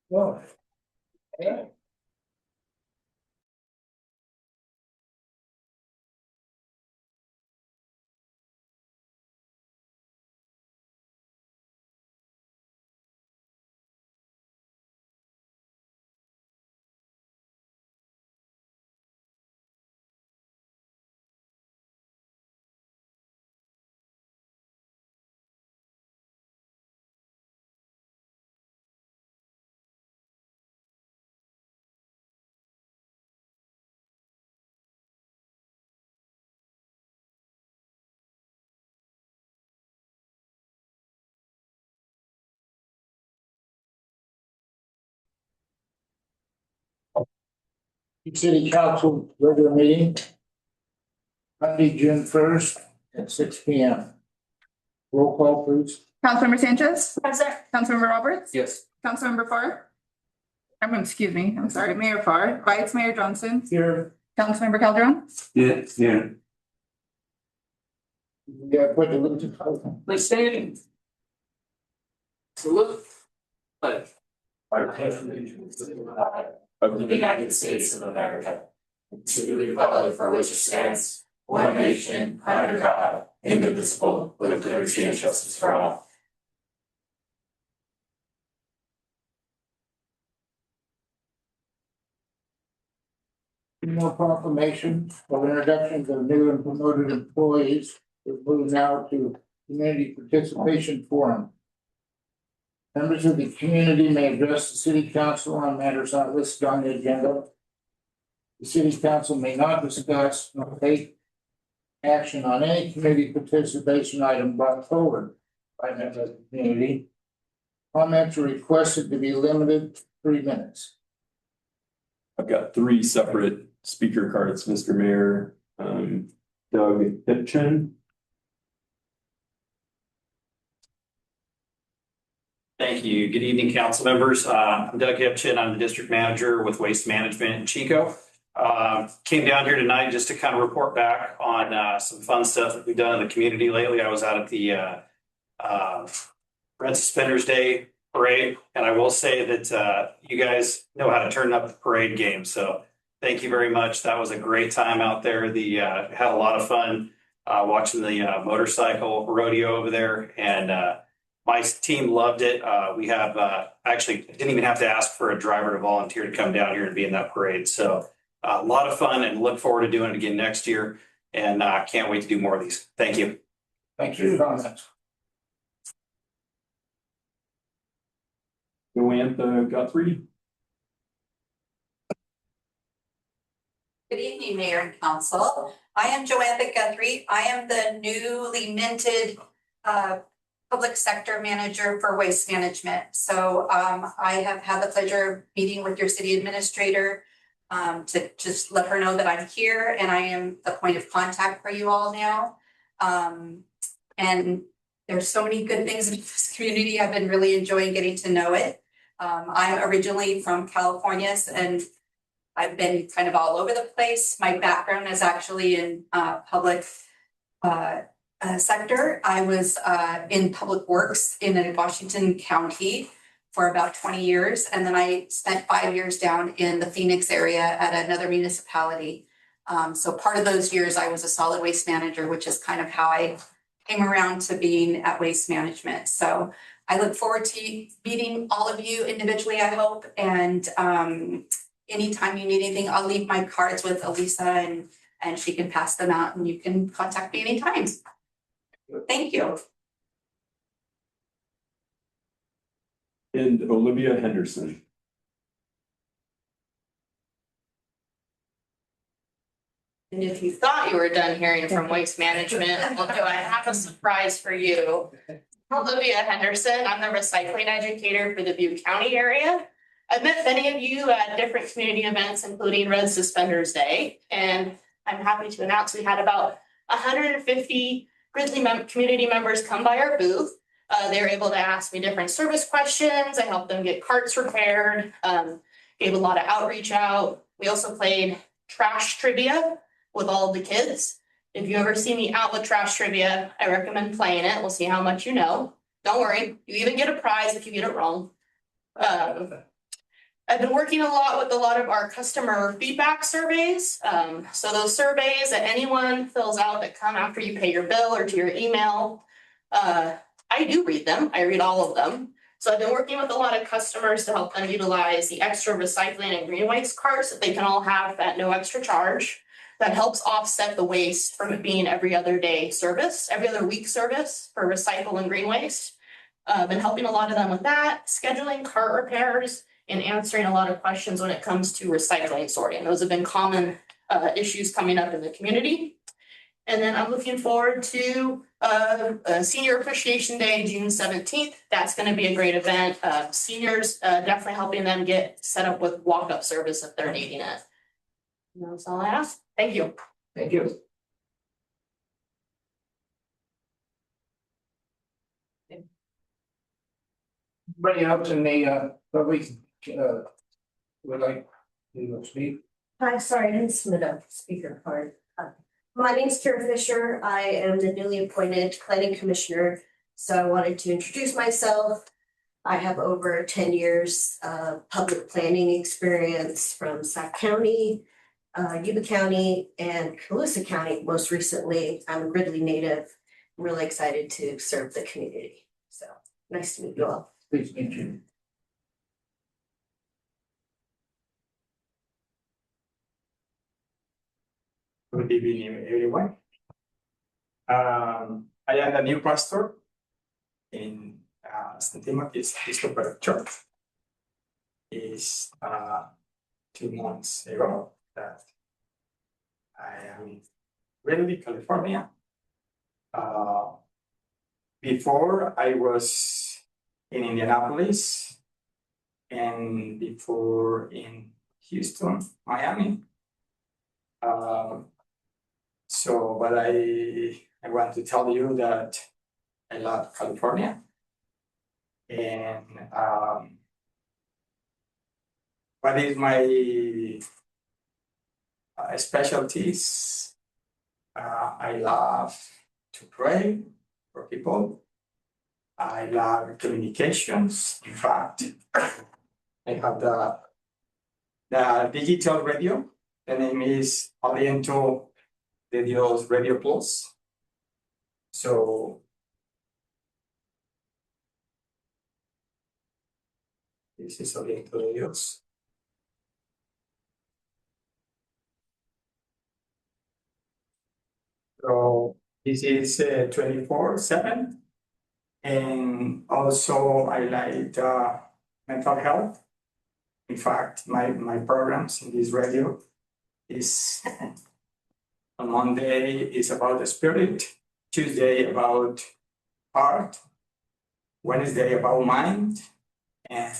Well, yeah. City Council regular meeting. Monday, June 1st at 6 P.M. Roll call, please. Councilmember Sanchez. Present. Councilmember Roberts. Yes. Councilmember Farr. Excuse me, I'm sorry, Mayor Farr. Vice Mayor Johnson. Here. Councilmember Calderon. Yes, yeah. Yeah, put the little. Please stand. Salute. Pledge. Of the United States of America, to the republic for which it stands, one nation, under God, indivisible, with liberty and justice for all. No proclamation of introductions of new and promoted employees. We move now to community participation forum. Members of the community may address the city council on matters not listed on the agenda. The city council may not discuss nor take action on any community participation item brought forward by members of the community. Comments are requested to be limited to 3 minutes. I've got 3 separate speaker cards, Mr. Mayor. Doug Hitchen. Thank you. Good evening, council members. I'm Doug Hipchin. I'm the district manager with Waste Management in Chico. Came down here tonight just to kind of report back on some fun stuff that we've done in the community lately. I was out at the Red Suspenders Day parade, and I will say that you guys know how to turn up the parade game. So thank you very much. That was a great time out there. Had a lot of fun watching the motorcycle rodeo over there, and my team loved it. We have actually didn't even have to ask for a driver to volunteer to come down here and be in that parade. So a lot of fun, and look forward to doing it again next year. And can't wait to do more of these. Thank you. Thank you. Comments. Joantha Guthrie. Good evening, Mayor and Council. I am Joantha Guthrie. I am the newly minted public sector manager for waste management. So I have had the pleasure of meeting with your city administrator to just let her know that I'm here and I am the point of contact for you all now. And there's so many good things in this community. I've been really enjoying getting to know it. I'm originally from California and I've been kind of all over the place. My background is actually in public sector. I was in public works in Washington County for about 20 years. And then I spent 5 years down in the Phoenix area at another municipality. So part of those years I was a solid waste manager, which is kind of how I came around to being at Waste Management. So I look forward to meeting all of you individually, I hope. And anytime you need anything, I'll leave my cards with Elisa and she can pass them out and you can contact me anytime. Thank you. And Olivia Henderson. And if you thought you were done hearing from Waste Management, well, do I have a surprise for you? Olivia Henderson, I'm the recycling educator for the Butte County area. I've met many of you at different community events, including Red Suspenders Day, and I'm happy to announce we had about 150 Grizzly community members come by our booth. They were able to ask me different service questions. I helped them get carts repaired, gave a lot of outreach out. We also played trash trivia with all of the kids. If you ever see me out with trash trivia, I recommend playing it. We'll see how much you know. Don't worry, you even get a prize if you get it wrong. I've been working a lot with a lot of our customer feedback surveys. So those surveys that anyone fills out that come after you pay your bill or to your email, I do read them. I read all of them. So I've been working with a lot of customers to help them utilize the extra recycling and green waste carts that they can all have at no extra charge. That helps offset the waste from it being every other day service, every other week service for recycle and green waste. Been helping a lot of them with that, scheduling cart repairs, and answering a lot of questions when it comes to recycling sorting. Those have been common issues coming up in the community. And then I'm looking forward to Senior Appreciation Day, June 17th. That's going to be a great event. Seniors, definitely helping them get set up with walk-up service if they're needing it. And that's all I ask. Thank you. Thank you. Anybody else in the public would like to speak? Hi, sorry, I didn't submit a speaker card. My name's Kara Fisher. I am the newly appointed planning commissioner. So I wanted to introduce myself. I have over 10 years of public planning experience from Sac County, Yuba County, and Colusa County. Most recently, I'm a Gridley native. I'm really excited to serve the community. So nice to meet you all. Please meet you. Good evening, everyone. I am the new pastor in St. Timothy's Episcopal Church. It's 2 months ago that I am in Gridley, California. Before I was in Indianapolis and before in Houston, Miami. But I want to tell you that I love California. And what is my specialties? I love to pray for people. I love communications. In fact, I have the digital radio. The name is Aliento de Dios Radio Plus. So this is Aliento de Dios. So this is 24/7. And also I like mental health. In fact, my programs in this radio is on Monday is about the spirit, Tuesday about heart, Wednesday about mind, and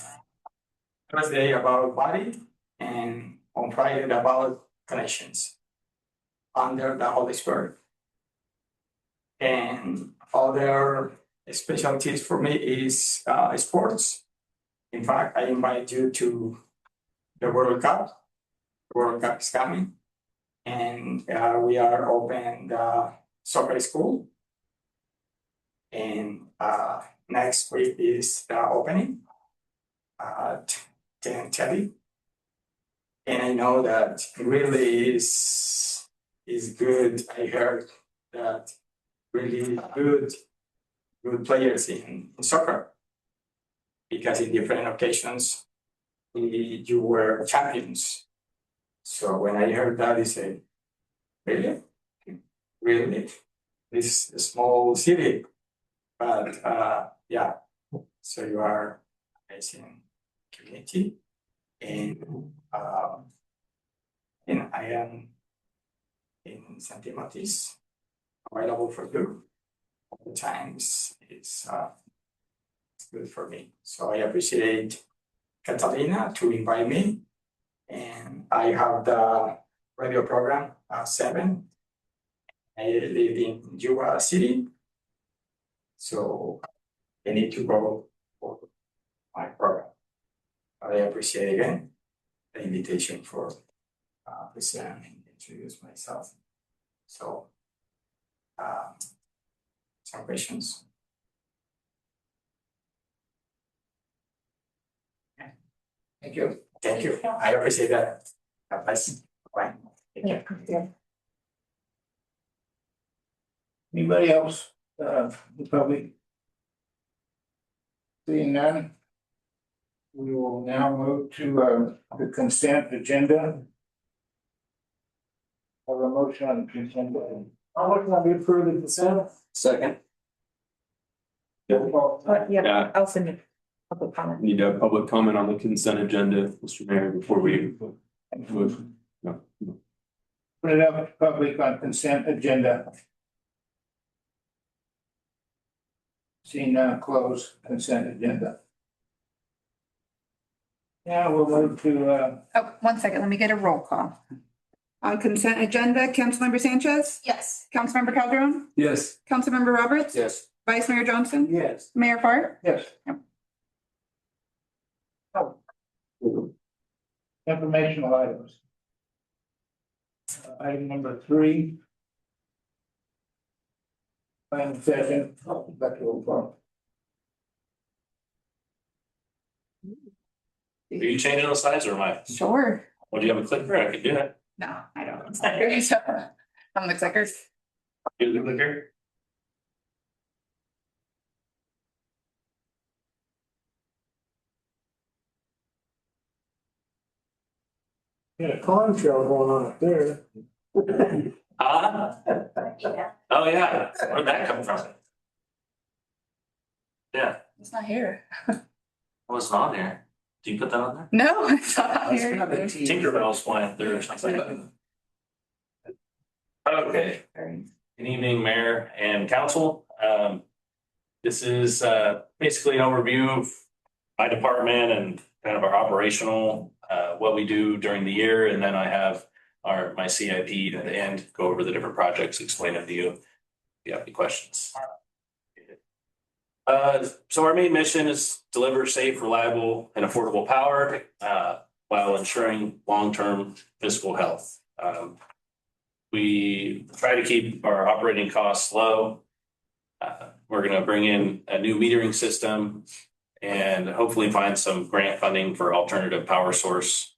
Thursday about body, and on Friday about connections under the Holy Spirit. And other specialties for me is sports. In fact, I invite you to the World Cup. The World Cup is coming. And we are open the soccer school. And next week is the opening at 10:30. And I know that really is good. I heard that really good players in soccer, because in different occasions you were champions. So when I heard that, I said, really? This is a small city, but yeah. So you are amazing community, and I am in St. Timothy's, available for you all the times. It's good for me. So I appreciate Catalina to invite me, and I have the radio program at 7. I live in Yuba City, so I need to go for my program. I appreciate again the invitation for presenting and introduce myself. So questions. Thank you. Thank you. I appreciate that. Have a nice. Bye. Thank you. Anybody else, the public? Seeing none. We will now move to, the consent agenda. Have a motion on the consent. I'll motion on the approve the consent. Second. Yeah, I'll send it. Public comment. Need to have public comment on the consent agenda, Mr. Mayor, before we move. No. Put it up to public on consent agenda. Seeing none, close consent agenda. Now we'll move to, Oh, 1 second, let me get a roll call. On consent agenda, Councilmember Sanchez, Yes. Councilmember Calderon, Yes. Councilmember Roberts. Yes. Vice Mayor Johnson, yes. Mayor Park. Yes. Oh. Informational items. Item number 3. Planning session, back to the phone. Are you changing those slides or am I? Sure. Well, do you have a clicker? I could do that. No, I don't. I'm the clicker. Do the clicker. Got a corn show going on up there. Yeah. Oh, yeah. Where'd that come from? Yeah, It's not here. it wasn't on there. Do you put that on there? No, it's not here. Tinkerbell's flying through or something. Okay. Good evening, Mayor and Council. This is basically an overview of my department and kind of our operational, what we do during the year. And then I have my CIP at the end, go over the different projects, explain them to you if you have any questions. So our main mission is deliver safe, reliable, and affordable power while ensuring long-term fiscal health. We try to keep our operating costs low. We're going to bring in a new metering system and hopefully find some grant funding for alternative power source,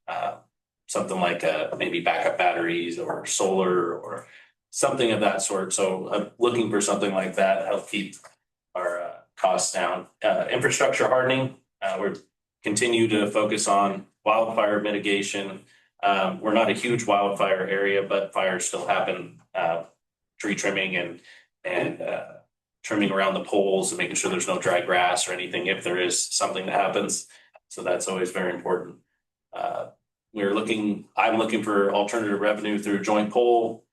something like maybe backup batteries or solar or something of that sort. So I'm looking for something like that, help keep our costs down. Infrastructure hardening, we're continue to focus on wildfire mitigation. We're not a huge wildfire area, but fires still happen. Tree trimming and trimming around the poles and making sure there's no dry grass or anything if there is something that happens. So that's always very important. I'm looking for alternative revenue through joint pole,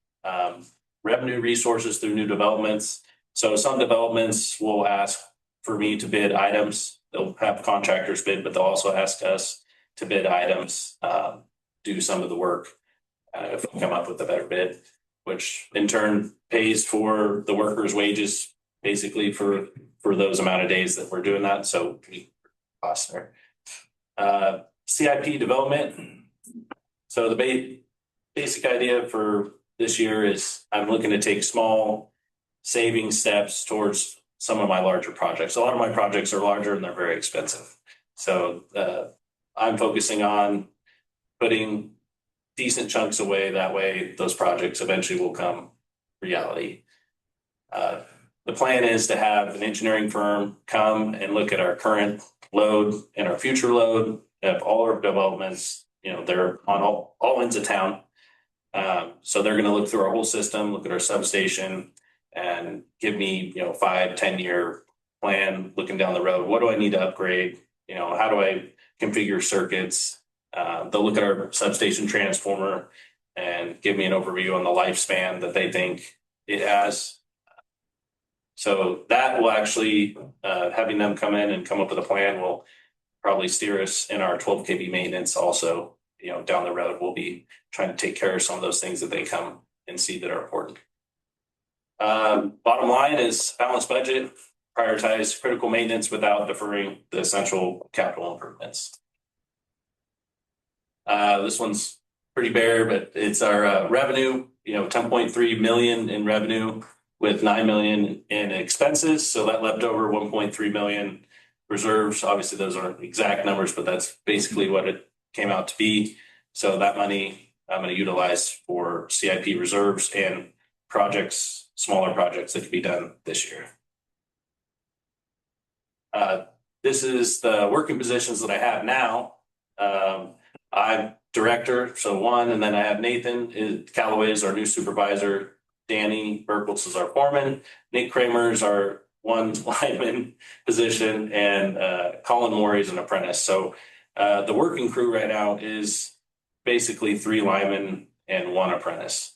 revenue resources through new developments. So some developments will ask for me to bid items. They'll have contractors bid, but they'll also ask us to bid items, do some of the work if we come up with a better bid, which in turn pays for the workers' wages, basically for those amount of days that we're doing that. So we cost there. CIP development. So the basic idea for this year is I'm looking to take small saving steps towards some of my larger projects. A lot of my projects are larger and they're very expensive. So I'm focusing on putting decent chunks away. That way those projects eventually will come reality. The plan is to have an engineering firm come and look at our current load and our future load of all our developments. You know, they're on all ends of town. So they're going to look through our whole system, look at our substation, and give me, 5-10 year plan looking down the road. What do I need to upgrade? How do I configure circuits? They'll look at our substation transformer and give me an overview on the lifespan that they think it has. So that will actually, having them come in and come up with a plan will probably steer us in our 12 kV maintenance also. Down the road, we'll be trying to take care of some of those things that they come and see that are important. Bottom line is balanced budget, prioritize critical maintenance without deferring the essential capital improvements. This one's pretty bare, but it's our revenue, 10.3 million in revenue. with 9 million in expenses, so that left over 1.3 million reserves. Obviously, those aren't exact numbers, but that's basically what it came out to be. So that money I'm going to utilize for CIP reserves and projects, smaller projects that could be done this year. This is the working positions that I have now. I'm director, so one, and then I have Nathan Callaway is our new supervisor. Danny Burkles is our foreman. Nick Kramer is our one lineman position, and Colin Morey is an apprentice. So the working crew right now is basically 3 linemen and 1 apprentice,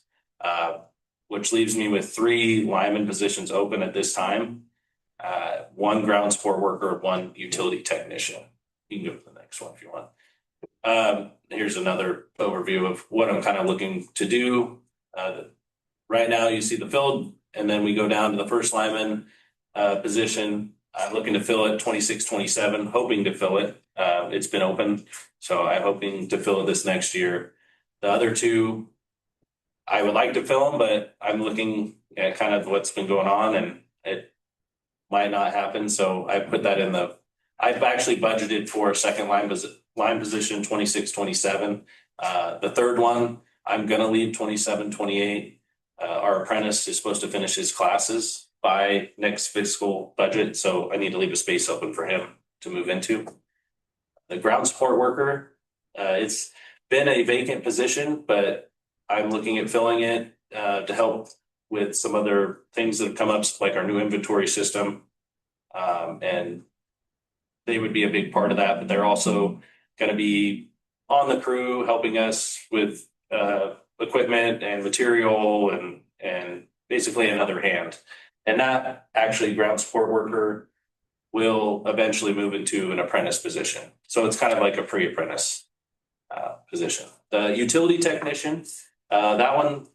which leaves me with 3 lineman positions open at this time. 1 ground support worker, 1 utility technician. You can go to the next one if you want. Here's another overview of what I'm kind of looking to do. Right now you see the field, and then we go down to the first lineman position. I'm looking to fill it 26-27, hoping to fill it. It's been open, so I'm hoping to fill it this next year. The other 2, I would like to fill them, but I'm looking at kind of what's been going on, and it might not happen. So I put that in I've actually budgeted for a second line position 26-27. The third one, I'm going to leave 27-28. Our apprentice is supposed to finish his classes by next fiscal budget, so I need to leave a space open for him to move into. The ground support worker, it's been a vacant position, but I'm looking at filling it to help with some other things that have come up, like our new inventory system. And they would be a big part of that, but they're also going to be on the crew helping us with equipment and material and basically another hand. And that actually ground support worker will eventually move into an apprentice position. So it's kind of like a pre-apprentice position. The utility technician, that one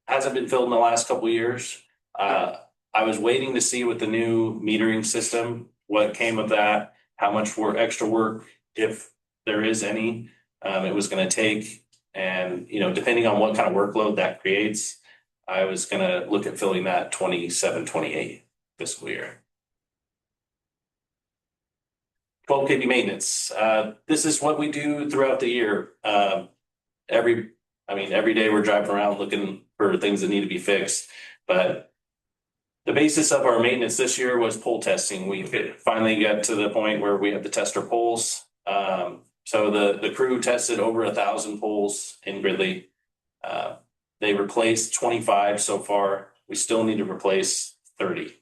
hasn't been filled in the last couple of years. I was waiting to see with the new metering system, what came of that, how much extra work, if there is any, it was going to take. And, depending on what kind of workload that creates, I was going to look at filling that 27-28 fiscal year. 12 kV maintenance. This is what we do throughout the year. Every day we're driving around looking for things that need to be fixed. But the basis of our maintenance this year was pole testing. We finally got to the point where we had to test our poles. So the crew tested over 1,000 poles in Gridley. They replaced 25 so far. We still need to replace 30.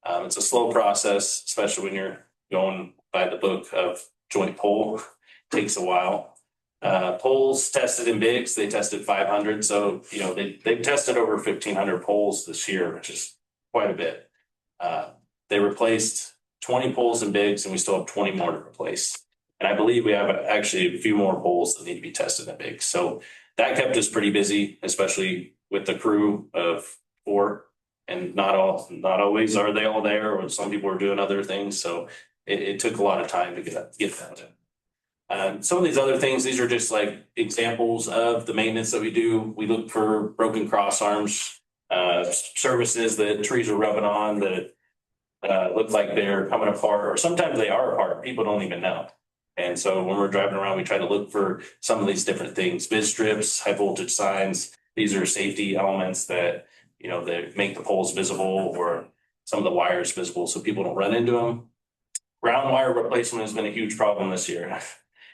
It's a slow process, especially when you're going by the book of joint pole. It takes a while. Poles tested in bigs, they tested 500. So, they've tested over 1,500 poles this year, which is quite a bit. They replaced 20 poles in bigs, and we still have 20 more to replace. And I believe we have actually a few more poles that need to be tested in bigs. So that kept us pretty busy, especially with the crew of 4. And not always are they all there, or some people are doing other things. So it took a lot of time to get that done. Some of these other things, these are just like examples of the maintenance that we do. We look for broken cross arms, surfaces that trees are rubbing on that look like they're coming apart, or sometimes they are apart. People don't even know. And so when we're driving around, we try to look for some of these different things: vis strips, high voltage signs. These are safety elements that, they make the poles visible, or some of the wires visible, so people don't run into them. Ground wire replacement has been a huge problem this year.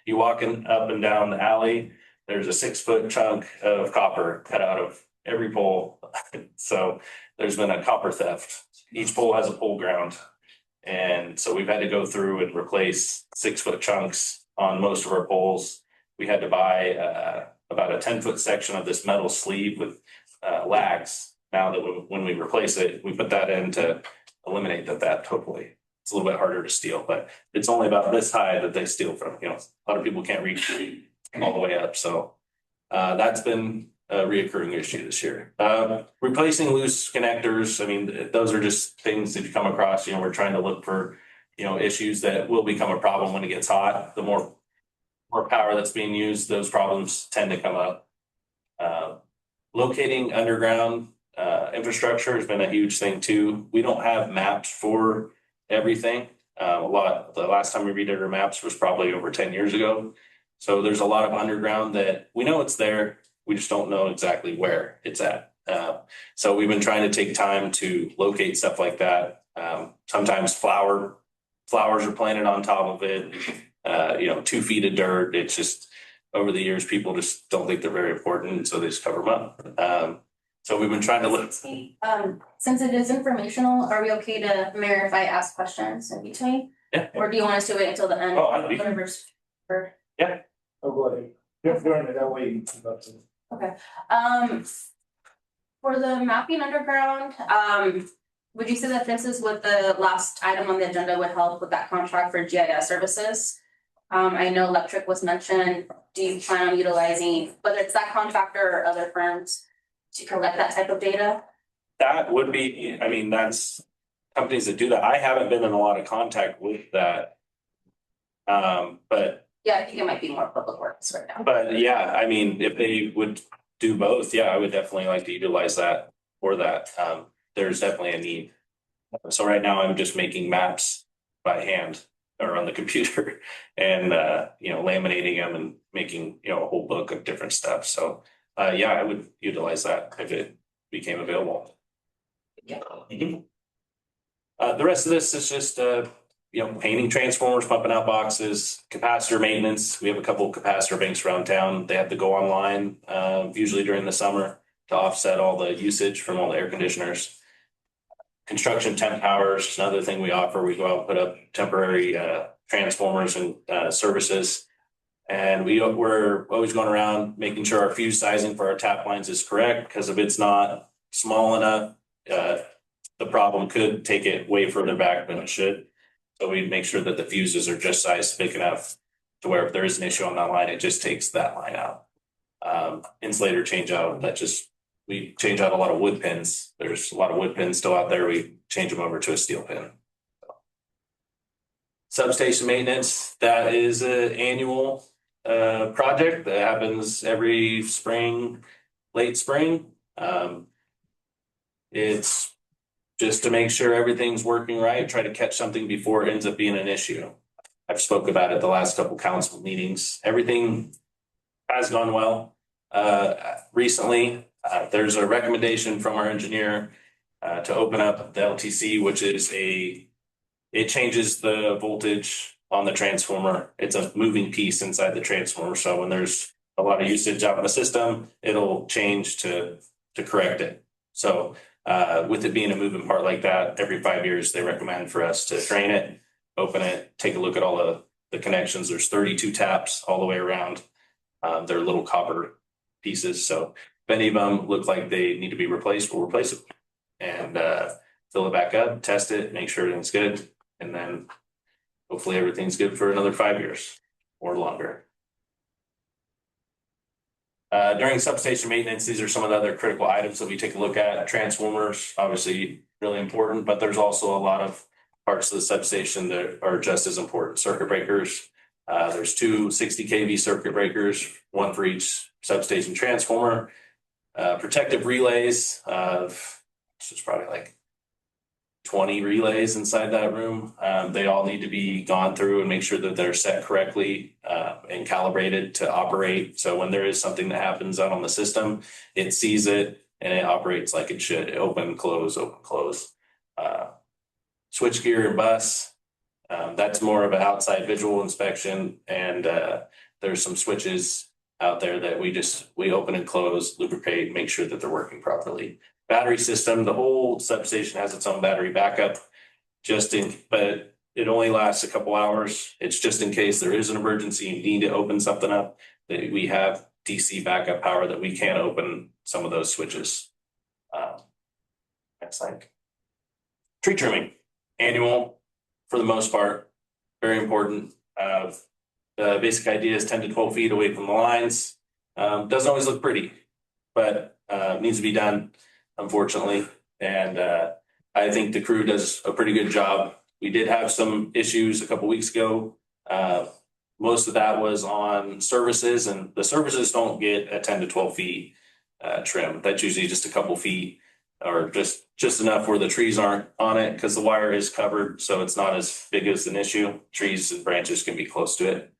You walking up and down the alley, there's a 6-foot chunk of copper cut out of every pole. So there's been a copper theft. Each pole has a pole ground. And so we've had to go through and replace 6-foot chunks on most of our poles. We had to buy about a 10-foot section of this metal sleeve with lags. Now that when we replace it, we put that in to eliminate that totally. It's a little bit harder to steal, but it's only about this high that they steal from. A lot of people can't reach all the way up. So that's been a reoccurring issue this year. Replacing loose connectors. Those are just things that you come across. We're trying to look for, issues that will become a problem when it gets hot. The more power that's being used, those problems tend to come up. Locating underground Infrastructure has been a huge thing too. We don't have maps for everything. The last time we redid our maps was probably over 10 years ago. So there's a lot of underground that we know it's there. We just don't know exactly where it's at. So we've been trying to take time to locate stuff like that. Sometimes flowers are planted on top of it, 2 feet of dirt. It's just over the years, people just don't think they're very important. So they just cover them up. So we've been trying to look. Since it is informational, are we okay to, Mayor, if I ask questions in between? Yeah. Or do you want us to wait until the end? Oh, I don't- Whatever's for. Oh, go ahead. Just doing it that way. You can keep up to it. For the mapping underground, would you say that this is what the last item on the agenda would help with that contract for GIS services? I know electric was mentioned. Do you plan on utilizing, whether it's that contractor or other firms, to collect that type of data? That would be, that's companies that do that. I haven't been in a lot of contact with that. But Yeah, I think it might be more public works right now. yeah, if they would do both, yeah, I would definitely like to utilize that for that. There's definitely a need. So right now I'm just making maps by hand or on the computer and, laminating them and making, a whole book of different stuff. So, yeah, I would utilize that if it became available. Yeah. Mhm. The rest of this is just, painting transformers, pumping out boxes, capacitor maintenance. We have a couple of capacitor banks around town. They have to go online, usually during the summer to offset all the usage from all the air conditioners. Construction temp powers is another thing we offer. We go out and put up temporary transformers and services. And we're always going around making sure our fuse sizing for our tap lines is correct, because if it's not small enough, the problem could take it way further back than it should. So we make sure that the fuses are just sized big enough to where if there is an issue on that line, it just takes that line out. Insulator change out, we change out a lot of wood pins. There's a lot of wood pins still out there. We change them over to a steel pin. Substation maintenance, that is an annual project that happens every spring, late spring. It's just to make sure everything's working right, try to catch something before it ends up being an issue. I've spoke about it the last couple council meetings. Everything has gone well. Recently, there's a recommendation from our engineer to open up the LTC, which is it changes the voltage on the transformer. It's a moving piece inside the transformer. So when there's a lot of usage out in the system, it'll change to correct it. So with it being a moving part like that, every 5 years, they recommend for us to drain it, open it, take a look at all the connections. There's 32 taps all the way around. They're little copper pieces. So if any of them look like they need to be replaced, we'll replace it and fill it back up, test it, make sure everything's good. And then hopefully everything's good for another 5 years or longer. During substation maintenance, these are some of the other critical items that we take a look at. Transformers, obviously really important, but there's also a lot of parts of the substation that are just as important. Circuit breakers. There's 2 60 kV circuit breakers, one for each substation transformer. Protective relays, this is probably like 20 relays inside that room. They all need to be gone through and make sure that they're set correctly and calibrated to operate. So when there is something that happens out on the system, it sees it and it operates like it should. Open, close, open, close. Switch gear and bus. That's more of an outside visual inspection. And there's some switches out there that we open and close, lubricate, make sure that they're working properly. Battery system, the whole substation has its own battery backup, but it only lasts a couple hours. It's just in case there is an emergency, you need to open something up, that we have DC backup power that we can open some of those switches. That's like tree trimming, annual for the most part, very important. The basic idea is 10 to 12 feet away from the lines. Doesn't always look pretty, but needs to be done, unfortunately. And I think the crew does a pretty good job. We did have some issues a couple weeks ago. Most of that was on services, and the services don't get a 10 to 12 feet trim. That's usually just a couple feet. or just enough where the trees aren't on it, because the wire is covered, so it's not as big as an issue. Trees and branches can be close to it.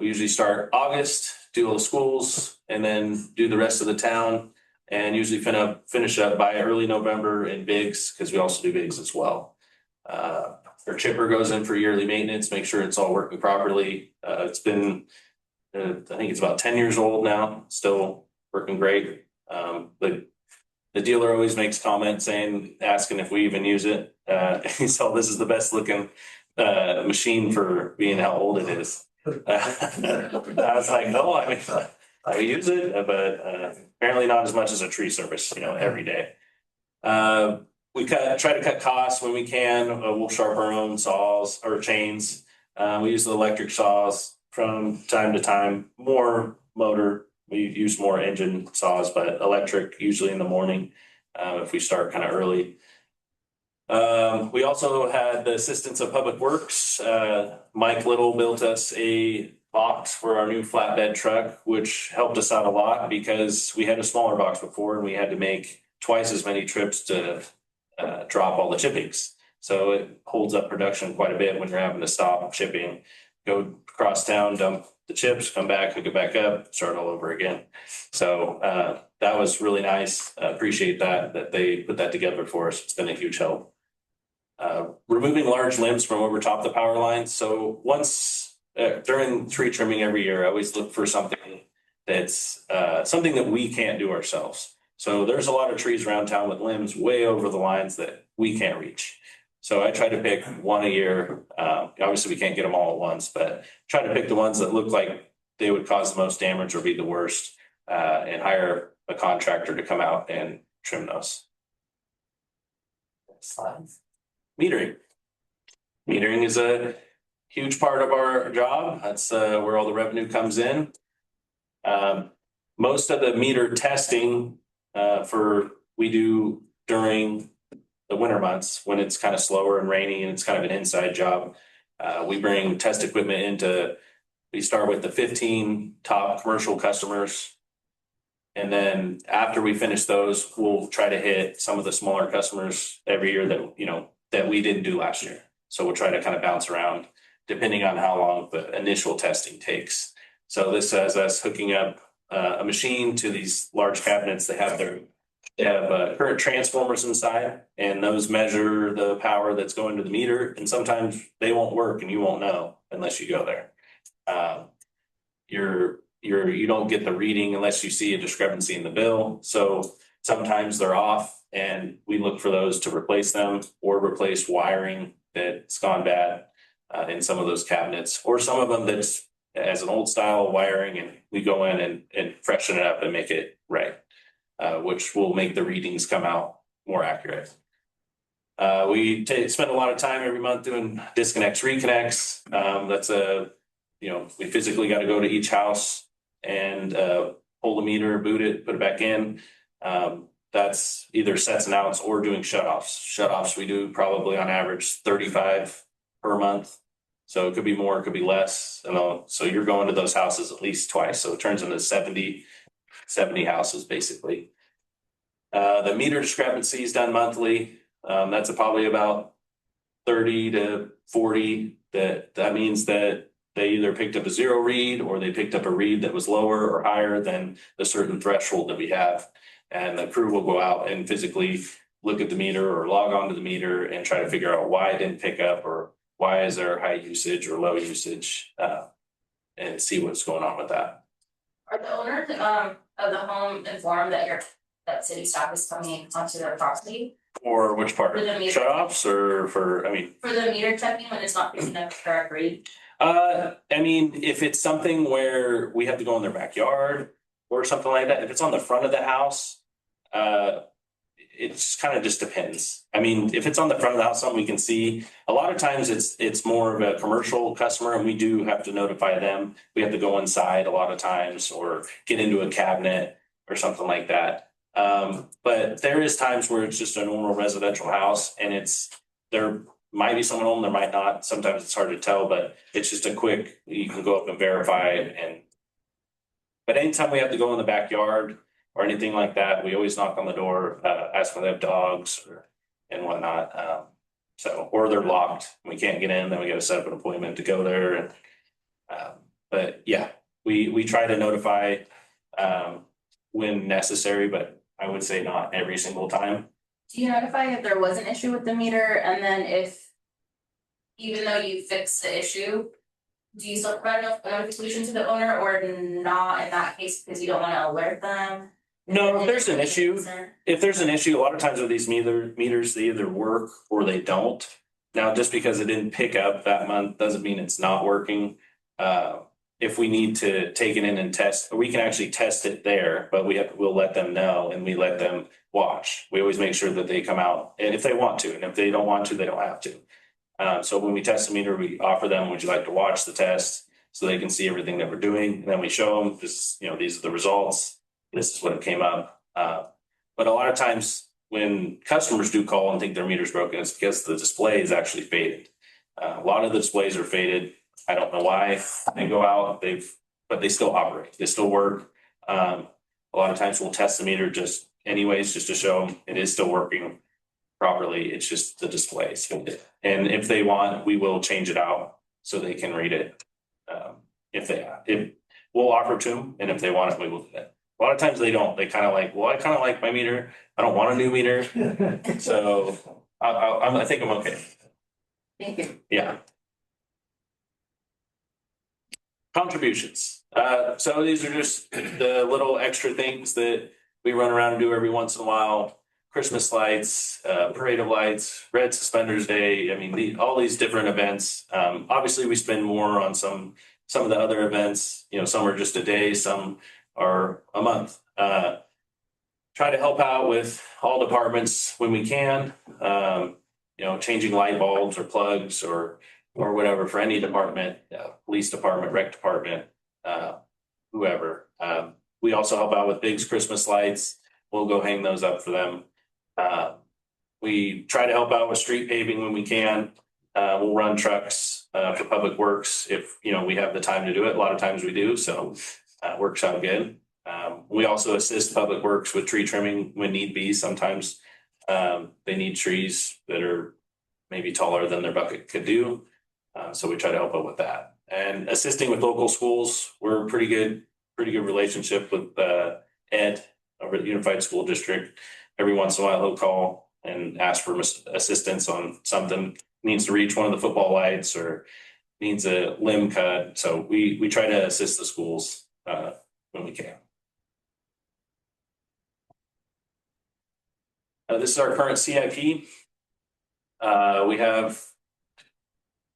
We usually start August, do all the schools, and then do the rest of the town. And usually finish up by early November in Biggs, because we also do Biggs as well. Our chipper goes in for yearly maintenance, make sure it's all working properly. It's been, I think it's about 10 years old now, still working great. But the dealer always makes comments asking if we even use it. So this is the best looking machine for being how old it is. I was like, no, I mean, I use it, but apparently not as much as a tree service, every day. We try to cut costs when we can. We'll sharpen our own saws or chains. We use the electric saws from time to time, more motor. We use more engine saws, but electric usually in the morning if we start kind of early. We also had the assistance of Public Works. Mike Little built us a box for our new flatbed truck, which helped us out a lot because we had a smaller box before and we had to make twice as many trips to drop all the chippings. So it holds up production quite a bit when you're having to stop shipping, go across town, dump the chips, come back, hook it back up, start all over again. So that was really nice. I appreciate that they put that together for us. It's been a huge help. Removing large limbs from over top the power lines. So once during tree trimming every year, I always look for something that's something that we can't do ourselves. So there's a lot of trees around town with limbs way over the lines that we can't reach. So I try to pick one a year. Obviously we can't get them all at once, but try to pick the ones that look like they would cause the most damage or be the worst, and hire a contractor to come out and trim those. Slides. Metering. Metering is a huge part of our job. That's where all the revenue comes in. Most of the meter testing we do during the winter months when it's kind of slower and rainy and it's kind of an inside job. We bring test equipment we start with the 15 top commercial customers. And then after we finish those, we'll try to hit some of the smaller customers every year that we didn't do last year. So we'll try to kind of bounce around depending on how long the initial testing takes. So this has us hooking up a machine to these large cabinets. They have current transformers inside, and those measure the power that's going to the meter. And sometimes they won't work and you won't know unless you go there. You don't get the reading unless you see a discrepancy in the bill. So sometimes they're off and we look for those to replace them or replace wiring that's gone bad in some of those cabinets, or some of them that's as an old style wiring, and we go in and freshen it up and make it right, which will make the readings come out more accurate. We spend a lot of time every month doing disconnects, reconnects. We physically got to go to each house and pull the meter, boot it, put it back in. That's either sets and outs or doing shutoffs. Shutoffs we do probably on average 35 per month. So it could be more, it could be less. So you're going to those houses at least twice. So it turns into 70 houses basically. The meter discrepancy is done monthly. That's probably about 30 to 40. That means that they either picked up a zero read or they picked up a read that was lower or higher than the certain threshold that we have. And the crew will go out and physically look at the meter or log on to the meter and try to figure out why it didn't pick up or why is there high usage or low usage, and see what's going on with that. Are the owners of the home informed that city staff is coming onto their property? Or which part? For the meter. Shutoffs or For the meter checking when it's not picking up the correct read? If it's something where we have to go in their backyard or something like that, if it's on the front of the house, it's kind of just depends. If it's on the front of the house, something we can see, a lot of times it's more of a commercial customer and we do have to notify them. We have to go inside a lot of times or get into a cabinet or something like that. But there is times where it's just a normal residential house and there might be someone home, there might not. Sometimes it's hard to tell, but it's just you can go up and verify it. But anytime we have to go in the backyard, or anything like that, we always knock on the door, ask if they have dogs and whatnot. So, or they're locked, we can't get in, then we gotta set up an appointment to go there and, but yeah, we try to notify, when necessary, but I would say not every single time. Do you notify if there was an issue with the meter, and then if, even though you fixed the issue, do you still provide a notification to the owner or not in that case because you don't wanna alert them? No, if there's an issue, a lot of times with these meters, they either work or they don't. Now, just because it didn't pick up that month doesn't mean it's not working. If we need to take it in and test, we can actually test it there, but we'll let them know and we let them watch. We always make sure that they come out, and if they want to, and if they don't want to, they don't have to. So when we test the meter, we offer them, would you like to watch the test? So they can see everything that we're doing, and then we show them, just, these are the results. This is what it came up. But a lot of times when customers do call and think their meter's broken, it's because the display is actually faded. A lot of the displays are faded. I don't know why they go out, but they still operate, they still work. A lot of times we'll test the meter just to show them it is still working properly. It's just the displays. And if they want, we will change it out so they can read it. If we'll offer to them, and if they want it, we will do that. A lot of times they don't. They kind of like, well, I kind of like my meter. I don't want a new meter. So I think I'm okay. Thank you. Yeah. Contributions. So these are just the little extra things that we run around and do every once in a while. Christmas lights, parade of lights, Red Suspenders Day. I mean, all these different events. Obviously, we spend more on some of the other events. Some are just a day, some are a month. Try to help out with all departments when we can. Changing light bulbs or plugs or whatever for any department, police department, rec department, whoever. We also help out with Big's Christmas lights. We'll go hang those up for them. We try to help out with street paving when we can. We'll run trucks for Public Works if we have the time to do it. A lot of times we do, so it works out good. We also assist Public Works with tree trimming when need be. Sometimes they need trees that are maybe taller than their bucket could do. So we try to help out with that. And assisting with local schools, we're a pretty good relationship with Ed over at the Unified School District. Every once in a while, he'll call and ask for assistance on something. Needs to reach one of the football lights or needs a limb cut. So we try to assist the schools when we can. This is our current CIP. We have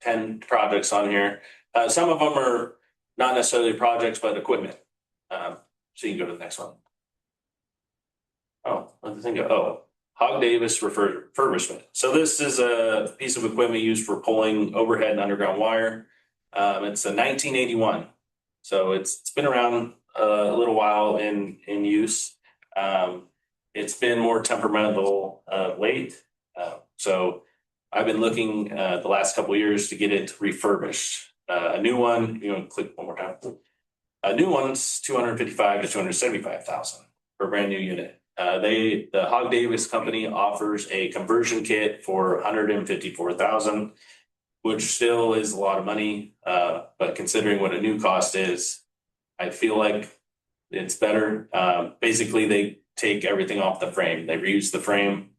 10 projects on here. Some of them are not necessarily projects, but equipment. So you can go to the next one. Oh, let the thing go. Oh, Hog Davis refurbishment. So this is a piece of equipment used for pulling overhead and underground wire. It's a 1981. So it's been around a little while in use. It's been more temperamental late. So I've been looking the last couple of years to get it refurbished. A new one, click one more time. A new one's $255,000 to $275,000 for a brand new unit. The Hog Davis company offers a conversion kit for $154,000, which still is a lot of money. But considering what a new cost is, I feel like it's better. Basically, they take everything off the frame. They reuse the frame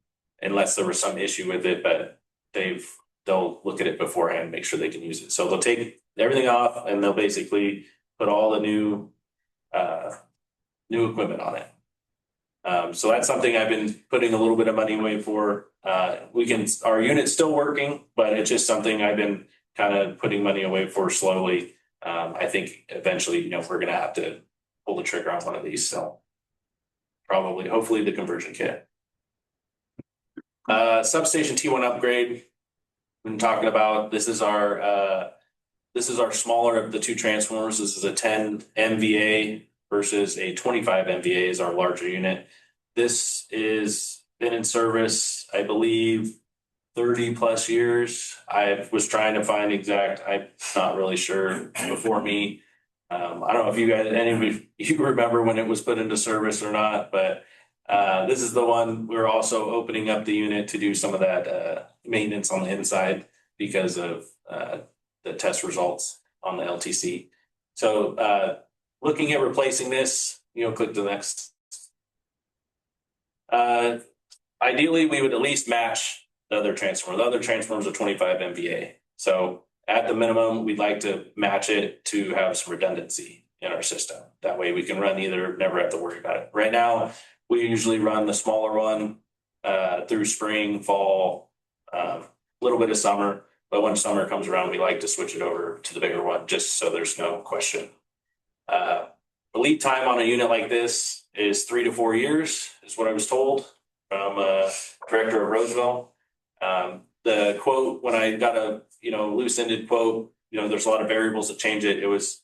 unless there was some issue with it, but they'll look at it beforehand, make sure they can use it. So they'll take everything off and they'll basically put all the new equipment on it. So that's something I've been putting a little bit of money away for. Our unit's still working, but it's just something I've been kind of putting money away for slowly. I think eventually, we're gonna have to pull the trigger on one of these. So hopefully the conversion kit. Substation T1 upgrade. Been talking about this is our smaller of the two transformers. This is a 10 MVA versus a 25 MVA is our larger unit. This is been in service, I believe, 30 plus years. I was trying to find exact, I'm not really sure before me. I don't know if you guys, any of you remember when it was put into service or not, but this is the one, we're also opening up the unit to do some of that maintenance on the inside because of the test results on the LTC. So looking at replacing this, click the next. Ideally, we would at least match the other transformer. The other transformers are 25 MVA. So at the minimum, we'd like to match it to have some redundancy in our system. That way we can run either, never have to worry about it. Right now, we usually run the smaller one through spring, fall, little bit of summer. But when summer comes around, we like to switch it over to the bigger one, just so there's no question. The lead time on a unit like this is 3 to 4 years, is what I was told from Director of Roseville. The quote, when I got a loose-ended quote, there's a lot of variables that change it. It was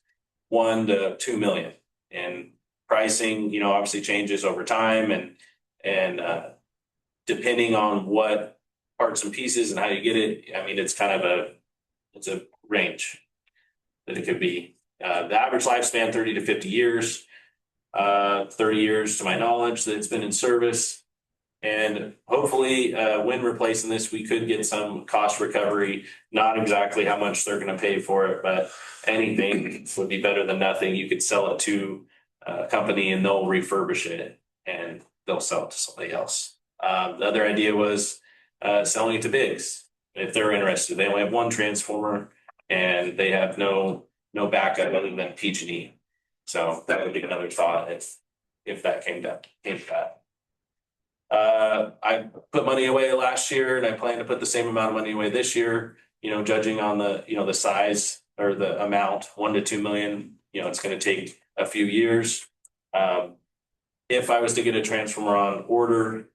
1 to 2 million, and pricing, obviously changes over time, and depending on what parts and pieces and how you get it, I mean, it's kind of it's a range that it could be. The average lifespan 30 to 50 years, 30 years to my knowledge that it's been in service. And hopefully when replacing this, we could get some cost recovery, not exactly how much they're going to pay for it, but anything would be better than nothing. You could sell it to a company and they'll refurbish it and they'll sell it to somebody else. The other idea was selling it to Biggs if they're interested. They only have one transformer and they have no backup other than PG&E. So that would be another thought if that came to that. I put money away last year and I plan to put the same amount of money away this year, judging on the, the size or the amount, 1 to 2 million, it's going to take a few years. If I was to get a transformer on order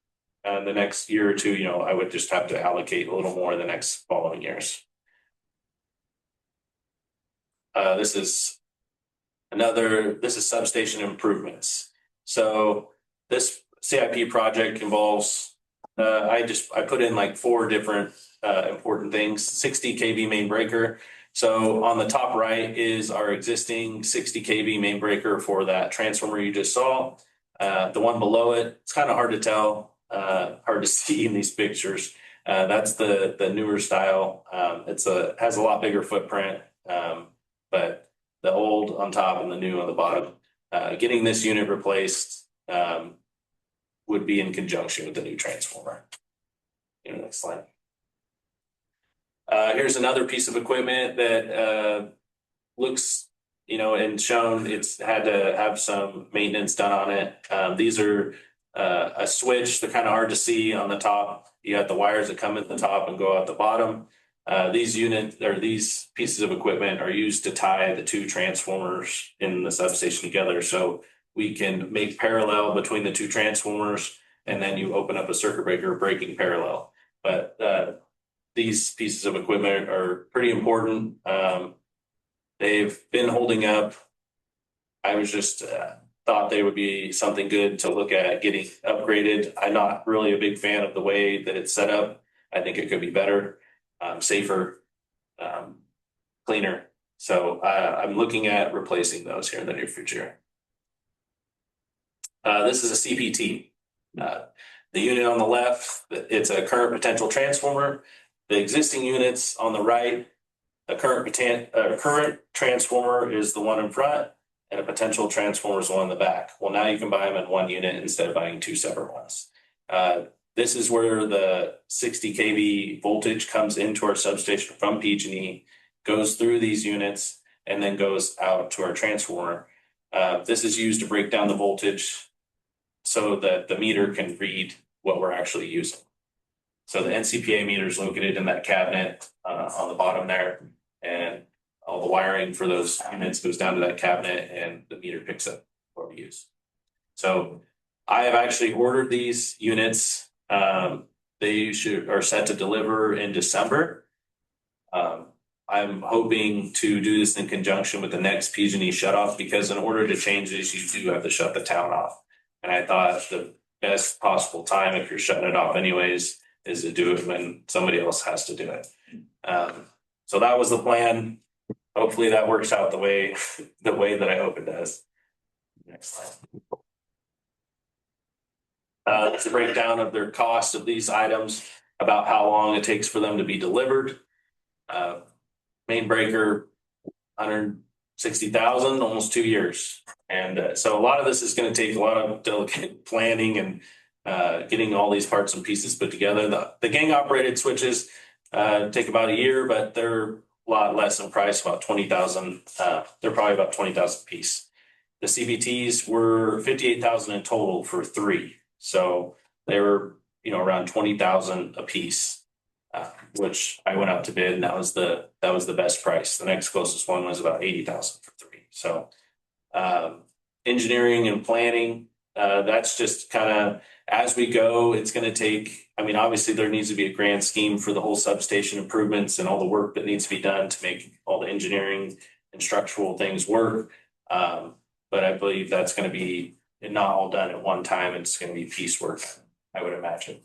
the next year or two, I would just have to allocate a little more the next following years. This is substation improvements. So this CIP project involves, I put in like 4 different important things. 60 kV main breaker. So on the top right is our existing 60 kV main breaker for that transformer you just saw. The one below it, it's kind of hard to tell, hard to see in these pictures. That's the newer style. It has a lot bigger footprint, but the old on top and the new on the bottom. Getting this unit replaced would be in conjunction with the new transformer. Next slide. Here's another piece of equipment that looks, and shown it's had to have some maintenance done on it. These are a switch. They're kind of hard to see on the top. You got the wires that come at the top and go out the bottom. These pieces of equipment are used to tie the 2 transformers in the substation together. So we can make parallel between the 2 transformers, and then you open up a circuit breaker breaking parallel. But these pieces of equipment are pretty important. They've been holding up. I was just thought they would be something good to look at getting upgraded. I'm not really a big fan of the way that it's set up. I think it could be better, safer, cleaner. So I'm looking at replacing those here in the near future. This is a CPT. The unit on the left, it's a current potential transformer. The existing units on the right, a current transformer is the one in front, and a potential transformer is the one in the back. Well, now you can buy them in one unit instead of buying 2 separate ones. This is where the 60 kV voltage comes into our substation from PG&E, goes through these units, and then goes out to our transformer. This is used to break down the voltage so that the meter can read what we're actually using. So the NCPA meter is located in that cabinet on the bottom there, and all the wiring for those units goes down to that cabinet, and the meter picks up what we use. So I have actually ordered these units. They are set to deliver in December. I'm hoping to do this in conjunction with the next PG&E shutoff, because in order to change this, you do have to shut the town off. And I thought the best possible time, if you're shutting it off anyways, is to do it when somebody else has to do it. So that was the plan. hopefully that works out the way that I hope it does. Next slide. That's a breakdown of their cost of these items, about how long it takes for them to be delivered. Main breaker, 160,000, almost 2 years. And so a lot of this is going to take a lot of delicate planning and getting all these parts and pieces put together. The gang operated switches take about a year, but they're a lot less in price, about 20,000. They're probably about 20,000 a piece. The CVTs were 58,000 in total for 3. So they were, around 20,000 a piece, which I went out to bid, and that was the best price. The next closest one was about 80,000 for 3. So engineering and planning, that's just kind of as we go. It's going to take. I mean, obviously there needs to be a grand scheme for the whole substation improvements and all the work that needs to be done to make all the engineering and structural things work. But I believe that's going to be not all done at one time. It's going to be piecework, I would imagine.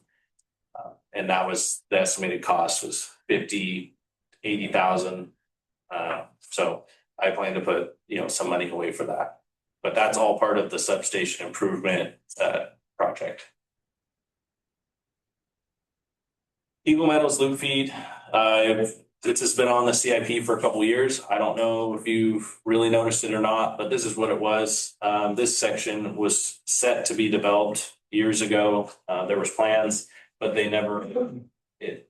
And that was the estimated cost was 80,000. So I plan to put, some money away for that. But that's all part of the substation improvement project. Eagle Meadows loop feed. This has been on the CIP for a couple of years. I don't know if you've really noticed it or not, but this is what it was. This section was set to be developed years ago. There was plans, but it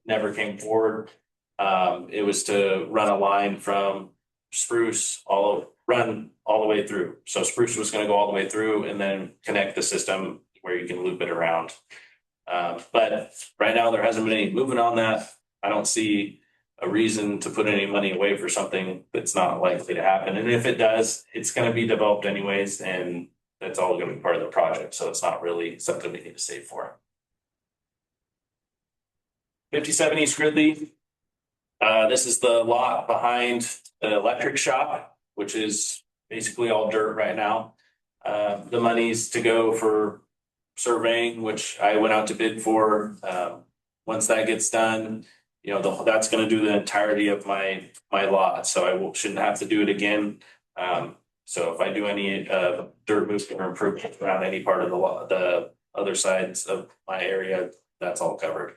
never came forward. It was to run a line from Spruce run all the way through. So Spruce was going to go all the way through and then connect the system where you can loop it around. But right now there hasn't been any movement on that. I don't see a reason to put any money away for something that's not likely to happen. And if it does, it's going to be developed anyways, and that's all going to be part of the project. So it's not really something we need to save for. 57 East Gridley. This is the lot behind the electric shop, which is basically all dirt right now. The money's to go for surveying, which I went out to bid for. Once that gets done, that's going to do the entirety of my lot, so shouldn't have to do it again. So if I do any dirt movement or improvement around any part of the other sides of my area, that's all covered.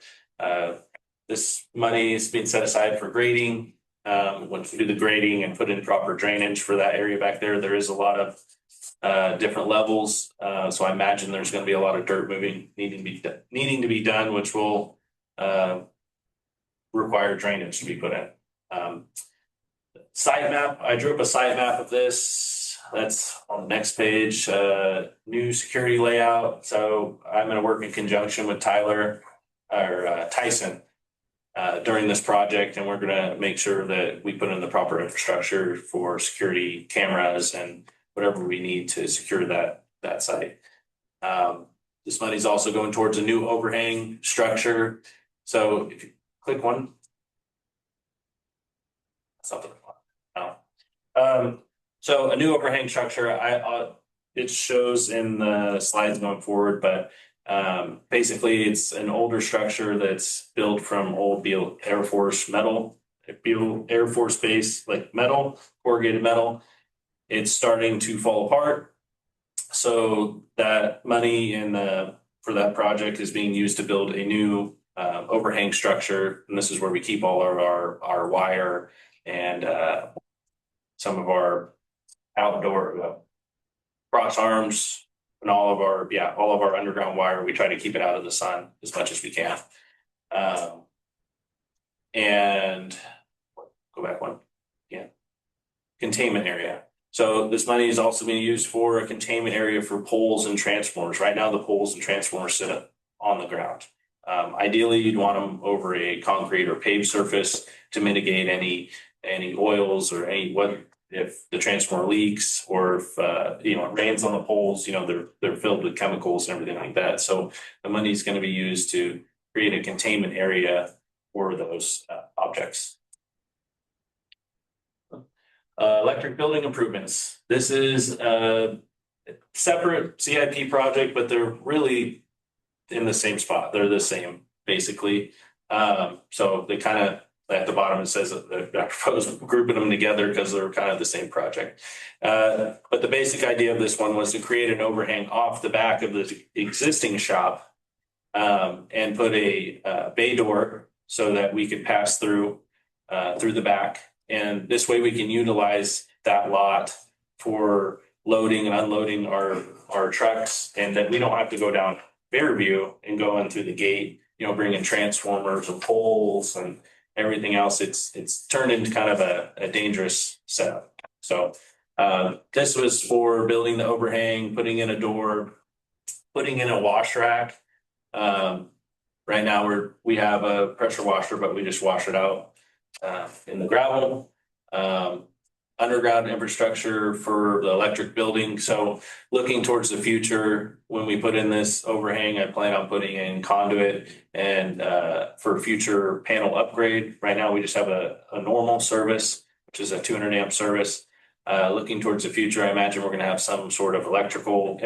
This money is being set aside for grading. Once we do the grading and put in proper drainage for that area back there, there is a lot of different levels. So I imagine there's going to be a lot of dirt moving needing to be done, which will require drainage to be put in. Site map. I drew up a site map of this. That's on the next page. New security layout. So I'm going to work in conjunction with Tyson during this project, and we're going to make sure that we put in the proper infrastructure for security cameras and whatever we need to secure that site. This money is also going towards a new overhang structure. So if you click one, something. No. So a new overhang structure. It shows in the slides going forward, but basically it's an older structure that's built from old Beale Air Force metal, Beale Air Force Base, like metal, corrugated metal. It's starting to fall apart. So that money for that project is being used to build a new overhang structure. And this is where we keep all of our wire and some of our outdoor cross arms and all of our underground wire. We try to keep it out of the sun as much as we can. And go back one. Yeah. Containment area. So this money is also being used for a containment area for poles and transformers. Right now, the poles and transformers sit on the ground. Ideally, you'd want them over a concrete or paved surface to mitigate any oils or if the transformer leaks or if it rains on the poles. They're filled with chemicals and everything like that. So the money is going to be used to create a containment area for those objects. Electric building improvements. This is a separate CIP project, but they're really in the same spot. They're the same, basically. So they kind of at the bottom, it says that I proposed grouping them together because they're kind of the same project. But the basic idea of this one was to create an overhang off the back of the existing shop. And put a bay door so that we could pass through the back. And this way we can utilize that lot for loading and unloading our trucks, and that we don't have to go down Fairview and go in through the gate, you know, bring in transformers and poles and everything else. It's turned into kind of a dangerous setup. So this was for building the overhang, putting in a door, putting in a wash rack. Right now we have a pressure washer, but we just wash it out in the gravel. Underground infrastructure for the electric building. So looking towards the future, when we put in this overhang, I plan on putting in conduit and for future panel upgrade. Right now we just have a normal service, which is a 200 amp service. Looking towards the future, I imagine we're going to have some sort of electrical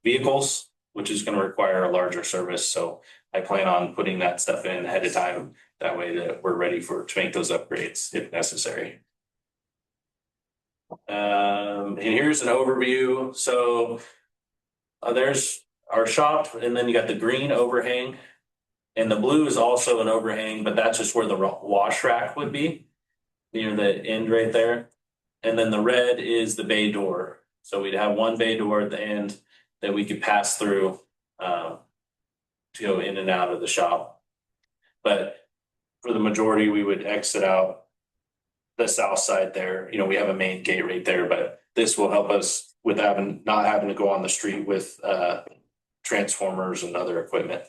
vehicles, which is going to require a larger service. So I plan on putting that stuff in ahead of time. That way that we're ready to make those upgrades if necessary. And here's an overview. So there's our shop, and then you got the green overhang, and the blue is also an overhang, but that's just where the wash rack would be near the end right there. And then the red is the bay door. So we'd have one bay door at the end that we could pass through to go in and out of the shop. But for the majority, we would exit out the south side there. You know, we have a main gate right there, but this will help us with not having to go on the street with transformers and other equipment.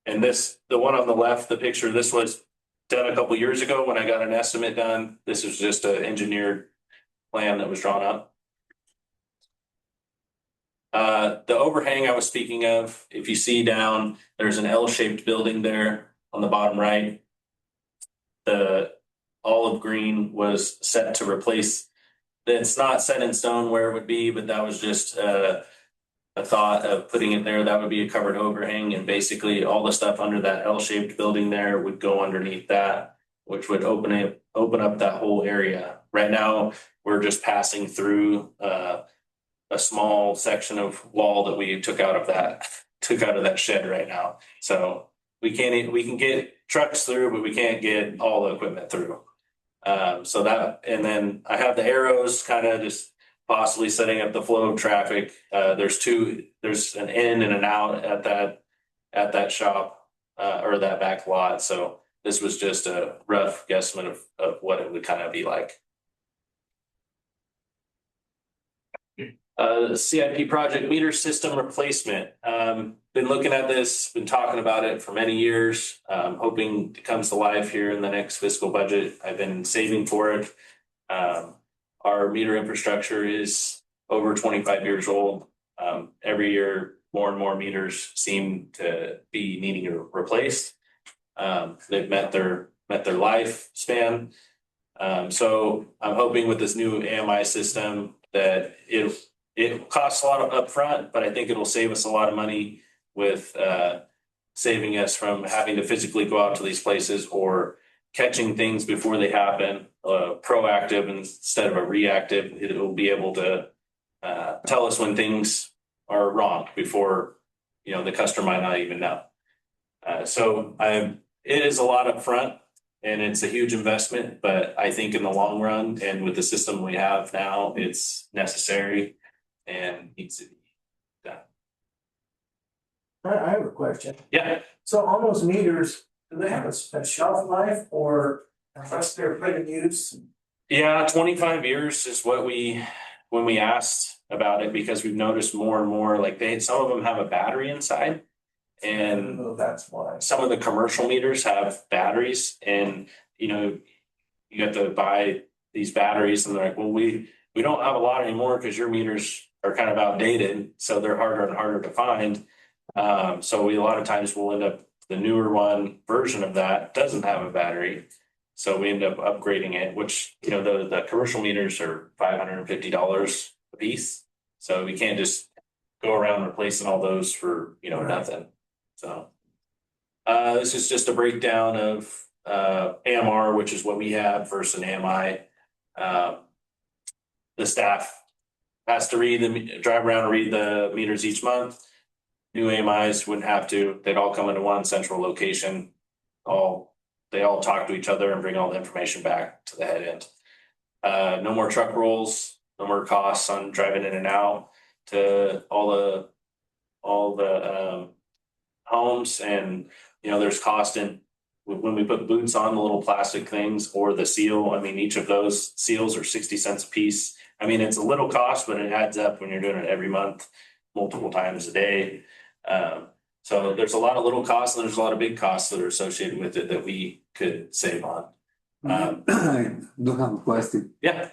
And the one on the left, the picture, this was done a couple years ago when I got an estimate done. This is just an engineered plan that was drawn up. The overhang I was speaking of, if you see down, there's an L-shaped building there on the bottom right. The olive green was set to replace. It's not set in stone where it would be, but that was just a thought of putting it there. That would be a covered overhang, and basically all the stuff under that L-shaped building there would go underneath that, which would open up that whole area. Right now, we're just passing through a small section of wall that we took out of that shed right now. So we can get trucks through, but we can't get all the equipment through. So that, and then I have the arrows kind of just possibly setting up the flow of traffic. There's an in and an out at that shop or that back lot. So this was just a rough guesstimate of what it would kind of be like. CIP project meter system replacement. Been looking at this, been talking about it for many years, hoping it comes to life here in the next fiscal budget. I've been saving for it. Our meter infrastructure is over 25 years old. Every year, more and more meters seem to be needing replaced. They've met their lifespan. So I'm hoping with this new AMI system that it costs a lot of upfront, but I think it'll save us a lot of money with saving us from having to physically go out to these places or catching things before they happen, proactive instead of a reactive. It will be able to tell us when things are wrong before, you know, the customer might not even know. So it is a lot up front and it's a huge investment, but I think in the long run and with the system we have now, it's necessary and needs to be done. I have a question. Yeah. So on those meters, do they have a shelf life or unless they're put in use? Yeah, 25 years is what when we asked about it, because we've noticed more and more, like some of them have a battery inside. And that's why some of the commercial meters have batteries, and you know, you have to buy these batteries, and they're like, well, we don't have a lot anymore because your meters are kind of outdated, so they're harder and harder to find. So a lot of times we'll end up the newer version of that doesn't have a battery, so we end up upgrading it. Which, you know, the commercial meters are $550 a piece, so we can't just go around replacing all those for, you know, nothing. So this is just a breakdown of AMR, which is what we have versus an AMI. The staff has to drive around and read the meters each month. New AMIs wouldn't have to, they'd all come into one central location. They all talk to each other and bring all the information back to the head end. No more truck rolls, no more costs on driving in and out to all the homes, and there's cost in when we put boots on the little plastic things or the seal. I mean, each of those seals are 60 cents a piece. I mean, it's a little cost, but it adds up when you're doing it every month, multiple times a day. So there's a lot of little costs and there's a lot of big costs that are associated with it that we could save on. I do have a question. Yeah.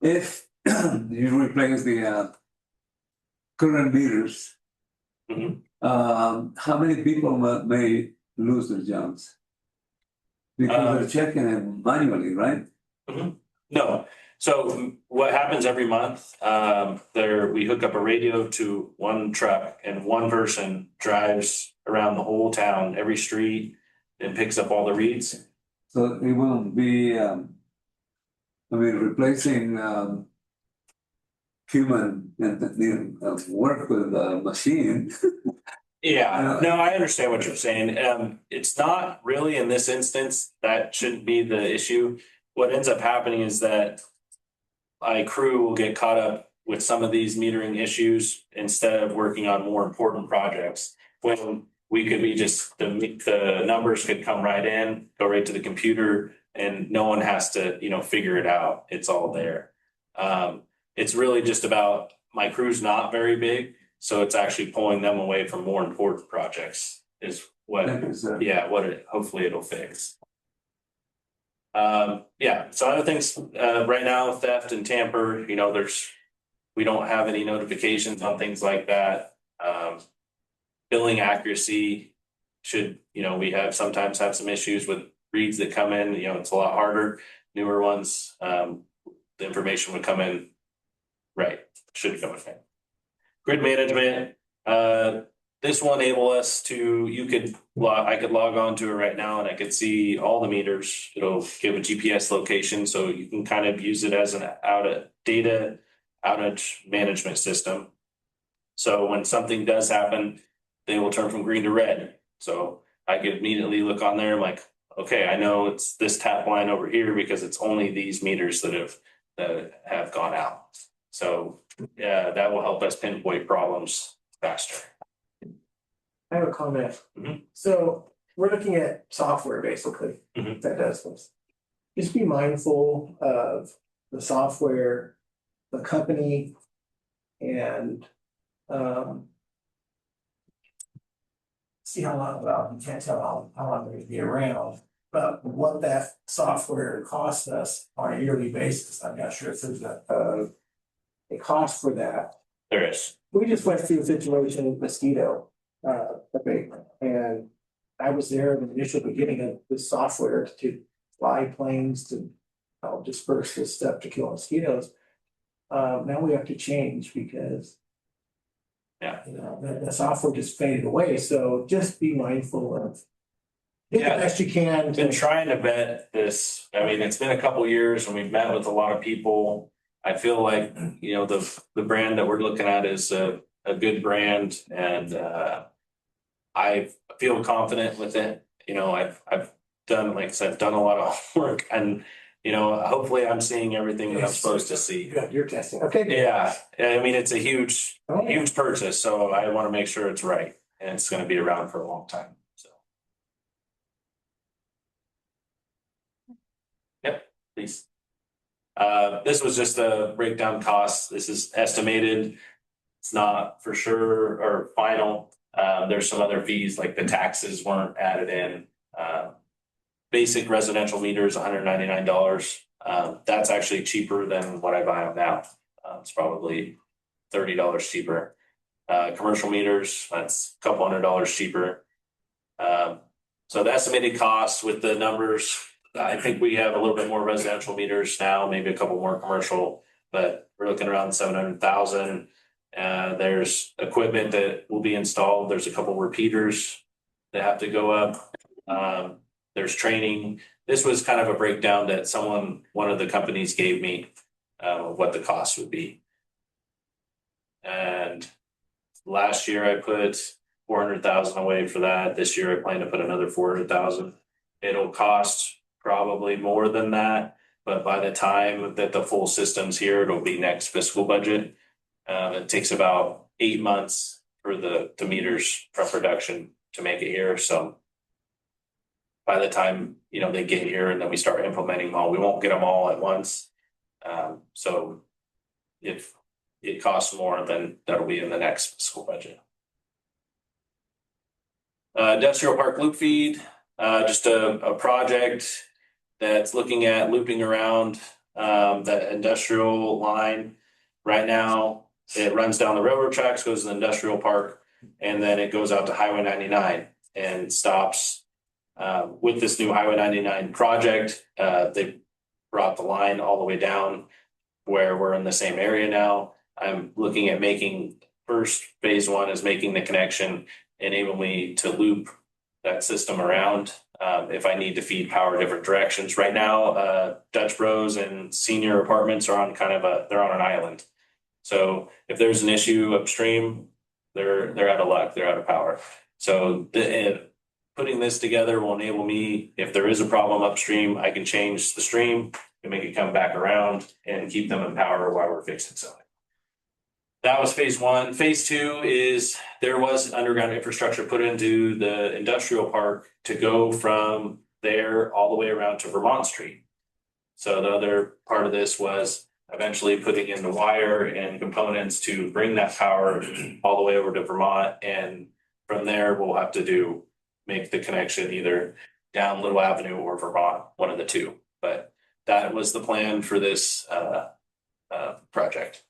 If you replace the current meters, Mhm. How many people may lose their jobs? Because they're checking it manually, right? No. So what happens every month, we hook up a radio to one truck and one person drives around the whole town, every street, and picks up all the reads. So it won't be, replacing human work with a machine. Yeah, no, I understand what you're saying. It's not really in this instance, that shouldn't be the issue. What ends up happening is that my crew will get caught up with some of these metering issues instead of working on more important projects. When we could be just, the numbers could come right in, go right to the computer, and no one has to, figure it out. It's all there. It's really just about, my crew's not very big, so it's actually pulling them away from more important projects is what, hopefully it'll fix. So other things, right now, theft and tamper, we don't have any notifications on things like that. Billing accuracy we sometimes have some issues with reads that come in, it's a lot harder. Newer ones, the information would come in, right, should come in. Grid management, this will enable us to, I could log on to it right now and I could see all the meters. It'll give a GPS location, so you can kind of use it as an data outage management system. So when something does happen, they will turn from green to red. So I could immediately look on there, I'm like, okay, I know it's this tap line over here because it's only these meters that have gone out. So yeah, that will help us pinpoint problems faster. I have a comment. Mhm. So we're looking at software basically Mhm. that does this. Just be mindful of the software, the company, and see how long, well, you can't tell how long they're gonna be around, but what that software costs us on a yearly basis. I'm not sure if there's a cost for that. There is. We just went through a situation with mosquito abatement, and I was there in the initial beginning of this software to fly planes to disperse this stuff to kill mosquitoes. Now we have to change because the software just faded away, so just be mindful of do the best you can. I've been trying to vet this. I mean, it's been a couple years and we've met with a lot of people. I feel like, the brand that we're looking at is a good brand, and I feel confident with it. I've done, like I said, done a lot of work, and hopefully I'm seeing everything that I'm supposed to see. You're testing, okay? Yeah, I mean, it's a huge purchase, so I want to make sure it's right and it's going to be around for a long time. So. Yep, please. This was just a breakdown cost. This is estimated. It's not for sure or final. There's some other fees, like the taxes weren't added in. Basic residential meter is $199. That's actually cheaper than what I buy them now. It's probably $30 cheaper. Commercial meters, that's a couple $100 cheaper. So the estimated cost with the numbers, I think we have a little bit more residential meters now, maybe a couple more commercial, but we're looking around 700,000. There's equipment that will be installed. There's a couple repeaters that have to go up. there's training. This was kind of a breakdown that one of the companies gave me, what the cost would be. And last year I put 400,000 away for that. This year I plan to put another 400,000. It'll cost probably more than that, but by the time that the full system's here, it'll be next fiscal budget. It takes about 8 months for the meters from production to make it here. So by the time, they get here and then we start implementing them all, we won't get them all at once. So if it costs more, then that'll be in the next fiscal budget. Industrial Park Loop Feed, just a project that's looking at looping around the industrial line. Right now, it runs down the railroad tracks, goes to the industrial park, and then it goes out to Highway 99 and stops. With this new Highway 99 project, they brought the line all the way down where we're in the same area now. I'm looking at first phase 1 is making the connection, enable me to loop that system around if I need to feed power different directions. Right now, Dutch Bros and senior apartments are on they're on an island. So if there's an issue upstream, they're out of luck, they're out of power. So putting this together will enable me, if there is a problem upstream, I can change the stream and make it come back around and keep them in power while we're fixing something. That was phase 1. Phase 2 is there was underground infrastructure put into the industrial park to go from there all the way around to Vermont Street. So the other part of this was eventually putting in the wire and components to bring that power all the way over to Vermont. And from there, we'll have to make the connection either down Little Avenue or Vermont, one of the two. But that was the plan for this project.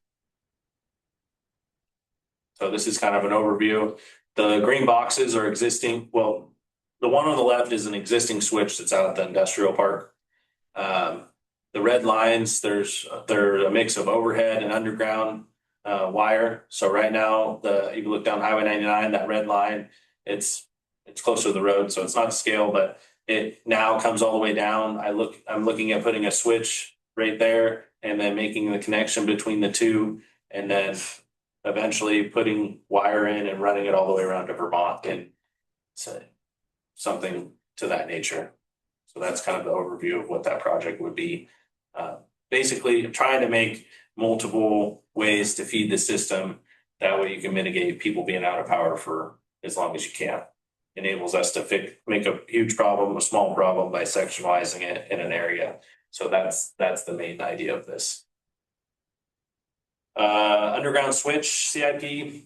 So this is kind of an overview. The green boxes are existing. Well, the one on the left is an existing switch that's out at the industrial park. The red lines, they're a mix of overhead and underground wire. So right now, if you look down Highway 99, that red line, it's closer to the road, so it's not to scale, but it now comes all the way down. I'm looking at putting a switch right there and then making the connection between the two, and then eventually putting wire in and running it all the way around to Vermont and something to that nature. So that's kind of the overview of what that project would be. Basically trying to make multiple ways to feed the system. That way you can mitigate people being out of power for as long as you can. Enables us to make a huge problem, a small problem by sectionalizing it in an area. So that's the main idea of this. Underground switch CIP.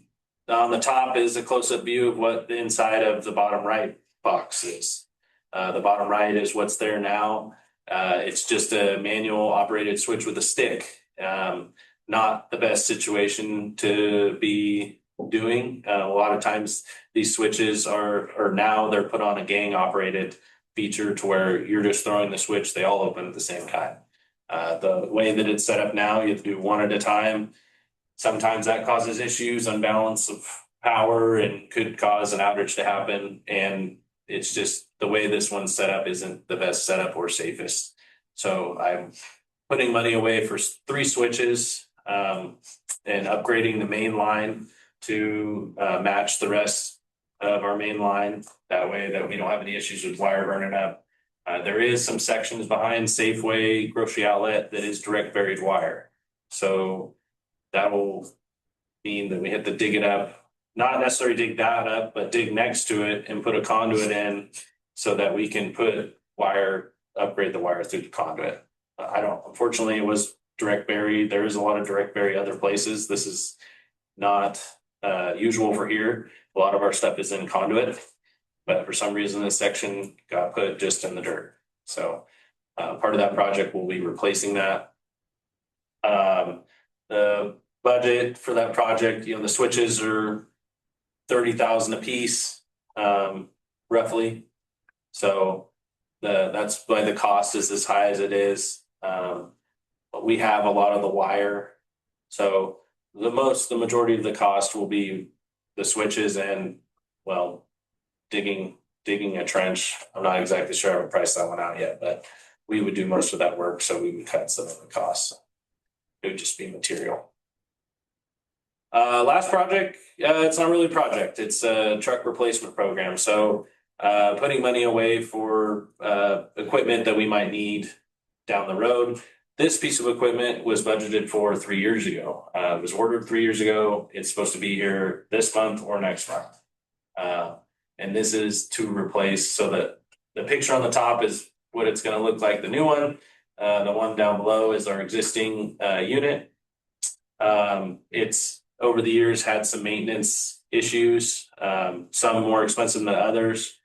On the top is a close-up view of what the inside of the bottom right box is. The bottom right is what's there now. It's just a manual operated switch with a stick. Not the best situation to be doing. A lot of times these switches they're put on a gang operated feature to where you're just throwing the switch, they all open at the same time. The way that it's set up now, you have to do one at a time. Sometimes that causes issues, unbalance of power, and could cause an outage to happen. And it's just the way this one's set up isn't the best setup or safest. So I'm putting money away for 3 switches and upgrading the main line to match the rest of our main line. That way that we don't have any issues with wire burning up. There is some sections behind Safeway grocery outlet that is direct buried wire. So that will mean that we have to dig it up, not necessarily dig that up, but dig next to it and put a conduit in so that we can upgrade the wire through the conduit. Unfortunately, it was direct bury. There is a lot of direct bury other places. This is not usual for here. A lot of our stuff is in conduit, but for some reason this section got put just in the dirt. So part of that project will be replacing that. The budget for that project, the switches are $30,000 a piece, roughly. So that's why the cost is as high as it is. But we have a lot of the wire. So the majority of the cost will be the switches and, digging digging a trench. I'm not exactly sure I haven't priced that one out yet, but we would do most of that work, so we would cut some of the costs. It would just be material. Last project, it's not really a project, it's a truck replacement program, so putting money away for equipment that we might need down the road. This piece of equipment was budgeted for 3 years ago. It was ordered 3 years ago. It's supposed to be here this month or next month. And this is to replace, so that the picture on the top is what it's gonna look like, the new one. The one down below is our existing unit. It's over the years had some maintenance issues, some more expensive than others.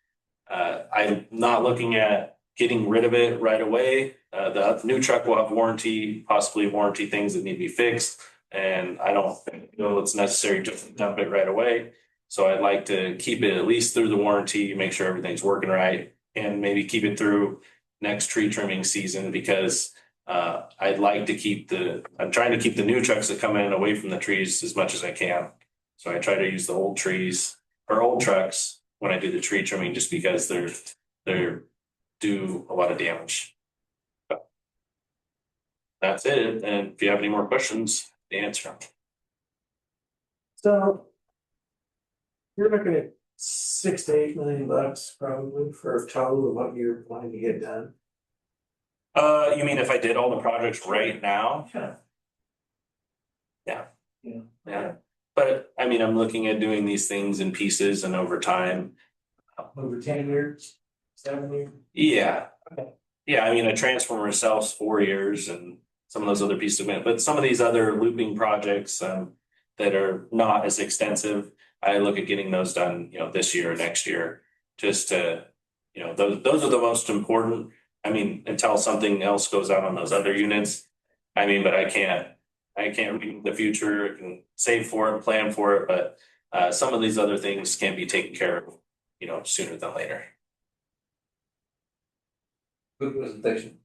I'm not looking at getting rid of it right away. The new truck will have warranty, possibly warranty things that need to be fixed. And I don't know it's necessary to dump it right away. So I'd like to keep it at least through the warranty, make sure everything's working right, and maybe keep it through next tree trimming season, because I'd like to I'm trying to keep the new trucks that come in away from the trees as much as I can. So I try to use the old trees or old trucks when I do the tree trimming, just because they're do a lot of damage. But that's it. And if you have any more questions, the answer. So you're looking at $6 to $8 million probably for a total of what you're wanting to get done. You mean if I did all the projects right now? Yeah. Yeah. But I mean, I'm looking at doing these things in pieces and over time. Over 10 years, 7 years? Yeah. Okay. Yeah, I mean, a transformer itself is 4 years and some of those other pieces of it, but some of these other looping projects that are not as extensive, I look at getting those done, this year or next year, just to, those are the most important. I mean, until something else goes out on those other units. I mean, but I can't read the future and save for it and plan for it, but some of these other things can be taken care of, sooner than later. Good presentation.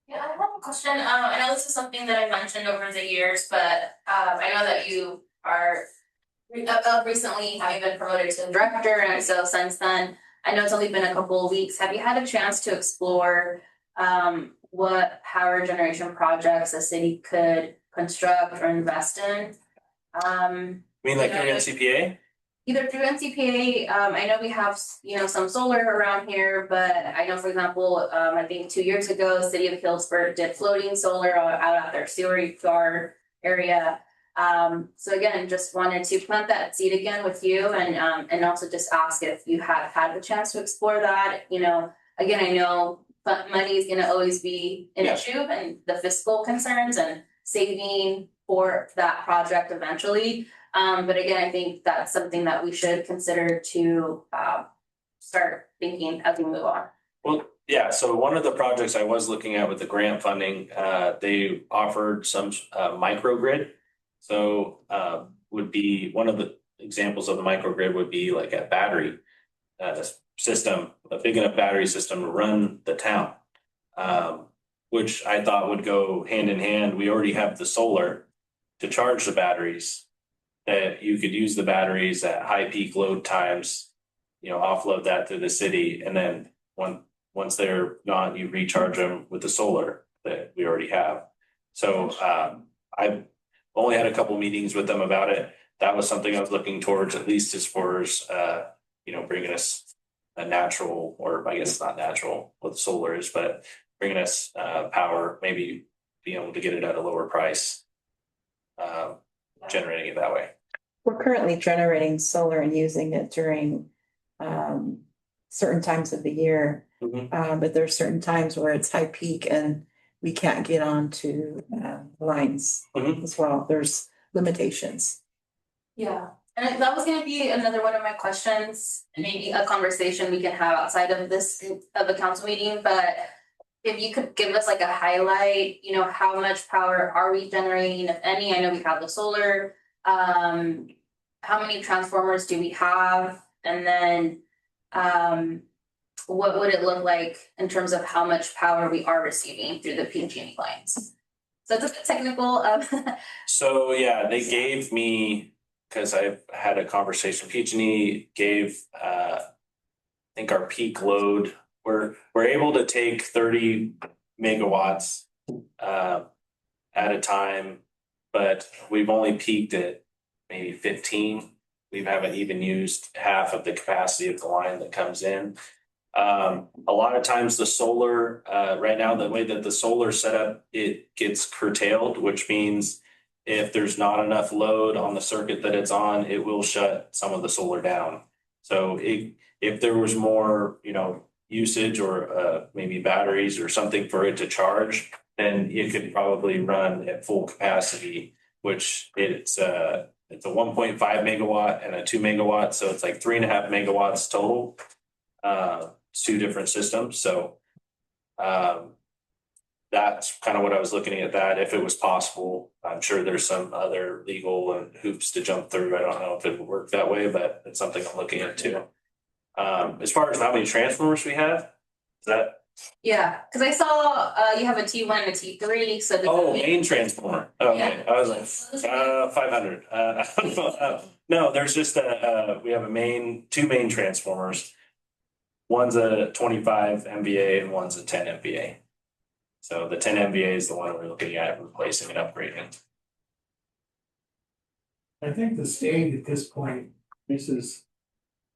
Yeah, I have a question. I know this is something that I mentioned over the years, but I know that you are recently having been promoted to director, and so since then, I know it's only been a couple of weeks. Have you had a chance to explore what power generation projects a city could construct or invest in? I mean, like through NCPA? Either through NCPA, I know we have, some solar around here, but I know, for example, I think 2 years ago, the city of Hillsburg did floating solar out at their sewer yard area. So again, just wanted to plant that seed again with you and also just ask if you have had the chance to explore that. Again, I know money is gonna always be an issue, and the fiscal concerns and saving for that project eventually. But again, I think that's something that we should consider to start thinking as we move on. Well, yeah, so one of the projects I was looking at with the grant funding, they offered some microgrid. So would be one of the examples of the microgrid would be like a battery system, a big enough battery system to run the town, which I thought would go hand in hand. We already have the solar to charge the batteries, that you could use the batteries at high peak load times, offload that to the city, and then once they're gone, you recharge them with the solar that we already have. So I've only had a couple meetings with them about it. That was something I was looking towards, at least as far as bringing us a natural, or I guess not natural what solar is, but bringing us power, maybe being able to get it at a lower price, generating it that way. We're currently generating solar and using it during certain times of the year. But there's certain times where it's high peak and we can't get onto lines as well. There's limitations. Yeah, and that was gonna be another one of my questions, maybe a conversation we can have outside of the council meeting, but if you could give us like a highlight, how much power are we generating, if any? I know we have the solar. How many transformers do we have? And then what would it look like in terms of how much power we are receiving through the PG&E lines? So it's a bit technical. So yeah, they gave me because I've had a conversation, PG&E gave, I think our peak load, we're able to take 30 megawatts at a time, but we've only peaked at maybe 15. We haven't even used half of the capacity of the line that comes in. A lot of times the solar, right now, the way that the solar set up, it gets curtailed, which means if there's not enough load on the circuit that it's on, it will shut some of the solar down. So if there was more, usage or maybe batteries or something for it to charge, then it could probably run at full capacity, which it's a 1.5 megawatt and a 2 megawatt. So it's like 3.5 megawatts total. It's two different systems. So that's kind of what I was looking at that. If it was possible, I'm sure there's some other legal and hoops to jump through. I don't know if it would work that way, but it's something I'm looking at too. As far as how many transformers we have, is that? Yeah, because I saw you have a T1 and a T3, so. Oh, main transformer. Okay, Yeah. I was like, 500. No, there's just we have two main transformers. One's a 25 MVA and one's a 10 MVA. So the 10 MVA is the one we're looking at replacing and upgrading. I think the state at this point, this is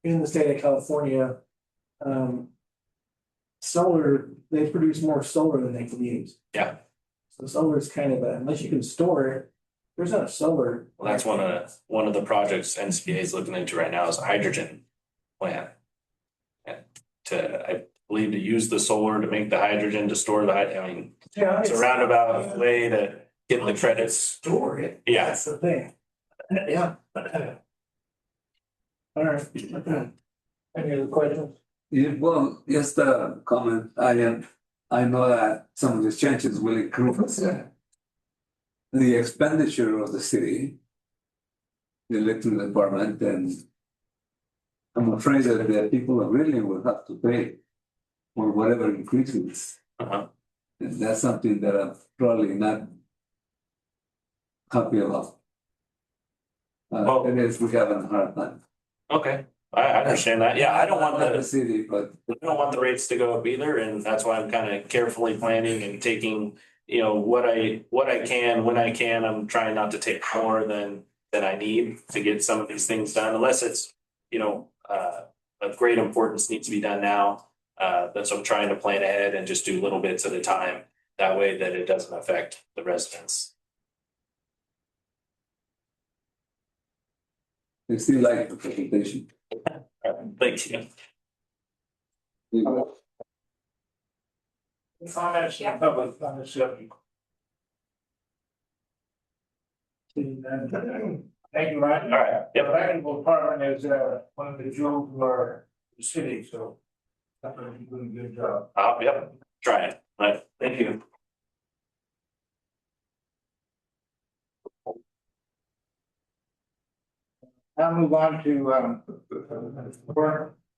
in the state of California. Solar, they produce more solar than they can use. Yeah. So solar is kind of unless you can store it, there's not a solar. Well, that's one of the projects NCPA is looking into right now is a hydrogen plant. And I believe to use the solar to make the hydrogen to store the hydrogen. Yeah, It's a roundabout way to get the credits. Store it. Yeah. That's the thing. Yeah. All right. Any other questions? Yeah, well, just a comment. I know that some of these changes will increase the expenditure of the city, the electric department, and I'm afraid that the people really will have to pay for whatever increases. Uh-huh. And that's something that I'm probably not happy about. Well- It is, we have a hard time. Okay, I understand that. Yeah, I don't want Not the the city, but rates to go up either, and that's why I'm kind of carefully planning and taking, what I can, when I can. I'm trying not to take more than I need to get some of these things done, unless it's, of great importance needs to be done now. That's what I'm trying to plan ahead and just do little bits at a time. That way that it doesn't affect the residents. they still like the presentation. Thank you. Comments from the public on this subject? Thank you, Ryan. All right. The electrical department is one of the jewels of our city, so definitely doing a good job. Yep, try it. All right, thank you. Now move on to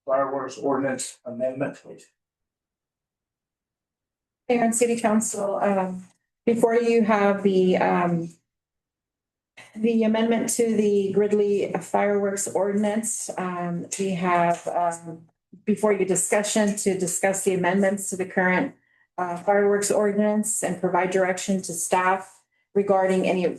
fireworks ordinance amendment. Mayor and City Council, before you have the amendment to the Gridley fireworks ordinance. We have before you discussion to discuss the amendments to the current fireworks ordinance and provide direction to staff regarding any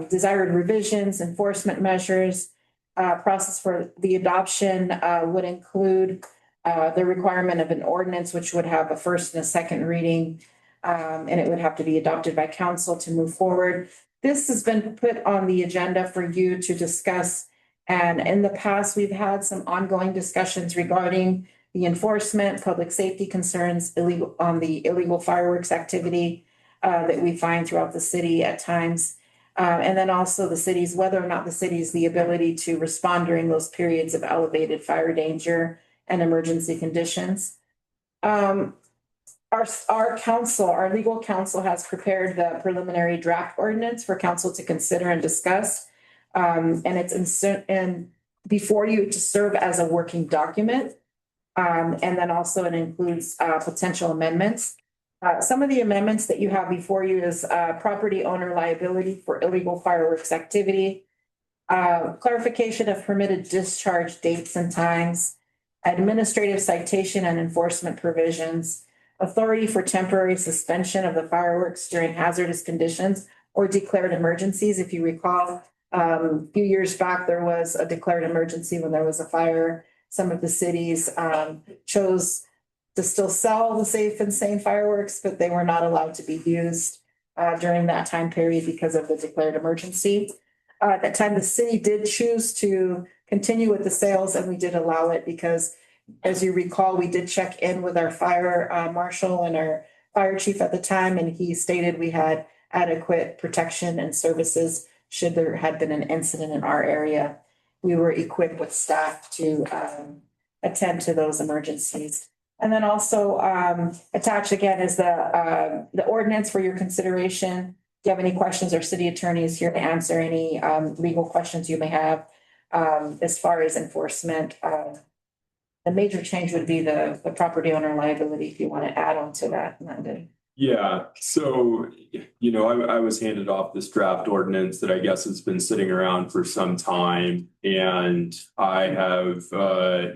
desired revisions, enforcement measures. Process for the adoption would include the requirement of an ordinance, which would have a first and a second reading. And it would have to be adopted by council to move forward. This has been put on the agenda for you to discuss. And in the past, we've had some ongoing discussions regarding the enforcement, public safety concerns, illegal fireworks activity that we find throughout the city at times. And then also the city's, whether or not the city's the ability to respond during those periods of elevated fire danger and emergency conditions. Our council, our legal counsel has prepared the preliminary draft ordinance for council to consider and discuss. And it's before you to serve as a working document. And then also it includes potential amendments. Some of the amendments that you have before you is property owner liability for illegal fireworks activity. Clarification of permitted discharge dates and times, administrative citation and enforcement provisions, authority for temporary suspension of the fireworks during hazardous conditions or declared emergencies. If you recall, a few years back, there was a declared emergency when there was a fire. Some of the cities chose to still sell the safe and sane fireworks, but they were not allowed to be used during that time period because of the declared emergency. At that time, the city did choose to continue with the sales, and we did allow it because, as you recall, we did check in with our fire marshal and our fire chief at the time, and he stated we had adequate protection and services should there had been an incident in our area. We were equipped with staff to attend to those emergencies. And then also attached again is the ordinance for your consideration. If you have any questions, our city attorney is here to answer any legal questions you may have as far as enforcement. The major change would be the property owner liability, if you want to add on to that, Landon. Yeah, so, you know, I was handed off this draft ordinance that I guess has been sitting around for some time. And I have,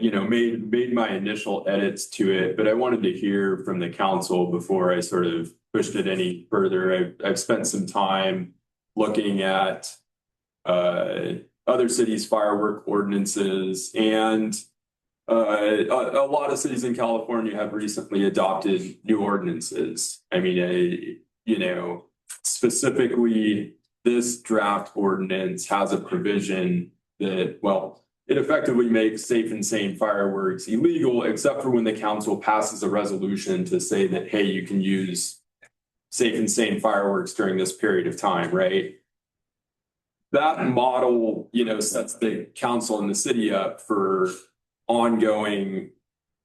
you know, made my initial edits to it, but I wanted to hear from the council before I sort of pushed it any further. I've spent some time looking at other cities' firework ordinances, and a lot of cities in California have recently adopted new ordinances. I mean, you know, specifically this draft ordinance has a provision that, well, it effectively makes safe and sane fireworks illegal, except for when the council passes a resolution to say that, hey, you can use safe and sane fireworks during this period of time, right? That model, you know, sets the council and the city up for ongoing,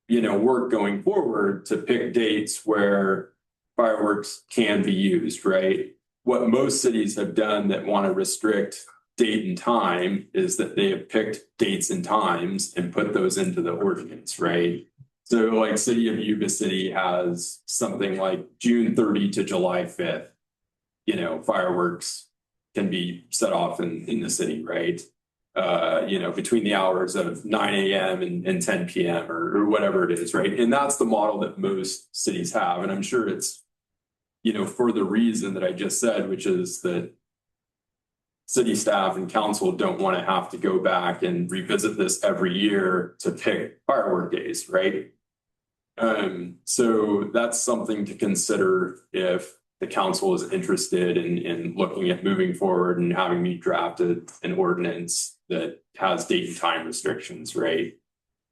you know, work going forward to pick dates where fireworks can be used, right? What most cities have done that want to restrict date and time is that they have picked dates and times and put those into the ordinance, right? So like City of Yuba City has something like June 30 to July 5th, you know, fireworks can be set off in the city, right? You know, between the hours of 9 a.m. and 10 p.m. or whatever it is, right? And that's the model that most cities have. And I'm sure it's, you know, for the reason that I just said, which is that city staff and council don't want to have to go back and revisit this every year to pick firework days, right? So that's something to consider if the council is interested in looking at moving forward and having me drafted an ordinance that has date and time restrictions, right?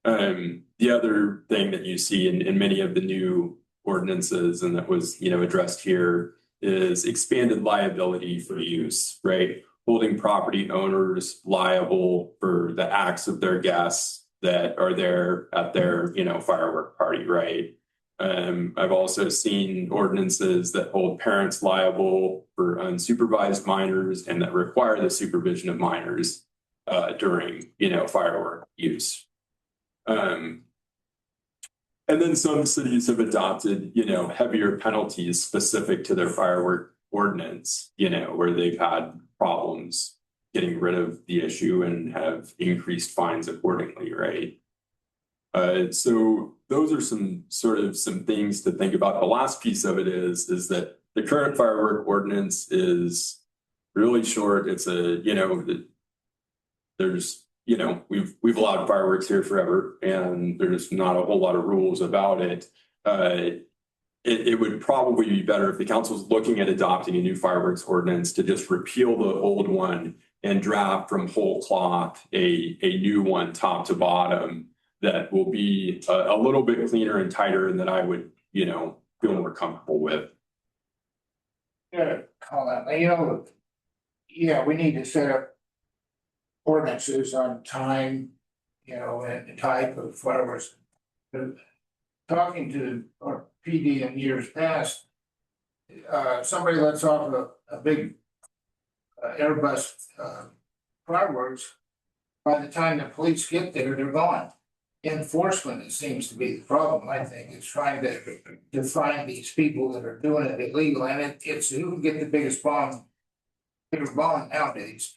The other thing that you see in many of the new ordinances, and that was, you know, addressed here, is expanded liability for use, right? Holding property owners liable for the acts of their guests that are there at their, you know, firework party, right? I've also seen ordinances that hold parents liable for unsupervised minors and that require the supervision of minors during, you know, firework use. And then some cities have adopted, you know, heavier penalties specific to their firework ordinance, you know, where they've had problems getting rid of the issue and have increased fines accordingly, right? So those are some things to think about. The last piece of it is that the current firework ordinance is really short. It's a, you know, there's, you know, we've allowed fireworks here forever, and there's not a whole lot of rules about it. It would probably be better if the council's looking at adopting a new fireworks ordinance to just repeal the old one and draft from whole cloth a new one top to bottom that will be a little bit cleaner and tighter, and that I would, you know, feel more comfortable with. Yeah, call that, you know, yeah, we need to set up ordinances on time, you know, and the type of fireworks. But talking to our PD in years past, somebody lets off a big Airbus fireworks. By the time the police get there, they're gone. Enforcement, it seems to be the problem, I think, is trying to find these people that are doing it illegal, and it's who can get the bigger bomb nowadays.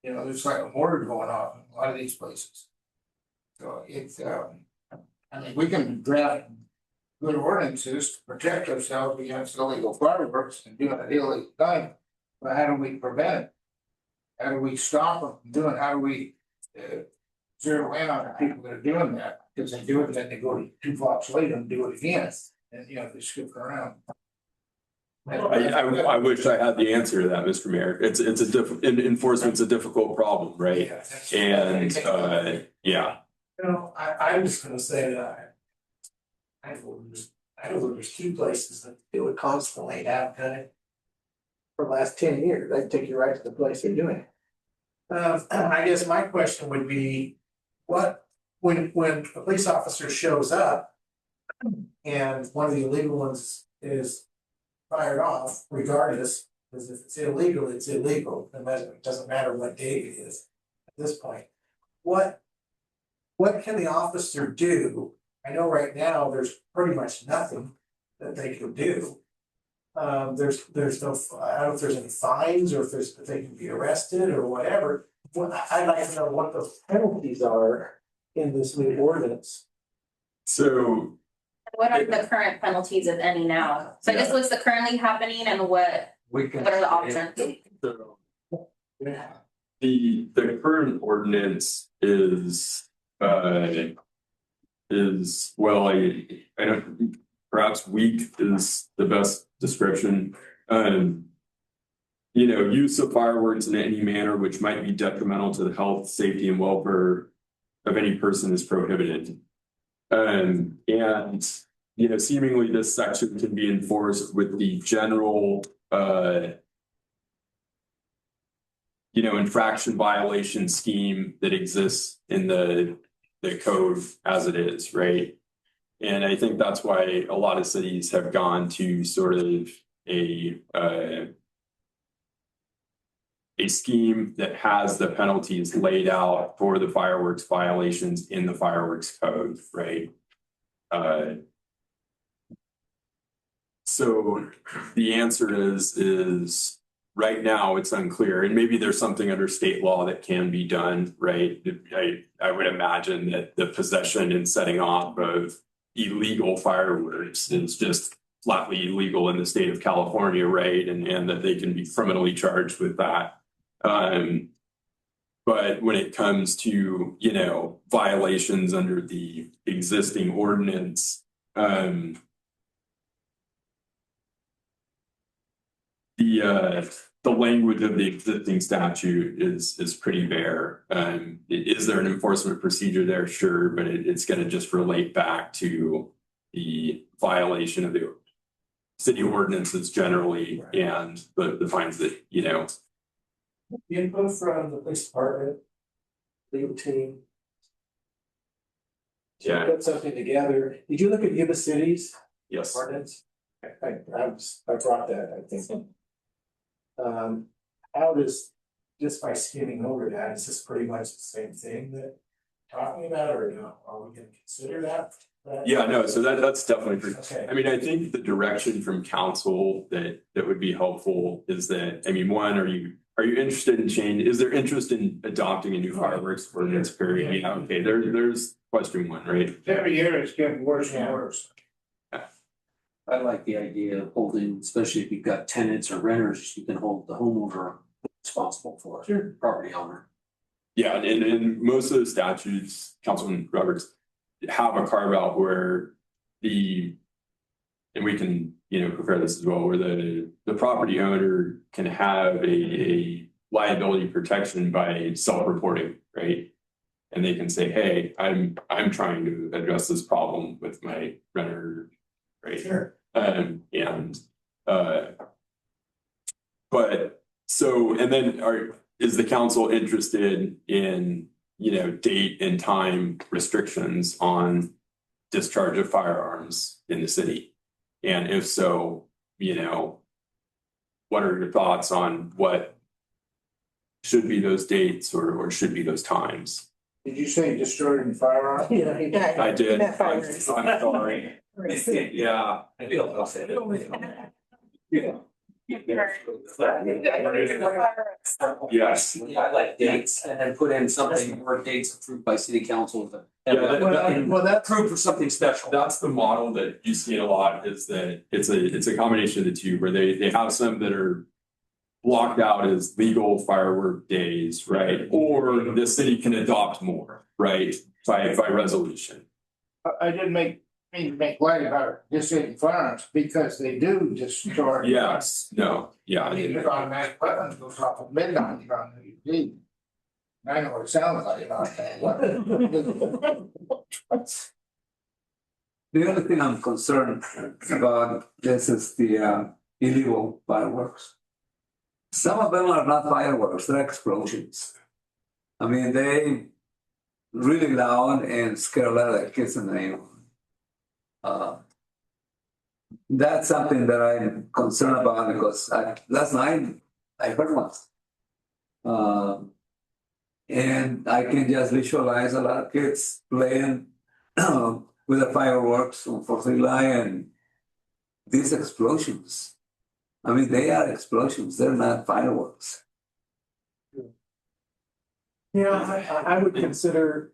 You know, there's like a mortar going off in a lot of these places. So it's, I mean, we can draft good ordinances to protect ourselves against illegal fireworks and doing it illegal time. But how do we prevent it? How do we stop them from doing, how do we zero in on the people that are doing that? Because they do it, then they go 2 blocks later and do it again, and you know, they skip around. I wish I had the answer to that, Mr. Mayor. It's enforcement's a difficult problem, right? And yeah. You know, I'm just gonna say that I know there's 2 places that do it constantly have done it. For the last 10 years, they take you right to the place they're doing it. I guess my question would be, when a police officer shows up and one of the illegal ones is fired off, regardless, because if it's illegal, it's illegal, it doesn't matter what date it is at this point. What can the officer do? I know right now there's pretty much nothing that they can do. There's no, I don't know if there's any fines or if they can be arrested or whatever. I'd like to know what the penalties are in this new ordinance. So What are the current penalties, if any, now? So I guess what's the currently happening and what are the options? So the current ordinance is well, I don't, perhaps weak is the best description. You know, use of fireworks in any manner which might be detrimental to the health, safety, and welfare of any person is prohibited. And you know, seemingly this section can be enforced with the general you know, infraction violation scheme that exists in the code as it is, right? And I think that's why a lot of cities have gone to sort of a scheme that has the penalties laid out for the fireworks violations in the fireworks code, right? So the answer is right now it's unclear, and maybe there's something under state law that can be done, right? I would imagine that the possession and setting off of illegal fireworks is just flatly illegal in the state of California, right? And that they can be criminally charged with that. But when it comes to, you know, violations under the existing ordinance, the language of the existing statute is pretty bare. Is there an enforcement procedure there? Sure, but it's going to just relate back to the violation of the city ordinances generally, and the fines that, you know. The input from the police department, legal team. Yeah. Put something together. Did you look at Yuba City's Yes. ordinance? I brought that, I think. How does, just by skimming over that, is this pretty much the same thing that talking about, or no, are we gonna consider that? Yeah, no, so that's definitely, Okay. I mean, I think the direction from council that would be helpful is that, I mean, one, are you interested in change? Is there interest in adopting a new fireworks ordinance period? Yeah, okay, there's question 1, right? Every year it's getting worse and worse. I like the idea of holding, especially if you've got tenants or renters, you can hold the homeowner responsible for it, Sure. property owner. Yeah, and most of the statutes, Councilman Roberts, have a carve out where and we can, you know, prepare this as well, where the property owner can have a liability protection by self-reporting, right? And they can say, hey, I'm trying to address this problem with my renter, right? Sure. But so, and then is the council interested in, you know, date and time restrictions on discharge of firearms in the city? And if so, you know, what are your thoughts on what should be those dates or should be those times? Did you say destroying firearms? Yeah. I did. That I'm fireworks. sorry. Yeah. I feel. Yeah. Yes. I like dates and then put in something or dates approved by city council. Yeah, Well, that's approved for something special. That's the model that you see a lot, is that it's a combination of the two, where they have some that are blocked out as legal firework days, right? Or the city can adopt more, right, by resolution. I didn't mean to make light about just hitting firearms, because they do destroy. Yes, no, yeah. I mean, you're on that weapons goes off at midnight, you're on the UD. I know what it sounds like on that weapon. The only thing I'm concerned about this is the illegal fireworks. Some of them are not fireworks, they're explosions. I mean, they really loud and scare a lot of the kids in the neighborhood. That's something that I'm concerned about, because last night I heard one. And I can just visualize a lot of kids playing with the fireworks on 4th of July, and these explosions. I mean, they are explosions, they're not fireworks. Yeah, I would consider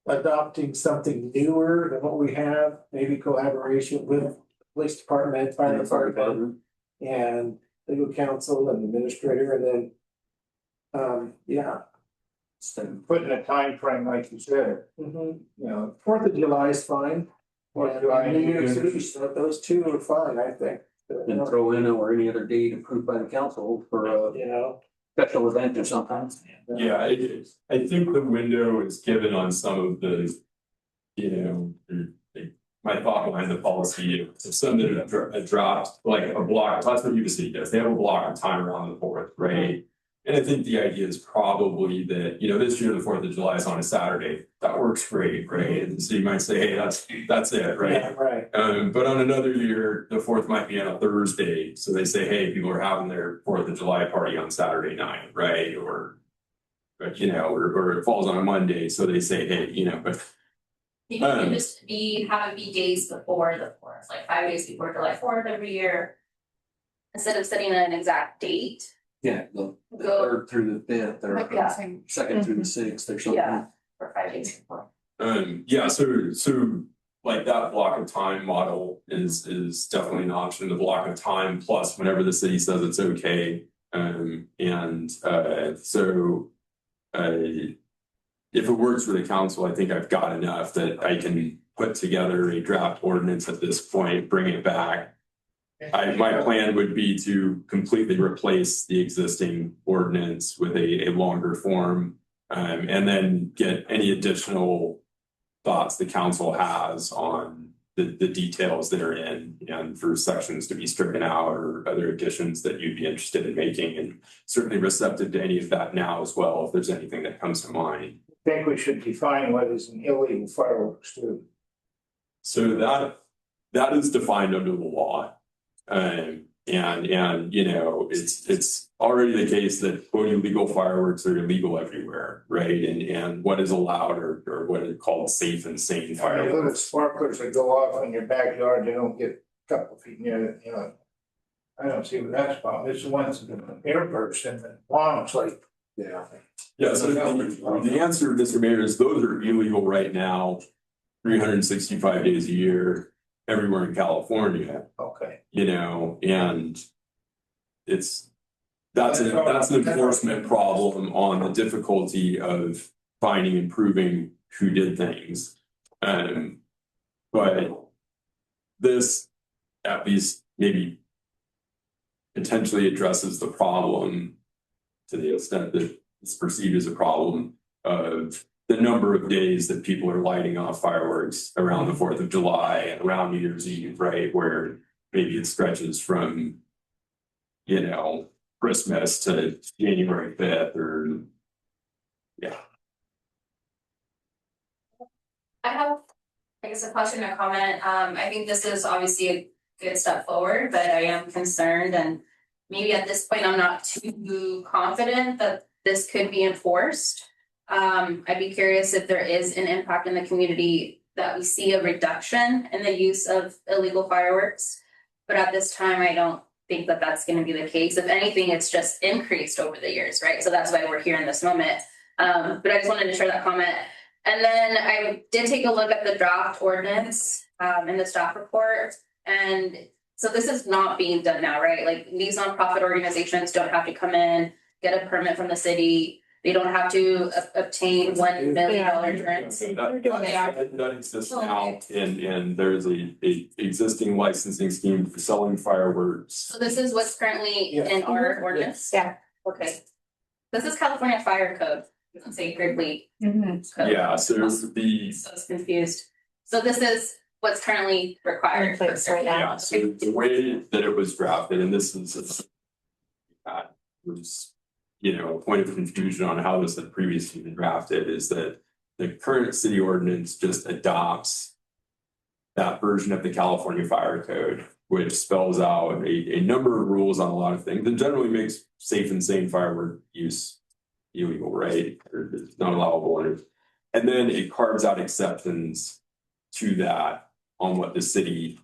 adopting something newer than what we have, maybe collaboration with the police department, fire department, and legal counsel and administrator, and then, yeah. Putting a time frame like you said, Mhm. you know. 4th of July is fine. 4th of July. And New Year's Eve, so those two are fine, I think. And throw in or any other date approved by the council for a You know, special event or something. Yeah, I think the window is given on some of the, you know, my thought behind the policy, if some that are dropped, like a block, that's what Yuba City does, they have a block of time around the 4th, right? And I think the idea is probably that, you know, this year, the 4th of July is on a Saturday, that works great, right? And the city might say, hey, that's it, right? yeah, right. But on another year, the 4th might be on a Thursday, so they say, hey, people are having their 4th of July party on Saturday night, right? Or, you know, or it falls on a Monday, so they say, hey, you know, but. Maybe it can just have it be days before the 4th, like 5 days before July 4th every year. Instead of setting an exact date. Yeah, the Go. 3rd through the 5th or Yeah. 2nd through the 6th or something. Yeah, for 5 days before. Yeah, so like that block of time model is definitely an option, the block of time plus whenever the city says it's okay. If it works for the council, I think I've got enough that I can put together a draft ordinance at this point, bring it back. My plan would be to completely replace the existing ordinance with a longer form. And then get any additional thoughts the council has on the details that are in, and for sections to be stricken out or other additions that you'd be interested in making, and certainly receptive to any of that now as well, if there's anything that comes to mind. I think we should define what is an illegal fireworks too. So that is defined under the law. And you know, it's already the case that quote illegal fireworks are illegal everywhere, right? And what is allowed or what is called safe and sane fireworks. Little sparklers that go off in your backyard, they don't get a couple feet near it, you know. I don't see what that's about. It's the ones that are airburst and the bombs like. Yeah. Yeah, so the answer, Mr. Mayor, is those are illegal right now, 365 days a year, everywhere in California. Okay. You know, and that's an enforcement problem on the difficulty of finding and proving who did things. But this at least maybe potentially addresses the problem to the extent that it's perceived as a problem of the number of days that people are lighting off fireworks around the 4th of July and around New Year's Eve, right? Where maybe it stretches from, you know, Christmas to January 5th or, yeah. I have, I guess, a question or comment. I think this is obviously a good step forward, but I am concerned, and maybe at this point, I'm not too confident that this could be enforced. I'd be curious if there is an impact in the community that we see a reduction in the use of illegal fireworks. But at this time, I don't think that that's gonna be the case. If anything, it's just increased over the years, right? So that's why we're here in this moment. But I just wanted to share that comment. And then I did take a look at the draft ordinance in the staff report. And so this is not being done now, right? Like these nonprofit organizations don't have to come in, get a permit from the city. They don't have to obtain $1 million grants. That exists now, and there's a existing licensing scheme for selling fireworks. So this is what's currently in our ordinance? Yeah. Okay. This is California Fire Code, sacredly. Code. Yeah, so the, So it's confused. So this is what's currently required. In place right now. yeah, so the way that it was drafted, and this is that was, you know, a point of confusion on how this had previously been drafted, is that the current city ordinance just adopts that version of the California Fire Code, which spells out a number of rules on a lot of things, and generally makes safe and sane firework use illegal, right? Or it's not allowable, and then it carves out exceptions to that on what the city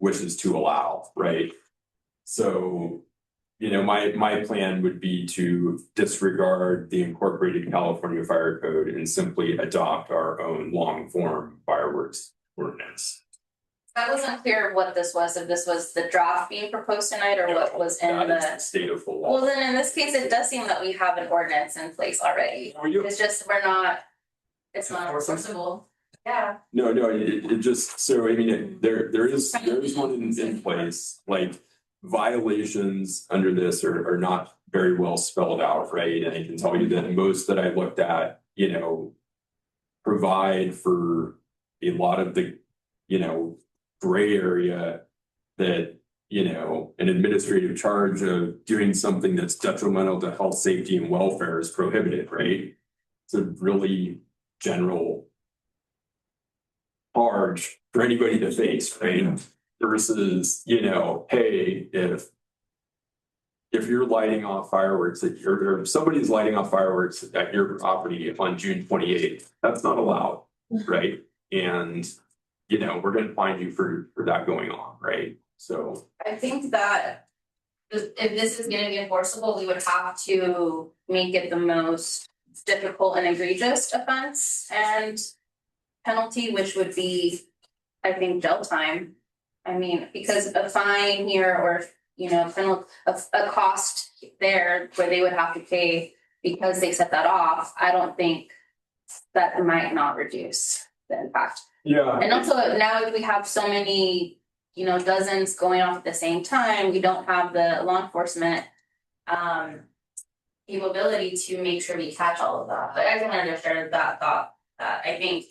wishes to allow, right? So, you know, my plan would be to disregard the incorporated California Fire Code and simply adopt our own long form fireworks ordinance. That wasn't clear what this was, if this was the draft being proposed tonight or what was in That is the. the state of full law. Well, then in this case, it does seem that we have an ordinance in place already. It's just, we're not, it's not enforceable. Yeah. No, it just, so I mean, there is one in place, like violations under this are not very well spelled out, right? And I can tell you that most that I looked at, you know, provide for a lot of the, you know, gray area that, you know, an administrative charge of doing something that's detrimental to health, safety, and welfare is prohibited, right? It's a really general charge for anybody to face, right? Versus, you know, hey, if you're lighting off fireworks or if somebody's lighting off fireworks at your property on June 28th, that's not allowed, right? And, you know, we're gonna fine you for that going on, right? So I think that if this is gonna be enforceable, we would have to make it the most difficult and egregious offense and penalty, which would be, I think, jail time. I mean, because a fine here or, you know, a cost there where they would have to pay because they set that off, I don't think that might not reduce the impact. yeah, And also now we have so many, you know, dozens going off at the same time, we don't have the law enforcement capability to make sure we catch all of that. But I just wanted to share that thought, that I think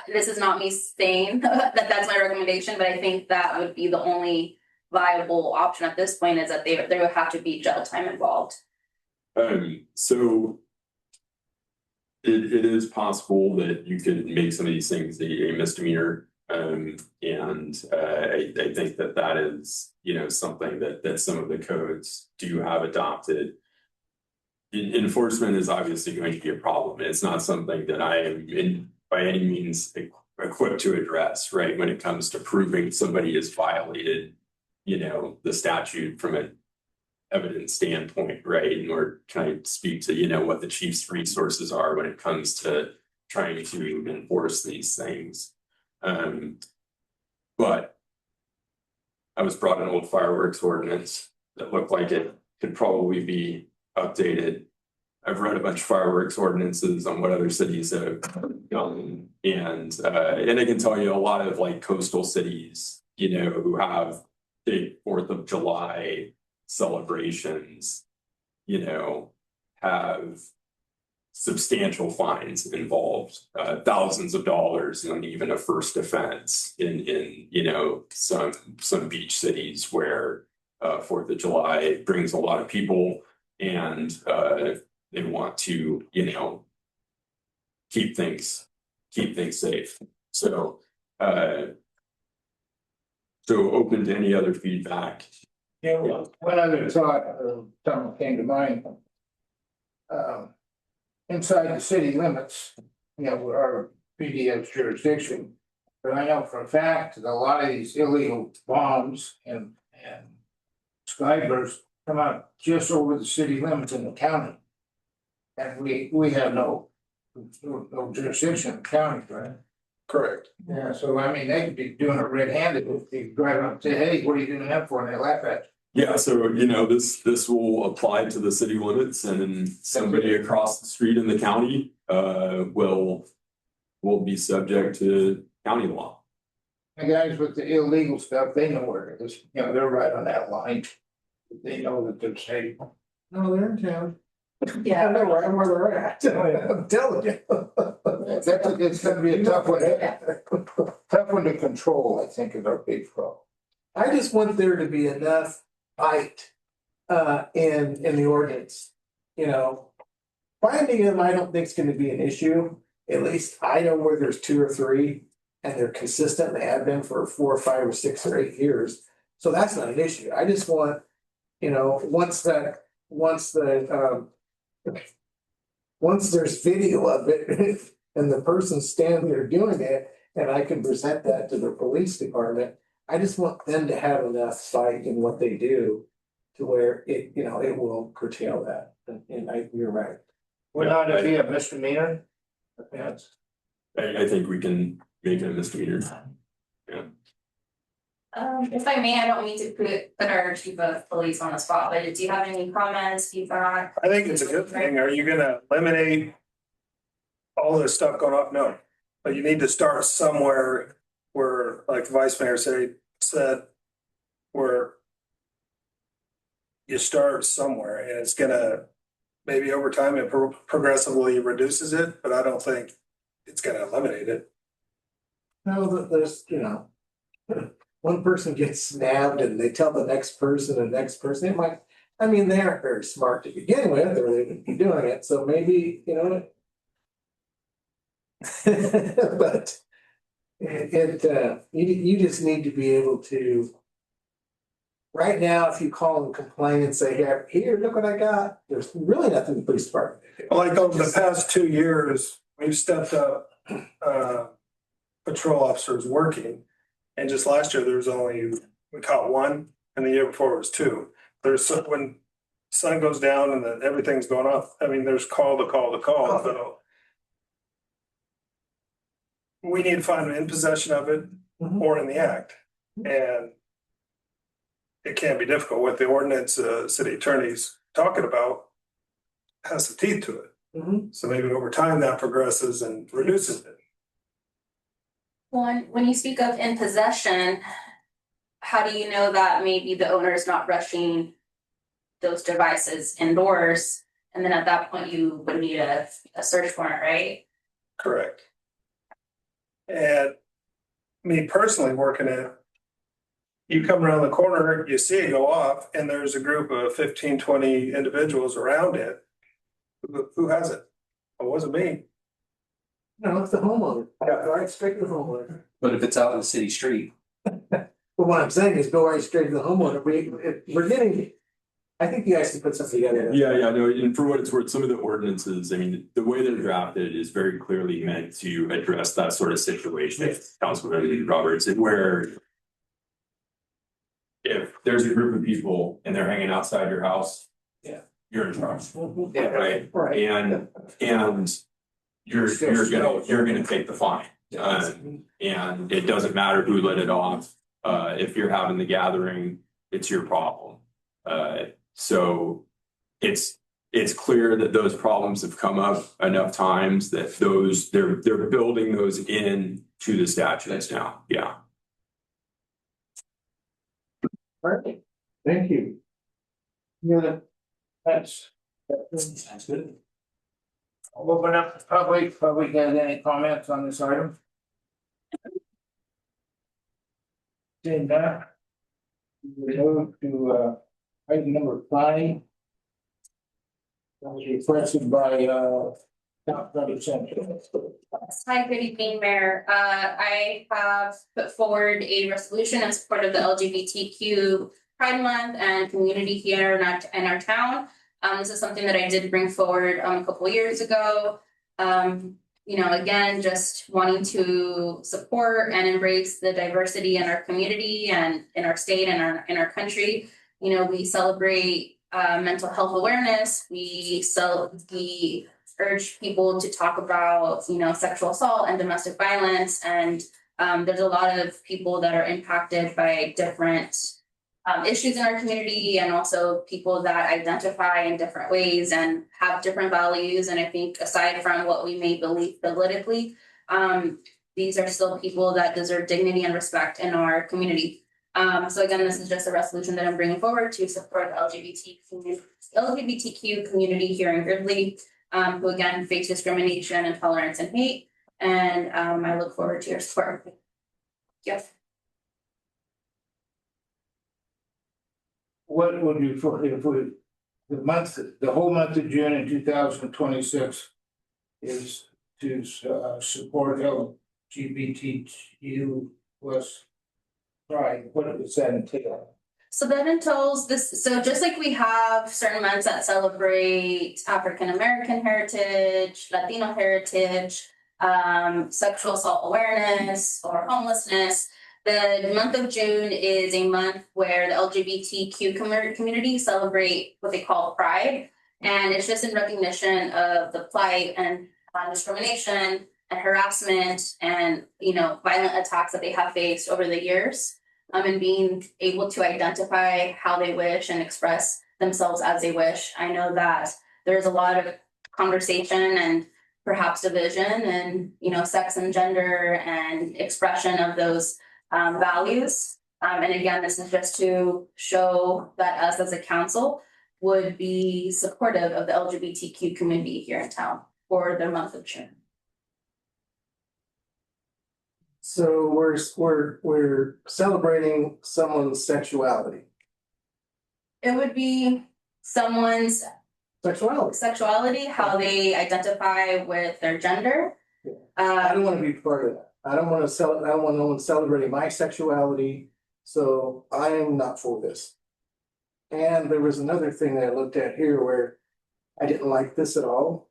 this is not me saying that that's my recommendation, but I think that would be the only viable option at this point, is that there would have to be jail time involved. So it is possible that you could make some of these things a misdemeanor. And I think that is, you know, something that some of the codes do have adopted. Enforcement is obviously going to be a problem. It's not something that I am by any means equipped to address, right? When it comes to proving somebody has violated, you know, the statute from an evidence standpoint, right? And or can I speak to, you know, what the chief's resources are when it comes to trying to enforce these things. But I was brought an old fireworks ordinance that looked like it could probably be updated. I've read a bunch of fireworks ordinances on what other cities have done, and I can tell you a lot of like coastal cities, you know, who have big 4th of July celebrations, you know, have substantial fines involved, thousands of dollars, and even a first offense in you know, some beach cities where 4th of July brings a lot of people, and they want to, you know, keep things safe. So open to any other feedback. Yeah, one other thought, something came to mind. Inside the city limits, you know, our PDF's jurisdiction, But I know for a fact that a lot of these illegal bombs and skybirds come out just over the city limits in the county. And we have no jurisdiction in the county, right? Correct. Yeah, so I mean, they could be doing it red-handed if they drive up and say, hey, what are you doing that for? And they laugh at Yeah, so this will apply to the city limits, and then somebody across the street in the county will be subject to county law. you. The guys with the illegal stuff, they know where it is, they're right on that line. They know that they're safe. No, they're in town. Yeah. I know right where they're at. I'm telling you. It's gonna be a tough one to control, I think, is our big problem. I just want there to be enough bite in the ordinance, Finding them, I don't think is gonna be an issue. At least I know where there's 2 or 3 and they're consistent. They have been for 4 or 5 or 6 or 8 years. So that's not an issue. I just want, once there's video of it and the person standing there doing it, and I can present that to the police department, I just want them to have enough fight in what they do to where it will curtail that. And you're right. Would not it be a misdemeanor? Offense? I think we can make it a misdemeanor. If I may, I don't mean to put our chief of police on the spot, but do you have any comments, feedback? I think it's a good thing. Are you gonna eliminate all this stuff going up? No. But you need to start somewhere where, like the vice mayor said, where you start somewhere, and it's gonna, maybe over time it progressively reduces it, but I don't think it's gonna eliminate it. No, there's, one person gets snapped and they tell the next person, it might, they aren't very smart to begin with, or they would be doing it, so maybe, but you just need to be able to. Right now, if you call and complain and say, here, look what I got, there's really nothing the police department can do. Like over the past 2 years, we've stepped up patrol officers working. And just last year, we caught 1, and the year before it was 2. When sun goes down and then everything's going off, there's call to call. So we need to find them in possession of it or in the act. And it can be difficult. What the ordinance city attorney's talking about has some teeth to it. So maybe over time that progresses and reduces it. Well, when you speak of in possession, how do you know that maybe the owner is not rushing those devices indoors? And then at that point, you would need a search warrant, right? Correct. And me personally working it, you come around the corner, you see it go off, and there's a group of 15, 20 individuals around it. Who has it? It wasn't me. No, it's the homeowner. Right straight to the homeowner. But if it's out on the city street, But what I'm saying is go right straight to the homeowner. We're getting, I think you guys can put something together. Yeah, no, and for what it's worth, some of the ordinances, the way they're drafted is very clearly meant to address that sort of situation. Councilman Roberts, where if there's a group of people and they're hanging outside your house, you're in trouble. Yeah, Right. Right. And you're gonna take the fine. And it doesn't matter who let it off. If you're having the gathering, it's your problem. So it's clear that those problems have come up enough times that they're building those in to the statutes now. Yeah. Perfect. Thank you. That's good. I'll open up the public. Public has any comments on this item? Seeing that, we move to item number 5. That was requested by Councilmember Sanchez. Hi, good evening, Mayor. I have put forward a resolution in support of the LGBTQ Pride Month and community here in our town. This is something that I did bring forward a couple years ago. again, just wanting to support and embrace the diversity in our community and in our state and in our country. We celebrate mental health awareness. We urge people to talk about, sexual assault and domestic violence. And there's a lot of people that are impacted by different issues in our community, and also people that identify in different ways and have different values. And I think aside from what we may believe politically, these are still people that deserve dignity and respect in our community. So again, this is just a resolution that I'm bringing forward to support the LGBTQ community here in Gridley, who again face discrimination, intolerance, and hate. And I look forward to your support. Yes. What would you, the whole month of June in 2026 is to support LGBTQ plus pride? What does that entail? So that entails this, so just like we have certain months that celebrate African American heritage, Latino heritage, sexual assault awareness or homelessness, the month of June is a month where the LGBTQ community celebrate what they call Pride. And it's just in recognition of the plight and discrimination and harassment and, violent attacks that they have faced over the years. And being able to identify how they wish and express themselves as they wish. I know that there's a lot of conversation and perhaps division and, sex and gender and expression of those values. And again, this is just to show that us as a council would be supportive of the LGBTQ community here in town for the month of June. So we're celebrating someone's sexuality. It would be someone's Sexuality. how they identify with their gender. I don't want to be part of that. I don't want no one celebrating my sexuality, so I am not for this. And there was another thing that I looked at here where I didn't like this at all.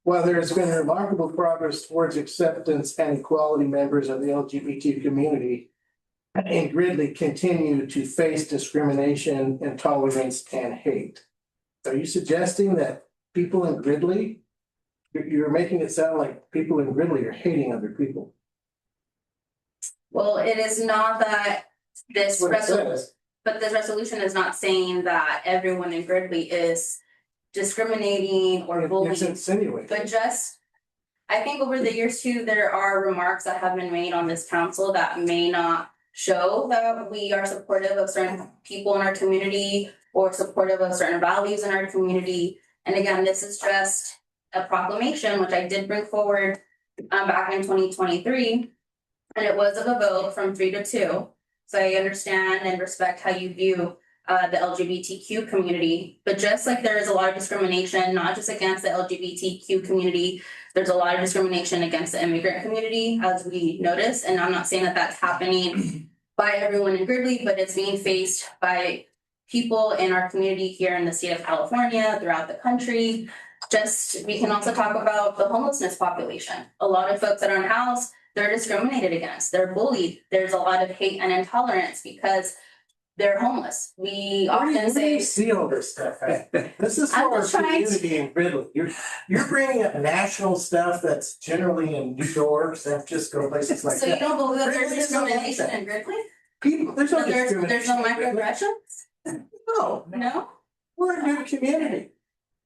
While there has been remarkable progress towards acceptance and equality, members of the LGBT community in Gridley continue to face discrimination, intolerance, and hate. Are you suggesting that people in Gridley, you're making it sound like people in Gridley are hating other people? Well, it is not that this That's what it resolution, says. but this resolution is not saying that everyone in Gridley is discriminating or It's bullying, insinuating. but just, I think over the years too, there are remarks that have been made on this council that may not show that we are supportive of certain people in our community or supportive of certain values in our community. And again, this is just a proclamation, which I did bring forward back in 2023. And it was of a vote from 3-2. So I understand and respect how you view the LGBTQ community. But just like there is a lot of discrimination, not just against the LGBTQ community, there's a lot of discrimination against the immigrant community, as we notice. And I'm not saying that that's happening by everyone in Gridley, but it's being faced by people in our community here in the state of California, throughout the country. Just, we can also talk about the homelessness population. A lot of folks that are unhoused, they're discriminated against, they're bullied. There's a lot of hate and intolerance because they're homeless. We often Where do say. you see all this stuff? This is I'm for our just trying to- community in Gridley. You're bringing up national stuff that's generally in New York, San Francisco, places like So you that. don't believe that there's Gridley is not like discrimination that. in Gridley? People, there's no That there's no discrimination. in Gridley. microaggressions? No, No? we're a good community.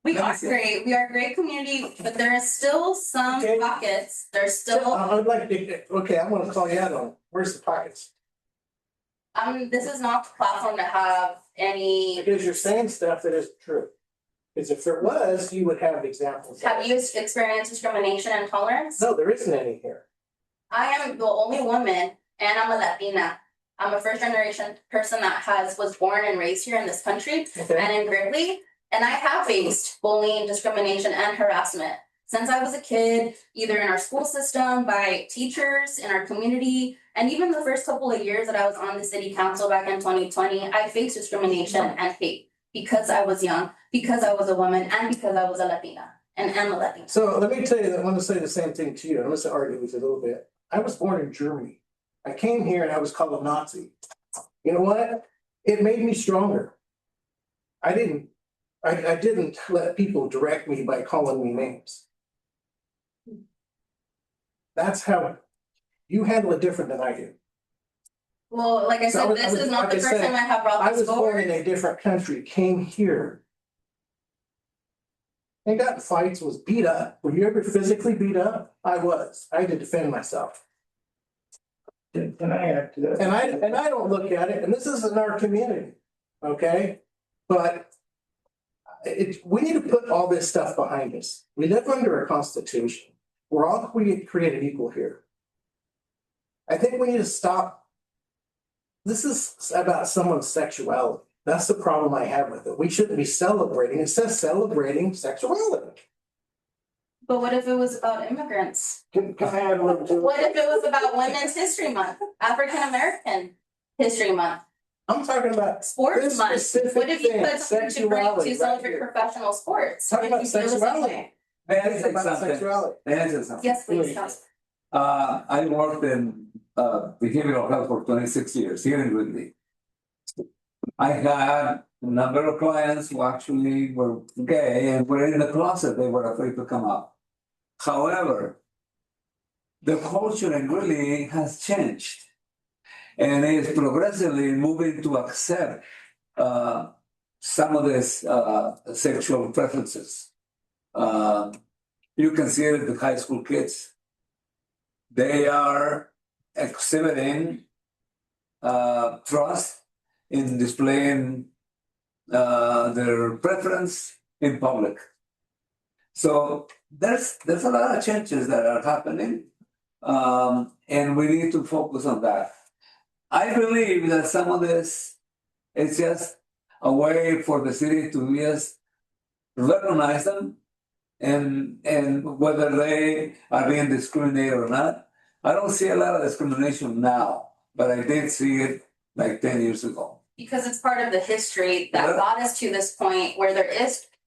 We are great. We are a great community, but there is still some Okay. pockets. There's still, I'd like to, okay, I wanna call you out on, it. Where's the pockets? this is not the platform to have any. Because you're saying stuff that isn't true. Because if there was, you would have examples. of Have it. you experienced discrimination and intolerance? No, there isn't any here. I am the only woman and I'm a Latina. I'm a first generation person that was born and raised here in this country Okay. and in Gridley. And I have faced bullying, discrimination, and harassment since I was a kid, either in our school system, by teachers, in our community, and even the first couple of years that I was on the city council back in 2020, I faced discrimination and hate because I was young, because I was a woman, and because I was a Latina. and Emily. So let me tell you, I want to say the same thing to you. I'm going to argue with you a little bit. I was born in Germany. I came here and I was called a Nazi. You know what? It made me stronger. I didn't let people direct me by calling me names. That's how you handle it different than I do. Well, like I So said, this is not the like I first said, time I have brought I this was born in forward. a different country, came here. And got in fights, was beat up. Were you ever physically beat up? I was. I had to defend myself. Can I add to that? And I don't look at it, and this isn't our community, okay? But we need to put all this stuff behind us. We live under a constitution. We're all created equal here. I think we need to stop. This is about someone's sexuality. That's the problem I have with it. We shouldn't be celebrating. It says celebrating sexuality. But what if it was about immigrants? Can I add a little to it? What if it was about Women's History Month, African American History Month, I'm talking about Sports this Month? specific What if you thing, put something to bring sexuality to right celebrate here. professional sports? Talking What about if you feel the same sexuality. way? May I It's say about something? sexuality. May I say something? Yes, please, Council. I worked in behavioral health for 26 years here in Whitney. I had a number of clients who actually were gay and were in the closet. They were afraid to come out. However, the culture in Whitney has changed and is progressively moving to accept some of these sexual preferences. You can see it with high school kids. They are exhibiting trust in displaying their preference in public. So there's a lot of changes that are happening, and we need to focus on that. I believe that some of this is just a way for the city to just recognize them and whether they are being discriminated or not. I don't see a lot of discrimination now, but I did see it like 10 years ago. Because it's part of the history that got us to this point where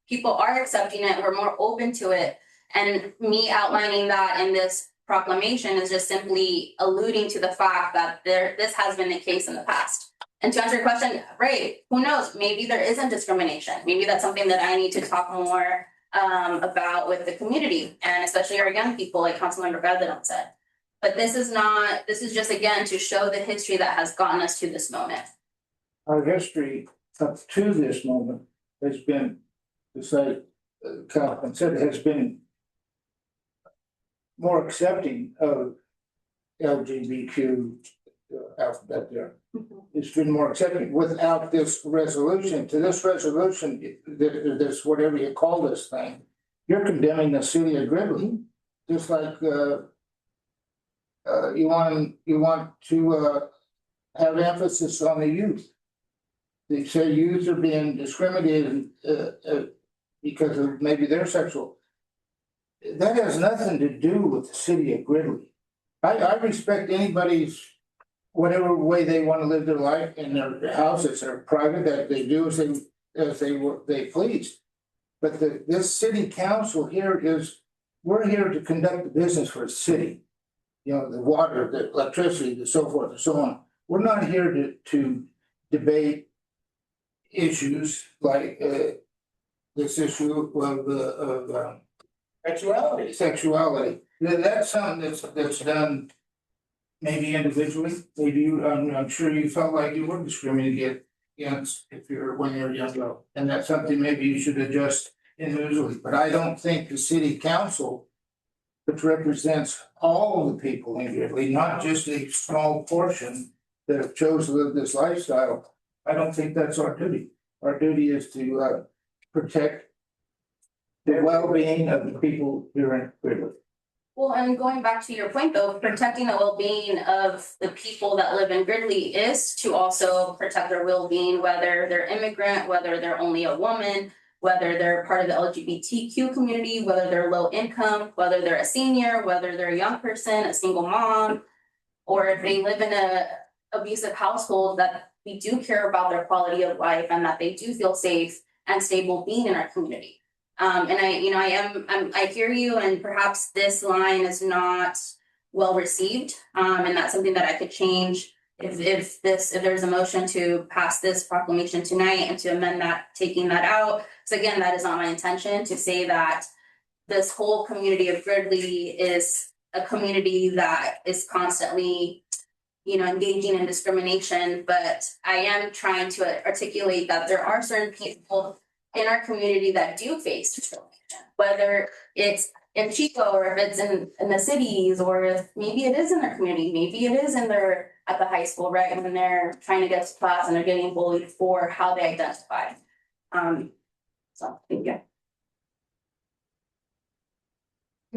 people are accepting it, we're more open to it. And me outlining that in this proclamation is just simply alluding to the fact that this has been the case in the past. And to answer your question, right, who knows, maybe there isn't discrimination. Maybe that's something that I need to talk more about with the community, and especially our young people, like Councilmember Garland said. But this is just again to show the history that has gotten us to this moment. Our history up to this moment has been, to say, Councilman said, has been more accepting of LGBTQ alphabet there. It's been more accepting without this resolution. To this resolution, this whatever you call this thing, you're condemning the city of Gridley, just like you want to have emphasis on the youth. They say youth are being discriminated because of maybe their sexual. That has nothing to do with the city of Gridley. I respect anybody's whatever way they want to live their life in their houses are private, that they do as they please. But this city council here we're here to conduct the business for the city. You know, the water, the electricity, the so forth and so on. We're not here to debate issues like this issue of sexuality. That's something that's done maybe individually. Maybe I'm sure you felt like you were discriminated against when you're young, and that's something maybe you should adjust individually. But I don't think the city council, which represents all the people in Gridley, not just a small portion that have chosen to live this lifestyle. I don't think that's our duty. Our duty is to protect the well-being of the people here in Gridley. Well, and going back to your point though, protecting the well-being of the people that live in Gridley is to also protect their well-being, whether they're immigrant, whether they're only a woman, whether they're part of the LGBTQ community, whether they're low income, whether they're a senior, whether they're a young person, a single mom, or if they live in a abusive household, that we do care about their quality of life and that they do feel safe and stable being in our community. And I hear you, and perhaps this line is not well received. And that's something that I could change if there's a motion to pass this proclamation tonight and to amend that, taking that out. So again, that is not my intention to say that this whole community of Gridley is a community that is constantly, engaging in discrimination, but I am trying to articulate that there are certain people in our community that do face discrimination, whether it's in Chico or if it's in the cities, or if maybe it is in their community, maybe it is at the high school, right? And when they're trying to get to class and they're getting bullied for how they identify. So thank you.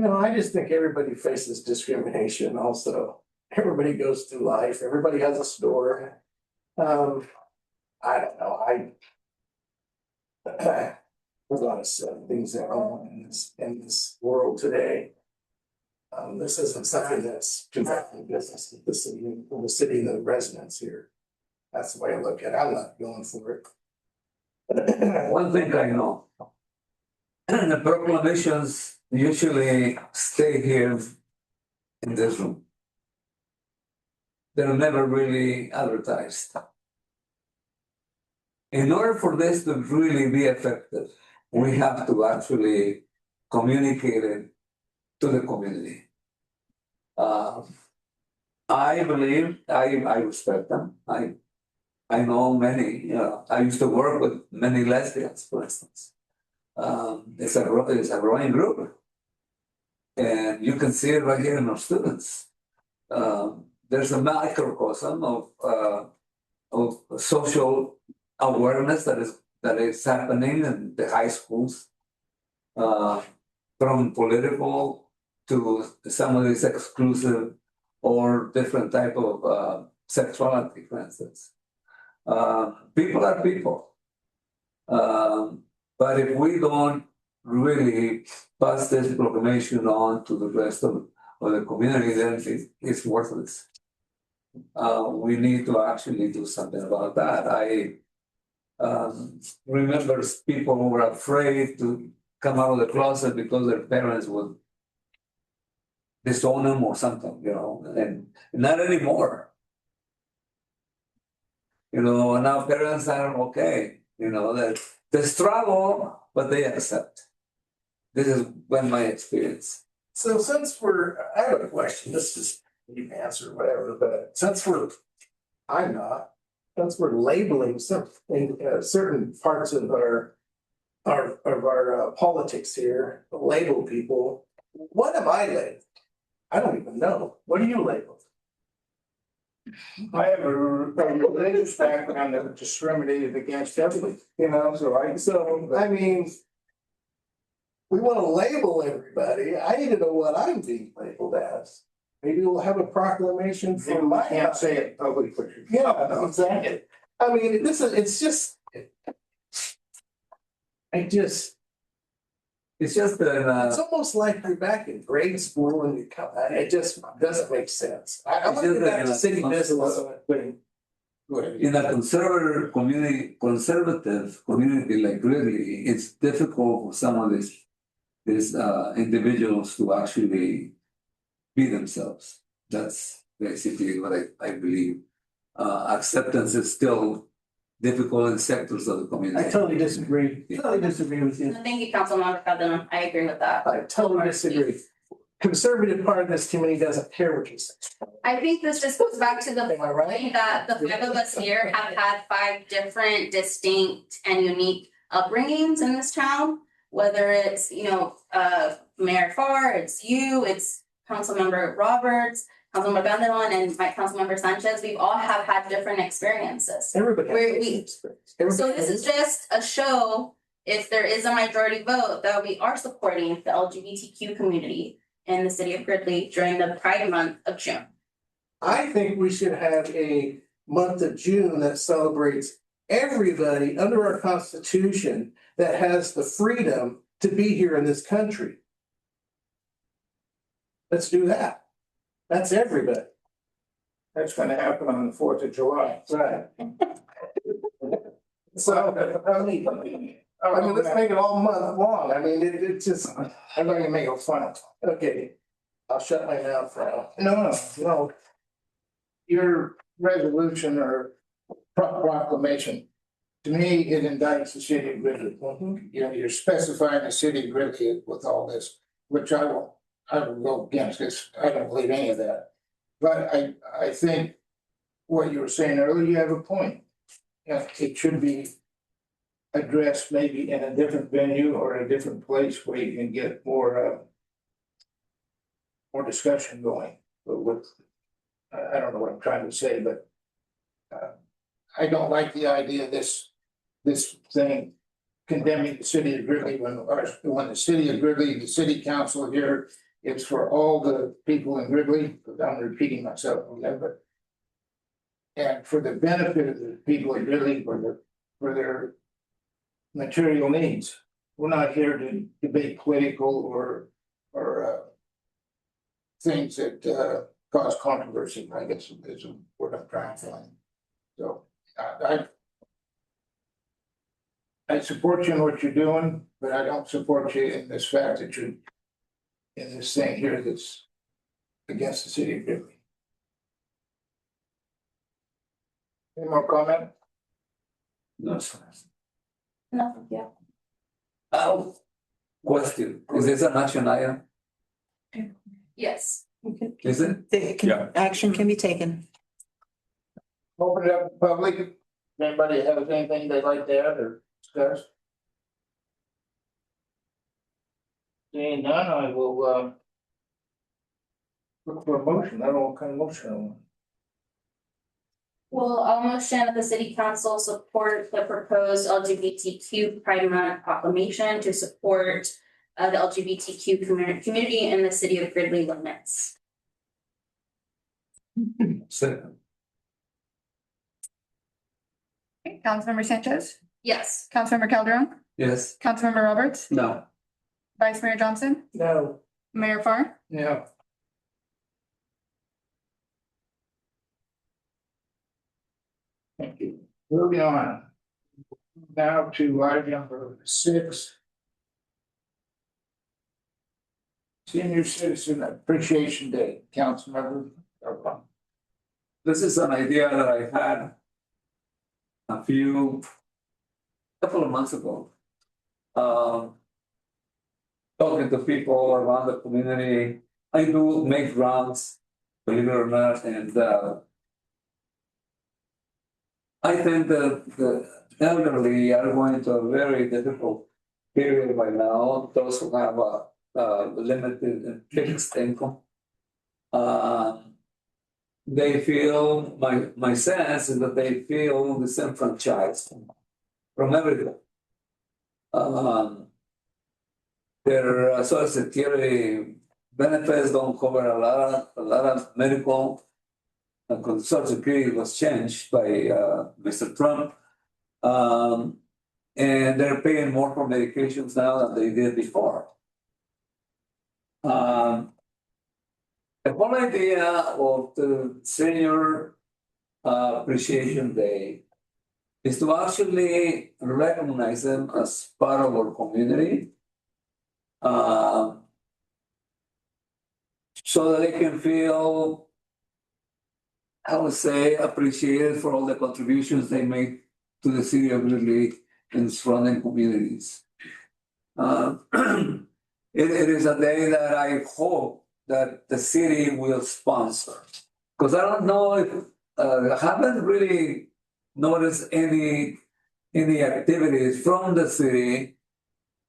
I just think everybody faces discrimination also. Everybody goes through life, everybody has a story. I don't know, there's a lot of sad things that go on in this world today. This isn't something that's conducting business with the city and the residents here. That's the way I look at it. I'm not going for it. One thing I know, the proclamations usually stay here in this room. They're never really advertised. In order for this to really be effective, we have to actually communicate it to the community. I believe, I respect them. I know many, I used to work with many lesbians, for instance. It's a growing group. And you can see it right here in our students. There's a microcosm of social awareness that is happening in the high schools, from political to some of these exclusive or different type of sexuality, for instance. People are people. But if we don't really pass this proclamation on to the rest of the community, then it's worthless. We need to actually do something about that. I remember people who were afraid to come out of the closet because their parents would disown them or something, and not anymore. And now parents are okay, that they struggle, but they accept. This has been my experience. So I have a question, this is, you can answer whatever, but since we're labeling something, certain parts of our politics here, label people, what am I labeled? I don't even know. What are you labeled? I have a religious background that discriminated against everybody, So I mean, we want to label everybody. I need to know what I'm being labeled as. Maybe we'll have a proclamation Maybe from we my. can't say it publicly. Yeah, exactly. I mean, It's just that it's almost like you're back in grade school and you come, it just doesn't make sense. I'm It's gonna just go back that to city in a- business. in a conservative community like really, it's difficult for some of these individuals to actually be themselves. That's basically what I believe. Acceptance is still difficult in sectors of the community. I totally disagree with you. Thank you, Councilmember Calderon. I agree with that. I totally disagree. Conservative part of this community doesn't care what you say. I think this just goes back to the Am I right? point that the five of us here have had 5 different distinct and unique upbringings in this town. Whether it's, Mayor Farr, it's you, it's Councilmember Roberts, Councilmember Bandelon, and my Councilmember Sanchez, we all have had different experiences. Everybody has Where this we- experience. So this is just a show, if there is a majority vote, that we are supporting the LGBTQ community in the city of Gridley during the Pride Month of June. I think we should have a month of June that celebrates everybody under our Constitution that has the freedom to be here in this country. Let's do that. That's everybody. That's gonna happen on the 4th of July. Right. So, I mean, let's make it all month long. I mean, it's just, I'd like to make it fun. okay. I'll shut my mouth now. No. Your resolution or proclamation, to me, it indicts the city of Ridley. You know, you're specifying the city of Ridley with all this, which I will go against this. I don't believe any of that. But I think what you were saying earlier, you have a point. Yeah, it should be addressed maybe in a different venue or a different place where you can get more discussion going. But with, I don't know what I'm trying to say, but I don't like the idea of this thing condemning the city of Gridley when the city of Gridley, the city council here, it's for all the people in Gridley, because I'm repeating myself again, but and for the benefit of the people in Gridley for their material needs. We're not here to debate political or things that cause controversy, I guess is what I'm trying to find. So I support you in what you're doing, but I don't support you in this fact that you're in this thing here that's against the city of Gridley. Any more comment? No, sir. No, yeah. Question, is this an action item? Yes. Is it? Yeah. Action can be taken. Open it up to public. If anybody has anything they'd like to add or discuss? Seeing none, I will look for a motion. I don't know what kind of motion I want. Well, I'll motion that the city council support the proposed LGBTQ Pride Month proclamation to support the LGBTQ community in the city of Gridley limits. Second. Okay, Councilmember Sanchez, Yes. Councilmember Calderon, Yes. Councilmember Roberts, No. Vice Mayor Johnson, No. Mayor Farr. Yeah. Thank you. Moving on. Now to item number 6. Senior Citizen Appreciation Day, Councilmember. This is an idea that I had couple of months ago. Talking to people around the community, I do make rounds, believe it or not, and I think that the elderly are going to a very difficult period right now, those who have a limited and fixed income. They feel, my sense is that they feel disenfranchised from everything. Their social security benefits don't cover a lot of medical. Because social security was changed by Mr. Trump. And they're paying more for medications now than they did before. The whole idea of the Senior Appreciation Day is to actually recognize them as part of our community. So that they can feel, I would say, appreciated for all the contributions they made to the city of Gridley and surrounding communities. It is a day that I hope that the city will sponsor. Because I don't know if, I haven't really noticed any activities from the city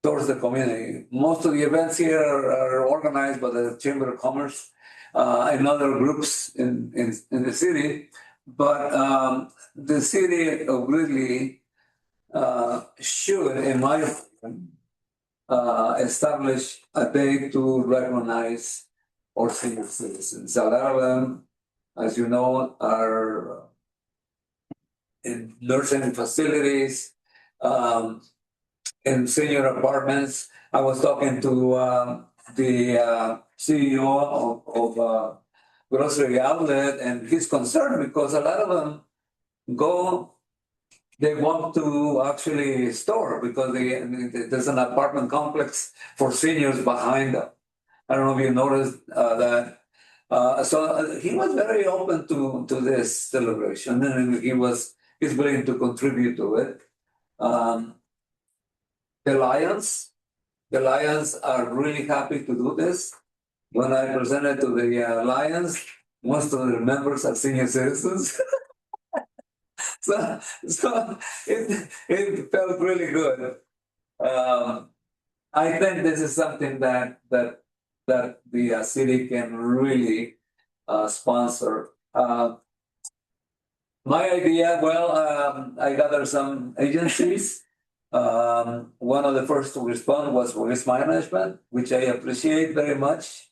towards the community. Most of the events here are organized by the Chamber of Commerce and other groups in the city. But the city of Gridley should, in my opinion, establish a day to recognize our senior citizens. A lot of them, as you know, are in nursing facilities, in senior apartments. I was talking to the CEO of grocery outlet, and he's concerned because a lot of them go they want to actually store because there's an apartment complex for seniors behind them. I don't know if you noticed that. So he was very open to this celebration, and he's willing to contribute to it. The Lions are really happy to do this. When I presented to the Lions, most of the members are senior citizens. So it felt really good. I think this is something that the city can really sponsor. My idea, well, I gathered some agencies. One of the first to respond was Waste Management, which I appreciate very much.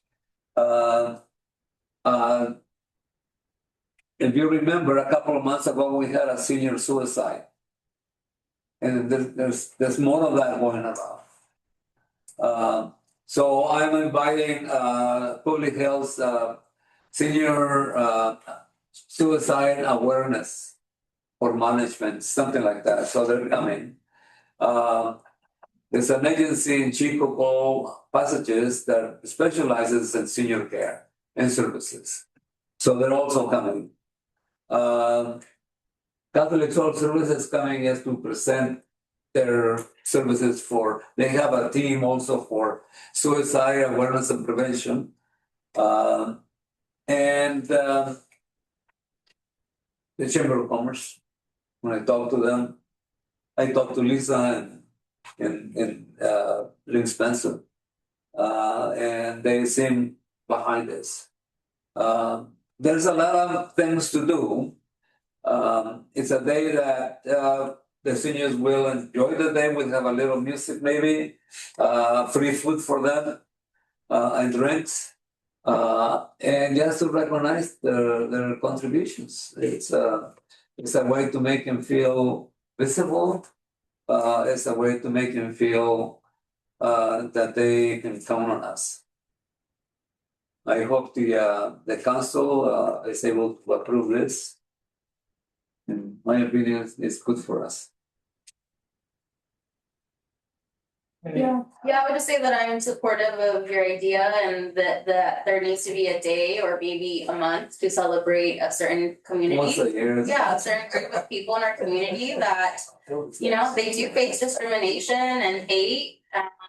If you remember, a couple of months ago, we had a senior suicide. And there's more of that going around. So I'm inviting public health senior suicide awareness or management, something like that. So they're coming. There's an agency in Chico Passages that specializes in senior care and services. So they're also coming. Catholic Soul Services coming as to present their services they have a team also for suicide awareness and prevention. And the Chamber of Commerce, when I talk to them, I talked to Lisa and Lynn Spencer, and they seem behind this. There's a lot of things to do. It's a day that the seniors will enjoy the day. We'll have a little music, maybe free food for them and drinks, and just to recognize their contributions. It's a way to make them feel visible. It's a way to make them feel that they can count on us. I hope the council is able to approve this. In my opinion, it's good for us. Yeah, I would just say that I am supportive of your idea and that there needs to be a day or maybe a month to celebrate a certain community. Once a year. Yeah, a certain group of people in our community that, they do face discrimination and hate.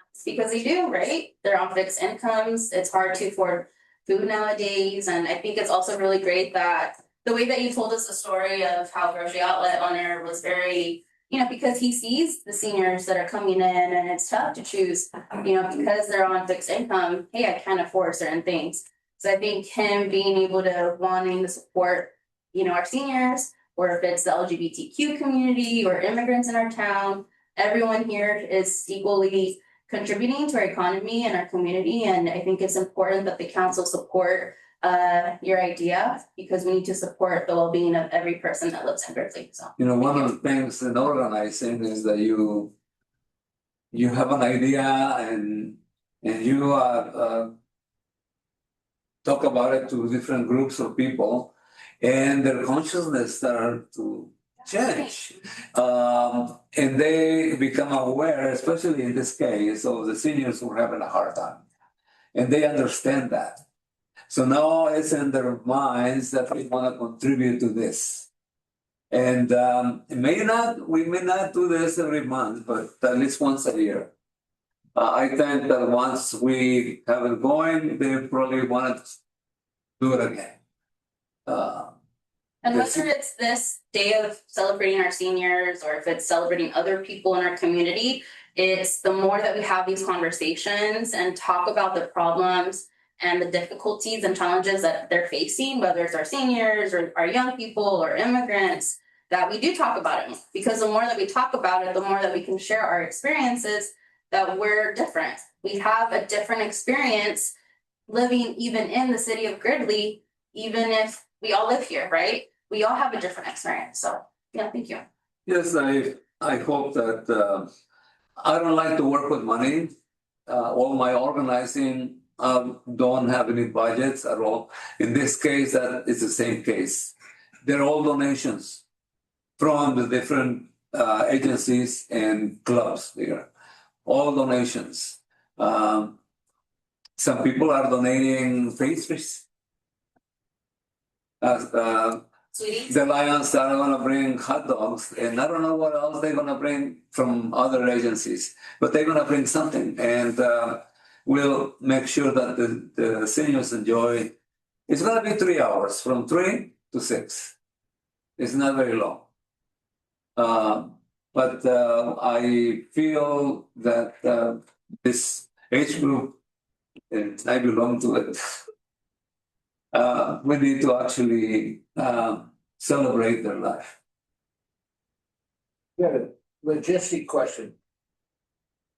It's because they do, right? They're on fixed incomes. It's hard to afford food nowadays. And I think it's also really great that the way that you told us the story of how Grocery Outlet owner was very, because he sees the seniors that are coming in and it's tough to choose, because they're on fixed income. Hey, I can't afford certain things. So I think him being able to wanting to support, our seniors, or if it's the LGBTQ community or immigrants in our town, everyone here is equally contributing to our economy and our community. And I think it's important that the council support your idea because we need to support the well-being of every person that lives in Berkeley. So one of the things in organizing is that you have an idea and you talk about it to different groups of people and their consciousness start to change. And they become aware, especially in this case, of the seniors who are having a hard time. And they understand that. So now it's in their minds that we want to contribute to this. And we may not do this every month, but at least once a year. I think that once we have it going, they probably want to do it again. And whether it's this day of celebrating our seniors or if it's celebrating other people in our community, it's the more that we have these conversations and talk about the problems and the difficulties and challenges that they're facing, whether it's our seniors or our young people or immigrants, that we do talk about it. Because the more that we talk about it, the more that we can share our experiences, that we're different. We have a different experience living even in the city of Gridley, even if we all live here, right? We all have a different experience. So yeah, thank you. Yes, I hope that I don't like to work with money. All my organizing don't have any budgets at all. In this case, that is the same case. They're all donations from the different agencies and clubs there, all donations. Some people are donating pastries. Sweeties? The Lions are gonna bring hot dogs, and I don't know what else they're gonna bring from other agencies, but they're gonna bring something, and we'll make sure that the seniors enjoy. It's gonna be 3 hours, from 3 to 6. It's not very long. But I feel that this age group, and I belong to it, we need to actually celebrate their life. Got a logistic question.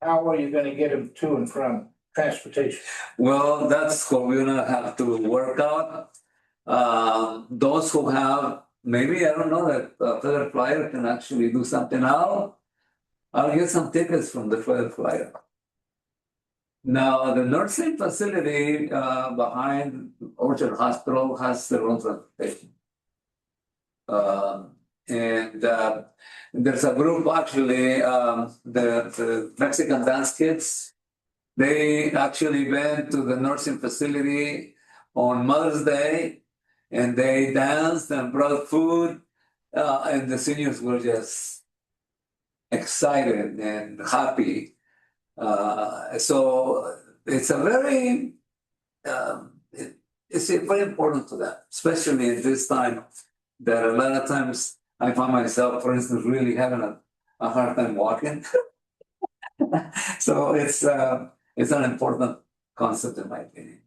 How are you gonna get them to and from transportation? Well, that's what we're gonna have to work out. Those who have, maybe, I don't know, that Feather Flyer can actually do something. I'll get some tickets from the Feather Flyer. Now, the nursing facility behind Orchard Hospital has their own transportation. And there's a group, actually, the Mexican dance kids. They actually went to the nursing facility on Mother's Day, and they danced and brought food, and the seniors were just excited and happy. So it's a very, it's very important to them, especially at this time, that a lot of times I find myself, for instance, really having a hard time walking. So it's an important concept in my opinion.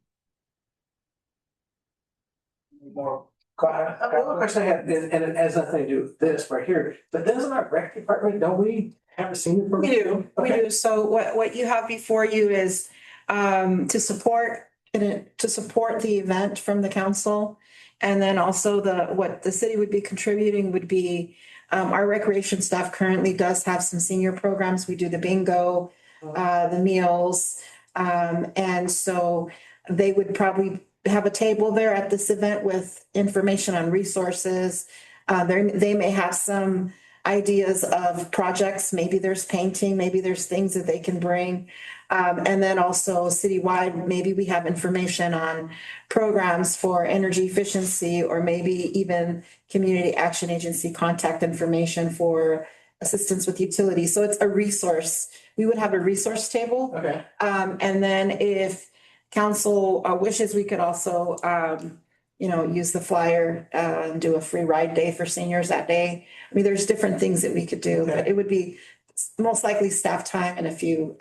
More. Another question I had, and it has nothing to do with this right here, but doesn't our rec department, don't we have a senior program? We do. So what you have before you is to support the event from the council. And then also what the city would be contributing would be, our recreation staff currently does have some senior programs. We do the bingo, the meals. And so they would probably have a table there at this event with information on resources. They may have some ideas of projects. Maybe there's painting, maybe there's things that they can bring. And then also citywide, maybe we have information on programs for energy efficiency, or maybe even community action agency contact information for assistance with utilities. So it's a resource. We would have a resource table. Okay. And then if council wishes, we could also, use the flyer and do a free ride day for seniors that day. I mean, there's different things that we could do, but it would be most likely staff time and a few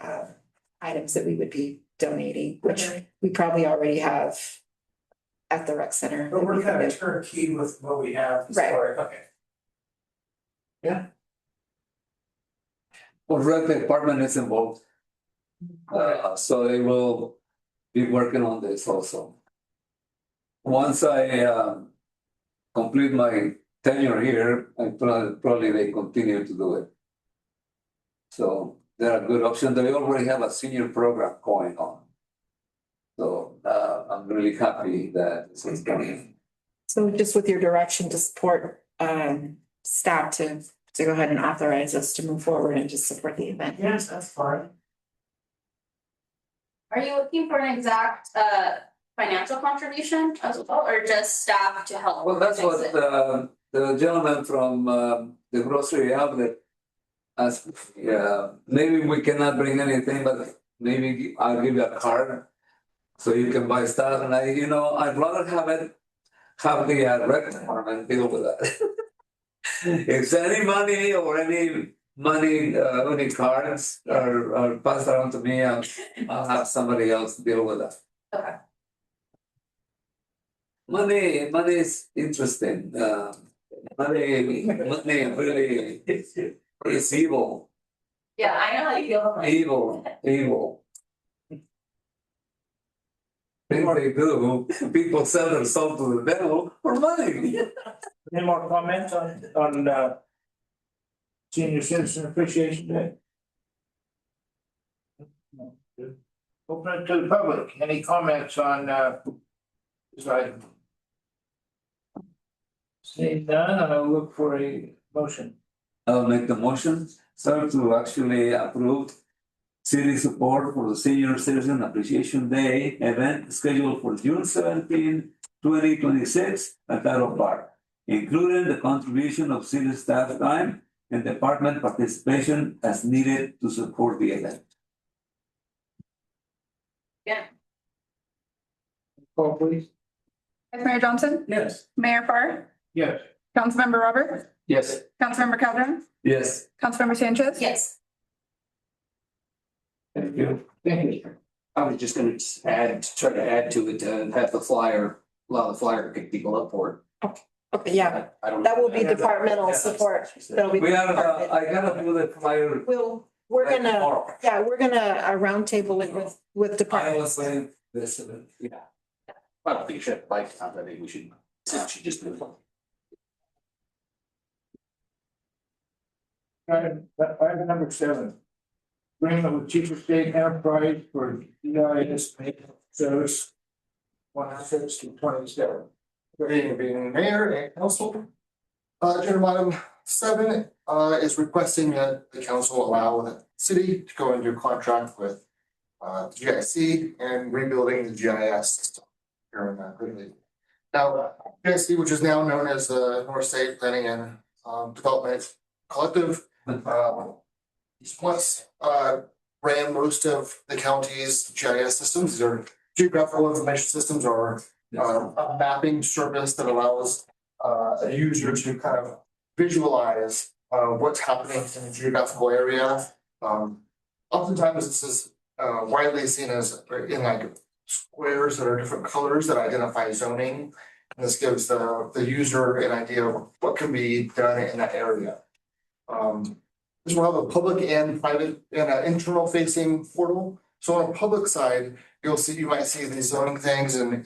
items that we would be donating, which we probably already have at the rec center. But we're kind of turnkey with what we have. Right. Okay. Yeah. Well, rec department is involved. So they will be working on this also. Once I complete my tenure here, I probably they continue to do it. So they're a good option. They already have a senior program going on. So I'm really happy that this is coming. So just with your direction to support staff to go ahead and authorize us to move forward and just support the event. Yes, that's fine. Are you looking for an exact financial contribution as well, or just staff to help? Well, that's fix what it? the gentleman from the grocery outlet asked me. Maybe we cannot bring anything, but maybe I'll give you a card so you can buy stuff. And I'd rather have the rec department deal with that. If any money or any cards are passed around to me, I'll have somebody else deal with that. Okay. Money is interesting. Money really is evil. Yeah, I know how you feel. Evil. Things they do, people sell their soul to the devil for money. Any more comments on Senior Citizen Appreciation Day? Open it to the public. Any comments on this item? Seeing none, I'll look for a motion. I'll make the motion, so to actually approve city support for the Senior Citizen Appreciation Day event scheduled for June 17, 2026 at Battle Park, including the contribution of city staff time and department participation as needed to support the event. Call please. Vice Mayor Johnson, Yes. Mayor Farr, Yes. Councilmember Roberts, Yes. Councilmember Calderon, Yes. Councilmember Sanchez. Yes. Thank you. Thank you. I was just gonna try to add to it, have the flyer, allow the flyer to pick people up for Okay, yeah, it. I don't. that will be departmental support. That'll be. We have, department. I gotta do the flyer. We're gonna, tomorrow. yeah, we're gonna roundtable it with I departments. was saying this, Yeah. I don't think you should have bike count. I think we should just do it. Item number 7. Agreement with Chief of State Enterprise for GIS service 1/6 to 27. Good evening, Mayor and Council. Agenda item 7 is requesting that the council allow the city to go into contract with GIC and rebuilding the GIS system here in Greeley. Now, GIC, which is now known as the North State Planning and Development Collective, once ran most of the county's GIS systems. These are geographical information systems, or a mapping service that allows a user to kind of visualize what's happening in a geographical area. Oftentimes this is widely seen as in like squares that are different colors that identify zoning. And this gives the user an idea of what can be done in that area. This will have a public and private and an internal facing portal. So on a public side, you might see these zoning things and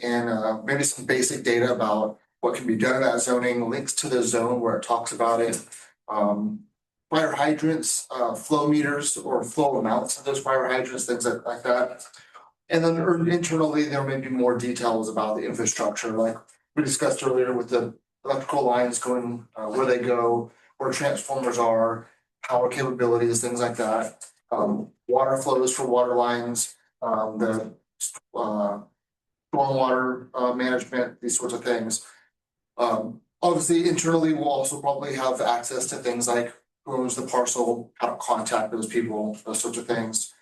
maybe some basic data about what can be done in that zoning, links to the zone where it talks about it. Fire hydrants, flow meters or flow amounts of those fire hydrants, things like that. And then internally, there may be more details about the infrastructure, like we discussed earlier with the electrical lines going where they go, where transformers are, power capabilities, things like that. Water flows for water lines, the stormwater management, these sorts of things. Obviously, internally, we'll also probably have access to things like who owns the parcel, how to contact those people, those sorts of things.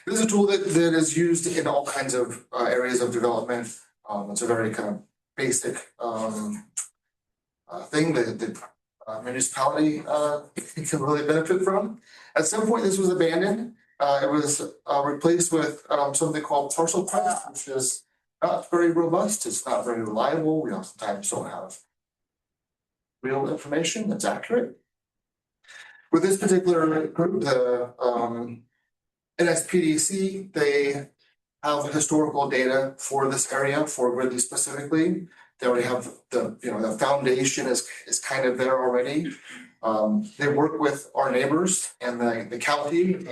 This is a tool that is used in all kinds of areas of development. It's a very kind of basic thing that municipality can really benefit from. At some point, this was abandoned. It was replaced with something called Parcel Quest, which is not very robust. It's not very reliable. We oftentimes don't have real information that's accurate. With this particular group, the NSPDC, they have historical data for this area, for Ridley specifically. They already have the foundation is kind of there already. They work with our neighbors and the county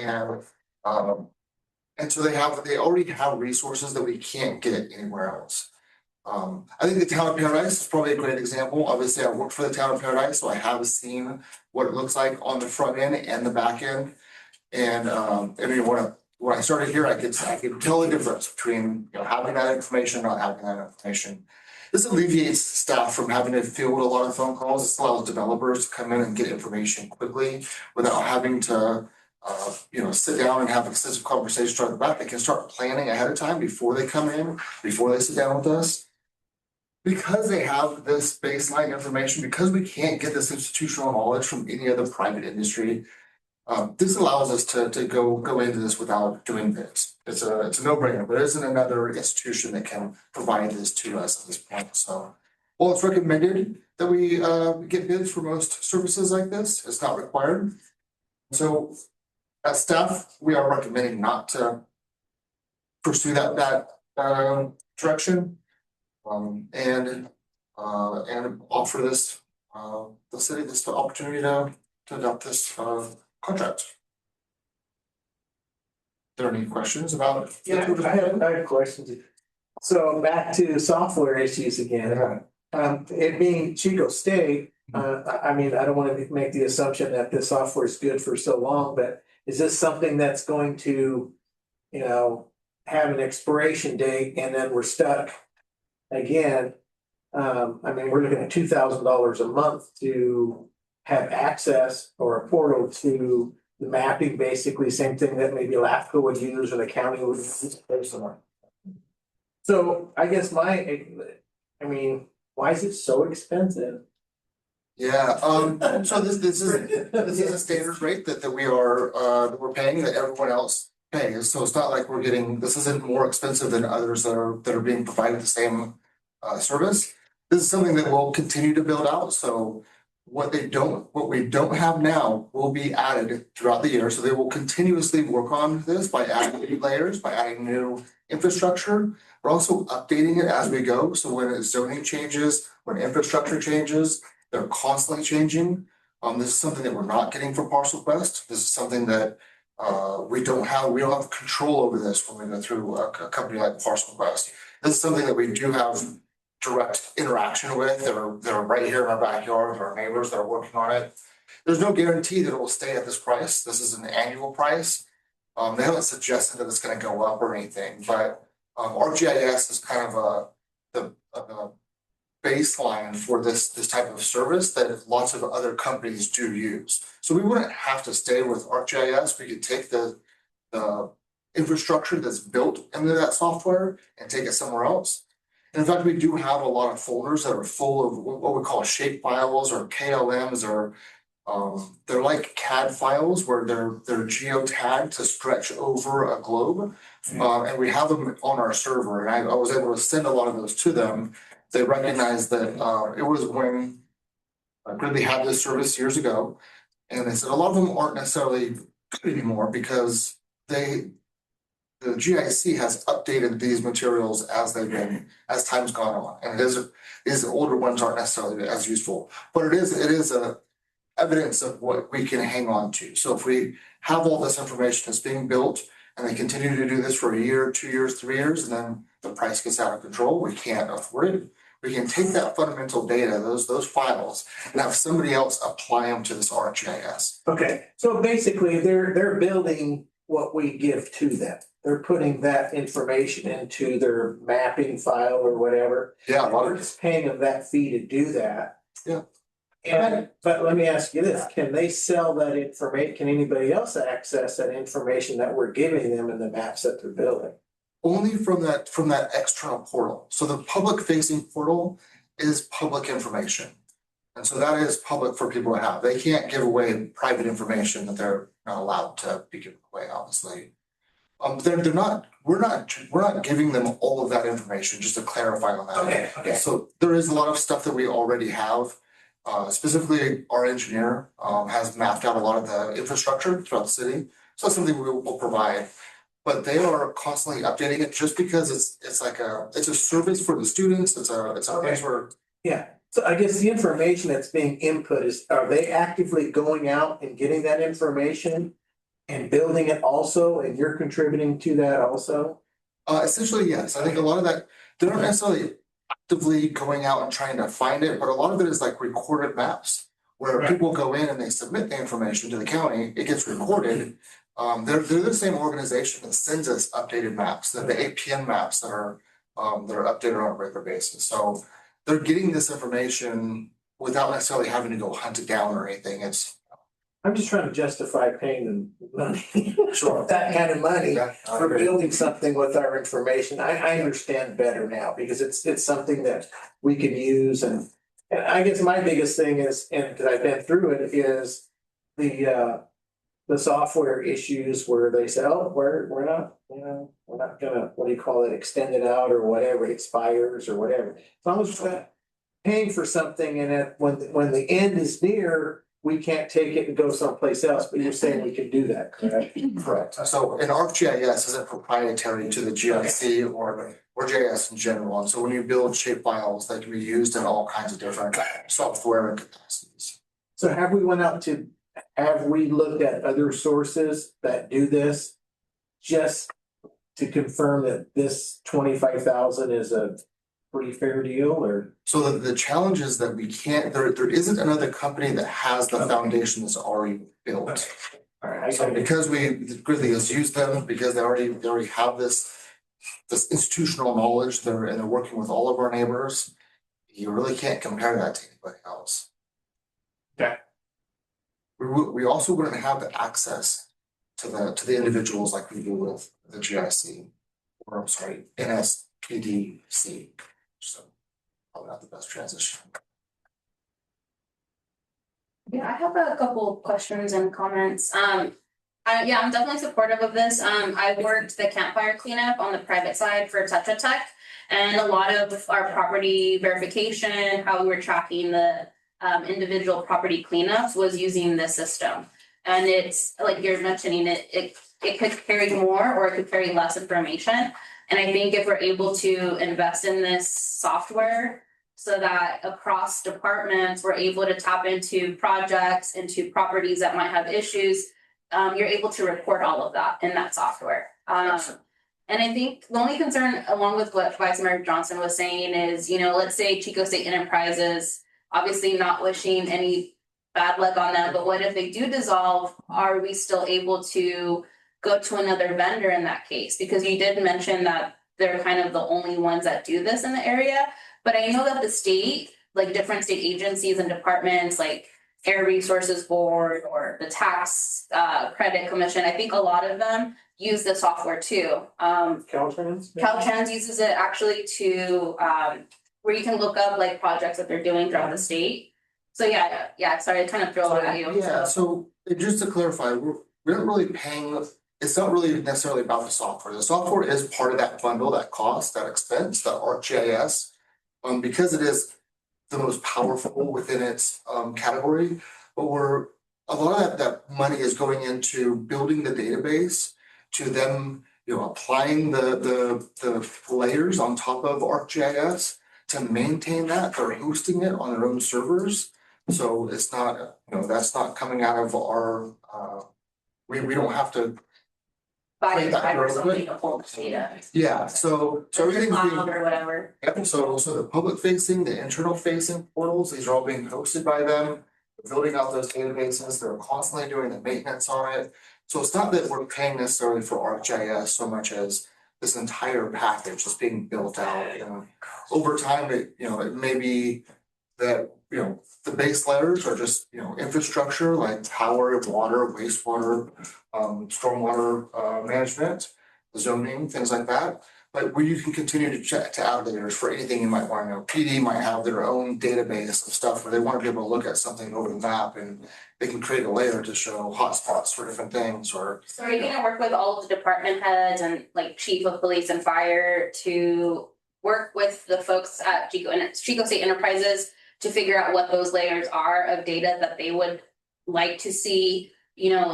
and so they already have resources that we can't get anywhere else. I think the town of Paradise is probably a great example. Obviously, I work for the town of Paradise, so I have seen what it looks like on the front end and the back end. And I mean, when I started here, I could tell the difference between having that information, not having that information. This alleviates staff from having to field a lot of phone calls. This allows developers to come in and get information quickly without having to sit down and have extensive conversations right at the back. They can start planning ahead of time before they come in, before they sit down with us. Because they have this baseline information, because we can't get this institutional knowledge from any other private industry, this allows us to go into this without doing bids. It's a no-brainer. There isn't another institution that can provide this to us at this point. So, well, it's recommended that we get bids for most services like this. It's not required. So, as staff, we are recommending not to pursue that direction. And offer this the city this opportunity to adopt this contract. Are there any questions about? Yeah, I have questions. So back to software issues again. It being Chico State, I mean, I don't wanna make the assumption that this software is good for so long, but is this something that's going to, you know, have an expiration date and then we're stuck again? I mean, we're looking at $2,000 a month to have access or a portal to the mapping, basically same thing that maybe LAFCO would use or the county would use. So I guess I mean, why is it so expensive? Yeah, so this is a standard rate that we are, that we're paying, that everyone else pays. So it's not like this isn't more expensive than others that are being provided the same service. This is something that we'll continue to build out, so what we don't have now will be added throughout the year. So they will continuously work on this by adding new layers, by adding new infrastructure. We're also updating it as we go, so when zoning changes, when infrastructure changes, they're constantly changing. This is something that we're not getting from Parcel Quest. This is something that we don't have control over this when we go through a company like Parcel Quest. This is something that we do have direct interaction with. They're right here in our backyard, our neighbors that are working on it. There's no guarantee that it will stay at this price. This is an annual price. They haven't suggested that it's gonna go up or anything, but ArcGIS is kind of the baseline for this type of service that lots of other companies do use. So we wouldn't have to stay with ArcGIS. We could take the infrastructure that's built into that software and take it somewhere else. In fact, we do have a lot of folders that are full of what we call shape files or KLMs, or they're like CAD files where they're geotagged to stretch over a globe. And we have them on our server, and I was able to send a lot of those to them. They recognized that it was when Gridley had this service years ago, and they said a lot of them aren't necessarily good anymore because the GIC has updated these materials as time's gone on, and these older ones aren't necessarily as useful, but it is a evidence of what we can hang on to. So if we have all this information that's being built and they continue to do this for a year, 2 years, 3 years, and then the price gets out of control, we can't afford it. We can take that fundamental data, those files, and have somebody else apply them to this ArcGIS. Okay, so basically they're building what we give to them. They're putting that information into their mapping file or whatever. Yeah, We're just paying them that fee to do that. Yeah. But let me ask you this, can they sell that information? Can anybody else access that information that we're giving them in the maps that they're building? Only from that external portal. So the public facing portal is public information. And so that is public for people to have. They can't give away private information that they're not allowed to be given away, obviously. We're not giving them all of that information, just to clarify on that. Okay. So there is a lot of stuff that we already have. Specifically, our engineer has mapped out a lot of the infrastructure throughout the city. So that's something we will provide. But they are constantly updating it just because it's a service for the students. It's a place where. Yeah, so I guess the information that's being input are they actively going out and getting that information and building it also, and you're contributing to that also? Essentially, yes. I think a lot of that, they're not necessarily actively going out and trying to find it, but a lot of it is like recorded maps where people go in and they submit the information to the county, it gets recorded. They're the same organization that sends us updated maps, the APN maps that are updated on a regular basis. So they're getting this information without necessarily having to go hunt it down or anything. I'm just trying to justify paying them money. Sure. That kind of money Yeah, I for agree. building something with our information. I understand better now because it's something that we can use, and I guess my biggest thing is, and because I've been through it, is the software issues where they say, oh, we're not gonna, what do you call it, extend it out or whatever, it expires or whatever. As long as we're not paying for something and when the end is near, we can't take it and go someplace else, but you're saying we can do that, correct? Correct. So an ArcGIS isn't proprietary to the GIC or GIS in general. And so when you build shape files, they can be used in all kinds of different software and capacities. So have we looked at other sources that do this just to confirm that this 25,000 is a pretty fair deal or? So the challenge is that we can't, there isn't another company that has the foundation that's already built. All right, So because Grizzly has used them, because they already have this institutional knowledge, they're working with all of our neighbors. You really can't compare that to anybody else. Okay. We also wouldn't have the access to the individuals like we do with the GIC, or I'm sorry, NSPDC. So probably not the best transition. Yeah, I have a couple questions and comments. I'm definitely supportive of this. I worked the campfire cleanup on the private side for Tetra Tech. And a lot of our property verification, how we were tracking the individual property cleanups was using this system. And it's like you're mentioning, it could carry more or it could carry less information. And I think if we're able to invest in this software so that across departments, we're able to tap into projects, into properties that might have issues, you're able to report all of that in that software. And I think the only concern, along with what Vice Mayor Johnson was saying, is, let's say Chico State Enterprises, obviously not wishing any bad luck on them, but what if they do dissolve? Are we still able to go to another vendor in that case? Because you did mention that they're kind of the only ones that do this in the area. But I know that the state, like different state agencies and departments, like Air Resources Board or the Tax Credit Commission, I think a lot of them use the software too. Caltrans? Caltrans uses it actually to where you can look up like projects that they're doing throughout the state. So yeah, sorry, I kind of threw it at you. Yeah, so just to clarify, we're not really paying, it's not really necessarily about the software. The software is part of that bundle, that cost, that expense, that ArcGIS. Because it is the most powerful within its category, but a lot of that money is going into building the database, to them, applying the layers on top of ArcGIS to maintain that. They're hosting it on their own servers. So it's not, that's not coming out of our, we don't have to. Buy or something to hold data. Yeah, so everything's Cloud or whatever. Yep, so the public facing, the internal facing portals, these are all being hosted by them. They're building out those databases, they're constantly doing the maintenance on it. So it's not that we're paying necessarily for ArcGIS so much as this entire package is being built out. Over time, it may be that, the base layers are just, infrastructure like power, water, wastewater, stormwater management, zoning, things like that. But where you can continue to add layers for anything you might want to know. PD might have their own database of stuff where they want to be able to look at something over the map and they can create a layer to show hotspots for different things or. So are you gonna work with all of the department heads and like chief of police and fire to work with the folks at Chico State Enterprises to figure out what those layers are of data that they would like to see,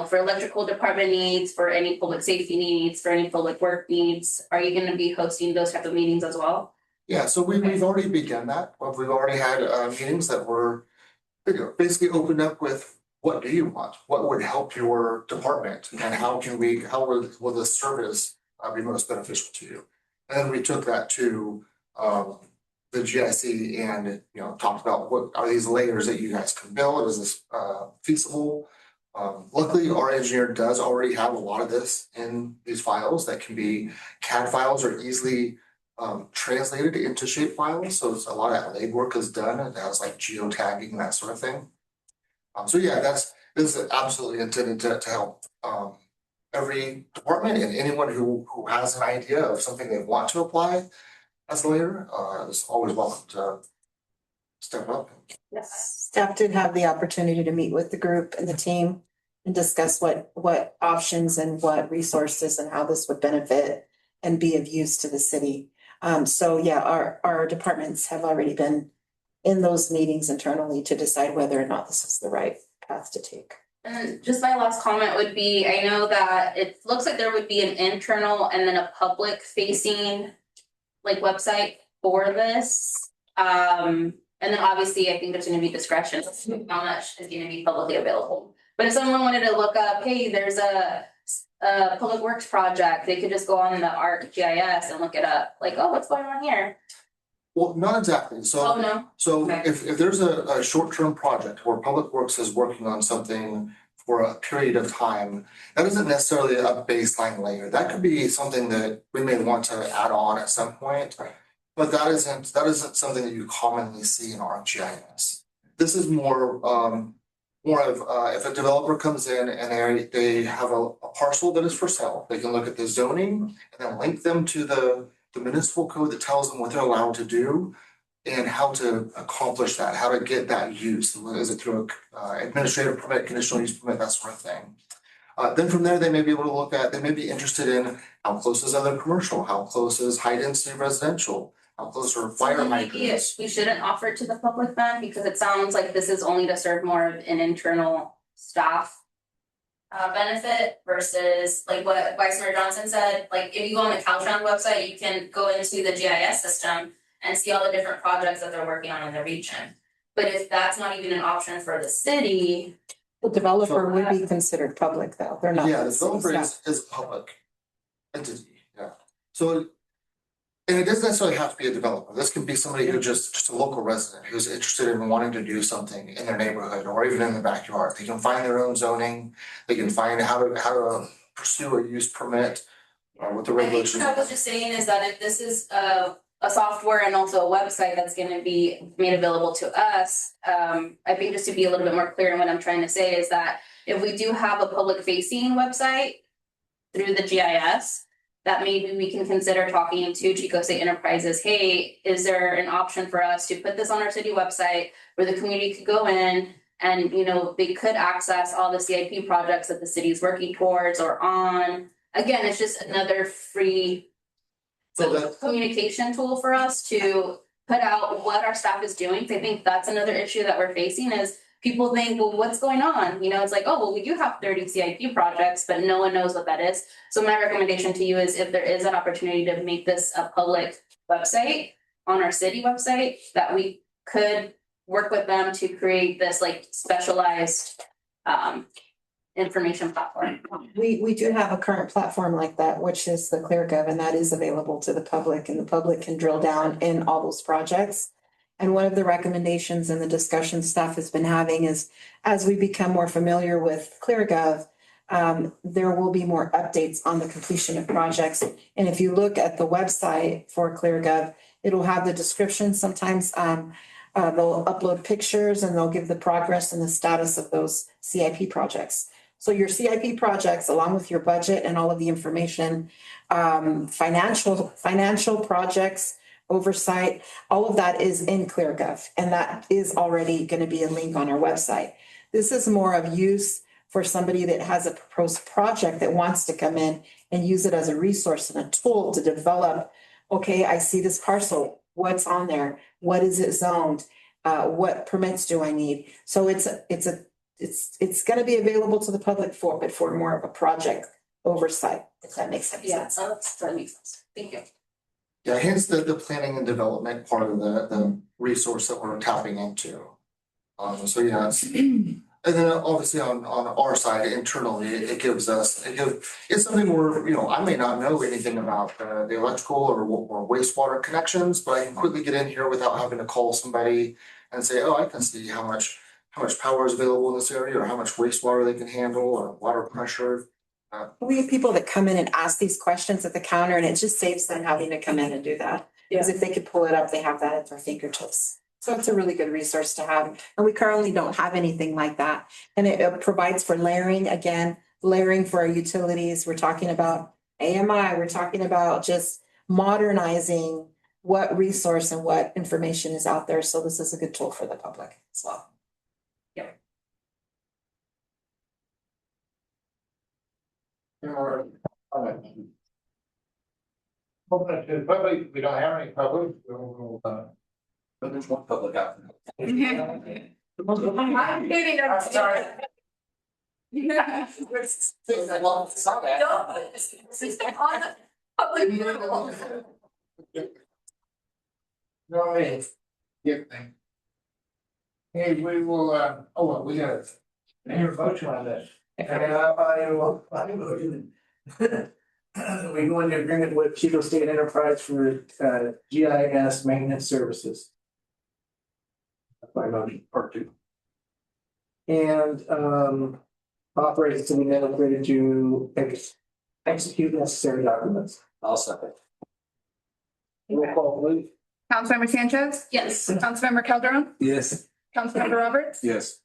for electrical department needs, for any public safety needs, for any public work needs? Are you gonna be hosting those type of meetings as well? Yeah, so we've already begun that. We've already had meetings that were basically opened up with, what do you want? What would help your department? And how will the service be most beneficial to you? And then we took that to the GIC and, talked about what are these layers that you guys can build? Is this feasible? Luckily, our engineer does already have a lot of this in these files that can be CAD files are easily translated into shape files. So it's a lot of that legwork is done. It has like geotagging and that sort of thing. So yeah, this is absolutely intended to help every department and anyone who has an idea of something they want to apply as a layer is always welcome to step up. Yes, staff did have the opportunity to meet with the group and the team and discuss what options and what resources and how this would benefit and be of use to the city. So yeah, our departments have already been in those meetings internally to decide whether or not this is the right path to take. And just my last comment would be, I know that it looks like there would be an internal and then a public facing like website for this. And then obviously I think there's gonna be discretion how much is gonna be publicly available. But if someone wanted to look up, hey, there's a public works project, they could just go on the ArcGIS and look it up, like, oh, what's going on here? Well, not exactly, Oh, so, no, so Okay. if there's a short-term project where Public Works is working on something for a period of time, that isn't necessarily a baseline layer, that could be something that we may want to add on at some point. But that isn't something that you commonly see in ArcGIS. This is more of, if a developer comes in and they have a parcel that is for sale, they can look at the zoning and then link them to the municipal code that tells them what they're allowed to do and how to accomplish that, how to get that use, is it through a administrative permit, conditional use permit, that sort of thing. Then from there, they may be able to look at, they may be interested in how close is other commercial, how close is high density residential, how close are fire So maybe hydrants. we shouldn't offer it to the public then, because it sounds like this is only to serve more of an internal staff. Benefit versus like what Vice Mayor Johnson said, like if you go on the Caltrans website, you can go into the GIS system and see all the different projects that they're working on in the region. But if that's not even an option for the city. The developer would be considered public though, they're not. Yeah, the city developer staff. is a public entity, yeah. So, and it doesn't necessarily have to be a developer. This can be somebody who just a local resident who's interested in wanting to do something in their neighborhood or even in the backyard. They can find their own zoning, they can find how to pursue a use permit with the I think regulations. what I was just saying is that if this is a software and also a website that's gonna be made available to us. I think just to be a little bit more clear in what I'm trying to say is that if we do have a public facing website through the GIS, that maybe we can consider talking to Chico State Enterprises, hey, is there an option for us to put this on our city website where the community could go in and, you know, they could access all the CIP projects that the city is working towards or on. Again, it's just another free communication tool for us to put out what our staff is doing. So I think that's another issue that we're facing is people think, well, what's going on? You know, it's like, oh, well, we do have 30 CIP projects, but no one knows what that is. So my recommendation to you is if there is an opportunity to make this a public website on our city website, that we could work with them to create this like specialized information platform. We do have a current platform like that, which is the ClearGov, and that is available to the public, and the public can drill down in all those projects. And one of the recommendations and the discussion staff has been having is, as we become more familiar with ClearGov, there will be more updates on the completion of projects. And if you look at the website for ClearGov, it'll have the description. Sometimes they'll upload pictures and they'll give the progress and the status of those CIP projects. So your CIP projects, along with your budget and all of the information, financial projects, oversight, all of that is in ClearGov, and that is already going to be a link on our website. This is more of use for somebody that has a proposed project that wants to come in and use it as a resource and a tool to develop, okay, I see this parcel, what's on there? What is it zoned? What permits do I need? So it's going to be available to the public but for more of a project oversight, if that makes sense. Yeah, so that makes sense. Thank you. Yeah, hence the planning and development part of the resource that we're tapping into. So yeah, and then obviously on our side internally, it's something where, you know, I may not know anything about the electrical or wastewater connections, but I can quickly get in here without having to call somebody and say, oh, I can see how much power is available in this area or how much wastewater they can handle or water pressure. We have people that come in and ask these questions at the counter, and it just saves them having to come in and do that. Because if they could pull it up, they have that at their fingertips. So it's a really good resource to have. And we currently don't have anything like that. And it provides for layering, again, layering for our utilities. We're talking about AMI, we're talking about just modernizing what resource and what information is out there. So this is a good tool for the public as well. Open it to the public, we don't have any public, we'll, But there's one public out there. I'm kidding. I'm sorry. Yeah. No, hey, good thing. Hey, we will, we got a motion on this. I we go into agreement with Chico State Enterprise for GIS maintenance services. That's my motion, part two. And authorize the city administrator to execute necessary documents. I'll second. Roll call, please. Councilmember Sanchez, Yes. Councilmember Calderon, Yes. Councilmember Roberts, Yes.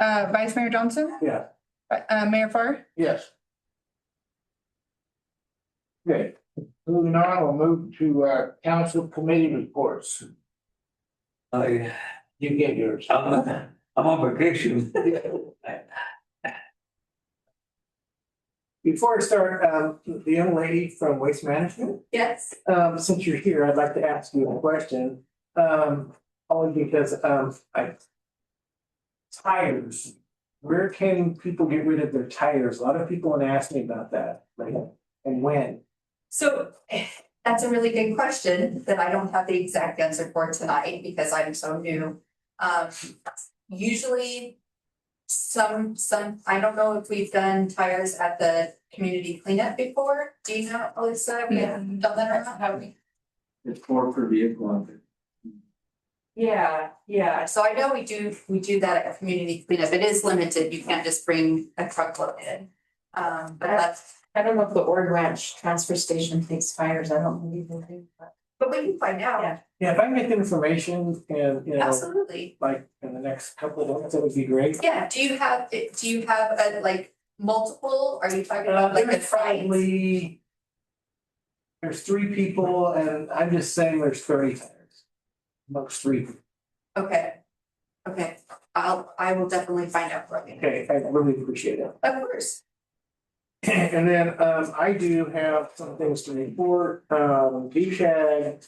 Vice Mayor Johnson, Yeah. Mayor Farr. Yes. Okay, moving on, we'll move to council committee reports. I, You get yours. I'm on vacation. Before I start, the young lady from Waste Management, Yes. since you're here, I'd like to ask you a question. Only because tires, where can people get rid of their tires? A lot of people want to ask me about that, right? And when? So that's a really good question that I don't have the exact answer for tonight because I'm so new. Usually some, I don't know if we've done tires at the community cleanup before. Do you know, Alyssa? We haven't done that or not, have we? It's 4 per vehicle. Yeah, so I know we do that at a community cleanup. It is limited. You can't just bring a truckload in. But that's, I don't know if the Ord Ranch transfer station takes fires, I don't believe they do, but we can find out. Yeah. Yeah, if I can get the information and, Absolutely. like in the next couple of months, that would be great. Yeah, do you have a like multiple? Are you talking about like the There's probably. There's 3 people and I'm just saying there's 30 tires. Amongst 3 people. Okay. I will definitely find out for you. Okay, I really appreciate it. Of course. And then I do have some things to report, VSHAG,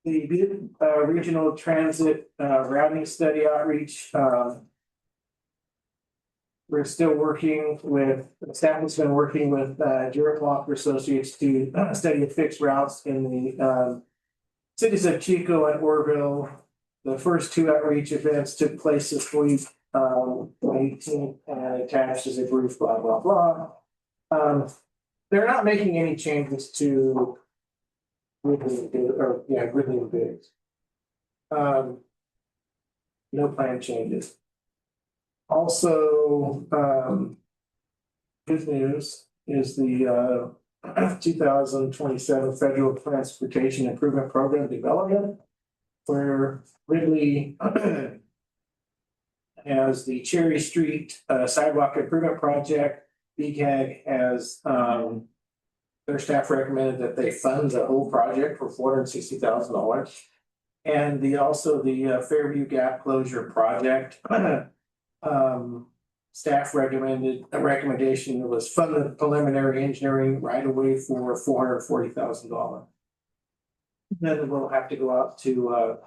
the regional transit routing study outreach. We're still working with, the staff has been working with Jarrett Walker Associates to study fixed routes in the cities of Chico and Orville. The first 2 outreach events took place this week. 18th and attached is a brief blah, blah, blah. They're not making any changes to Ridley and Biggs. No plan changes. Also, good news is the 2027 Federal Transportation Improvement Program development, where Ridley has the Cherry Street sidewalk improvement project. BCAG has their staff recommended that they fund the whole project for $460,000. And the Fairview Gap Closure Project. Staff recommended, a recommendation was fund the preliminary engineering right away for $440,000. Then we'll have to go out to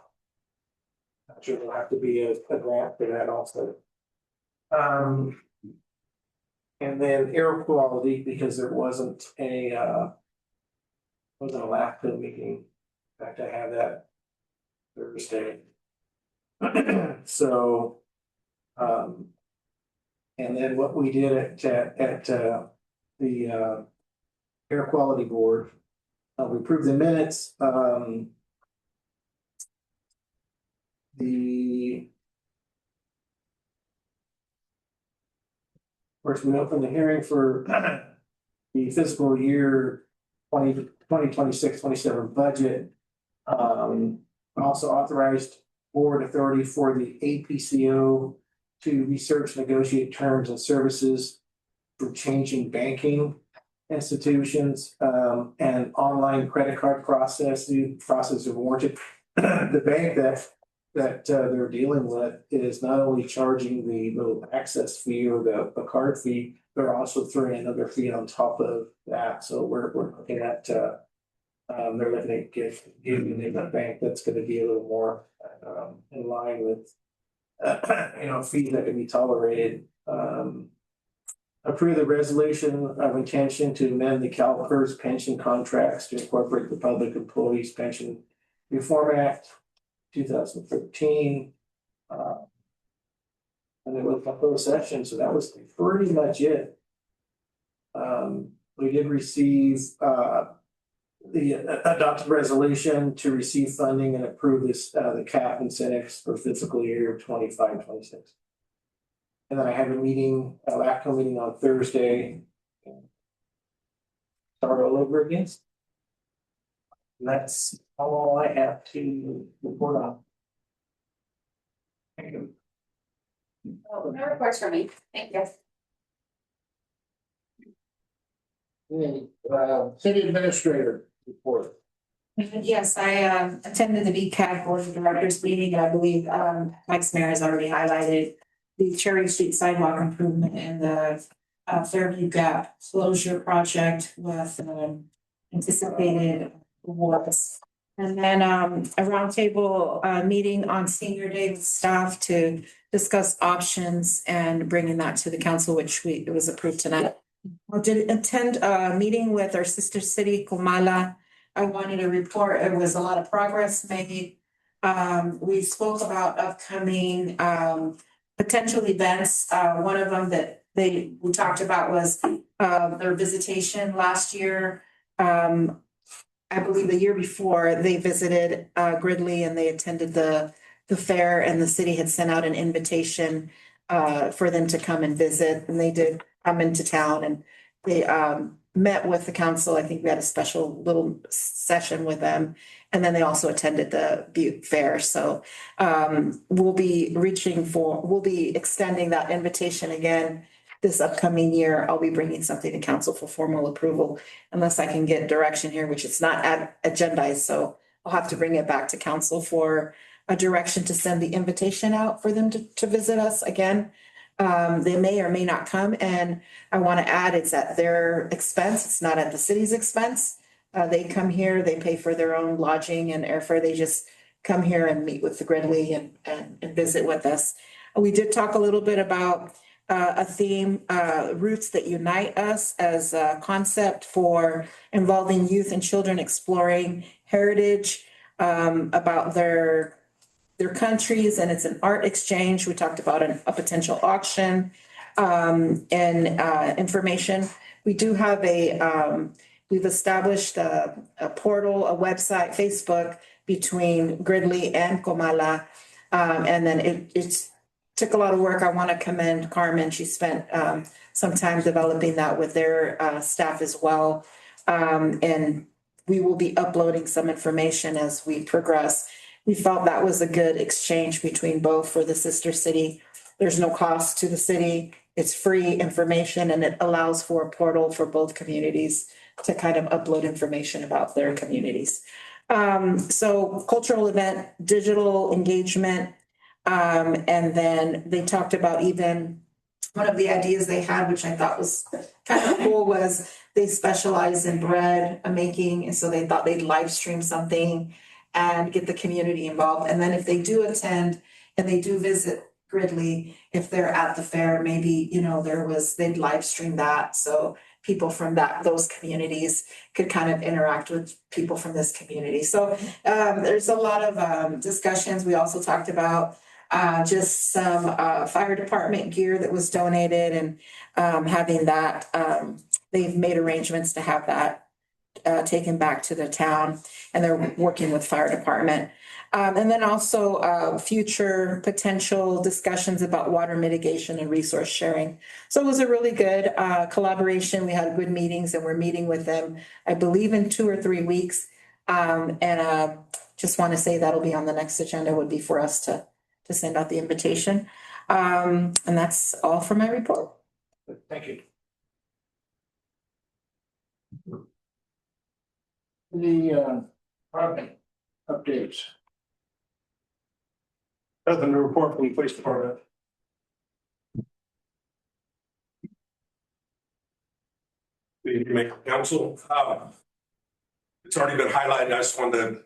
I'm sure there'll have to be a grant for that also. And then air quality, because there wasn't a LAFCO meeting. In fact, I have that Thursday. So, and then what we did at the air quality board, we approved the minutes. Of course, we opened the hearing for the fiscal year 2026-27 budget. Also authorized board authority for the APCO to research, negotiate terms and services for changing banking institutions and online credit card processing warranted. The bank that they're dealing with is not only charging the little access fee or the card fee, they're also throwing another fee on top of that. So we're looking at they're looking at giving a bank that's going to be a little more in line with fees that can be tolerated. Approve the resolution of intention to amend the CalPERS pension contracts to incorporate the Public Employees Pension Reform Act 2013. And it was a closed session, so that was pretty much it. We did receive, the adopted resolution to receive funding and approve this, the CAP incentives for fiscal year 25-26. And then I have a meeting, a LAFCO meeting on Thursday. Start all over again. And that's all I have to report on. Thank you. Oh, no reports for me. Thank you. City administrator report. Yes, I attended the BCAG Board of Directors meeting, and I believe Vice Mayor has already highlighted the Cherry Street sidewalk improvement and the Fairview Gap closure project with anticipated awards. And then a roundtable meeting on Senior Day with staff to discuss options and bringing that to the council, which it was approved tonight. I did attend a meeting with our sister city, Comala. I wanted to report, it was a lot of progress made. We spoke about upcoming potential events. One of them that we talked about was their visitation last year. I believe the year before they visited Gridley and they attended the fair, and the city had sent out an invitation for them to come and visit, and they did come into town, and they met with the council. I think we had a special little session with them. And then they also attended the Butte Fair. So we'll be extending that invitation again this upcoming year. I'll be bringing something to council for formal approval unless I can get direction here, which it's not agendized. So I'll have to bring it back to council for a direction to send the invitation out for them to visit us again. They may or may not come, and I want to add it's at their expense. It's not at the city's expense. They come here, they pay for their own lodging and airfare. They just come here and meet with the Gridley and visit with us. We did talk a little bit about a theme, Roots That Unite Us, as a concept for involving youth and children exploring heritage, about their countries, and it's an art exchange. We talked about a potential auction and information. We do have we've established a portal, a website, Facebook between Gridley and Comala. And then it took a lot of work. I want to commend Carmen. She spent some time developing that with their staff as well. And we will be uploading some information as we progress. We felt that was a good exchange between both for the sister city. There's no cost to the city. It's free information, and it allows for a portal for both communities to kind of upload information about their communities. So cultural event, digital engagement, and then they talked about even one of the ideas they had, which I thought was kind of cool, was they specialize in bread making, and so they thought they'd live stream something and get the community involved. And then if they do attend and they do visit Gridley, if they're at the fair, maybe, they'd live stream that. So people from those communities could kind of interact with people from this community. So there's a lot of discussions. We also talked about just some fire department gear that was donated, and having that, they've made arrangements to have that taken back to the town, and they're working with fire department. And then also future potential discussions about water mitigation and resource sharing. So it was a really good collaboration. We had good meetings, and we're meeting with them, I believe, in 2 or 3 weeks. And just want to say that'll be on the next agenda, would be for us to send out the invitation. And that's all for my report. Thank you. The department updates. Nothing to report from the police department. The Mayor Council, it's already been highlighted. I just wanted to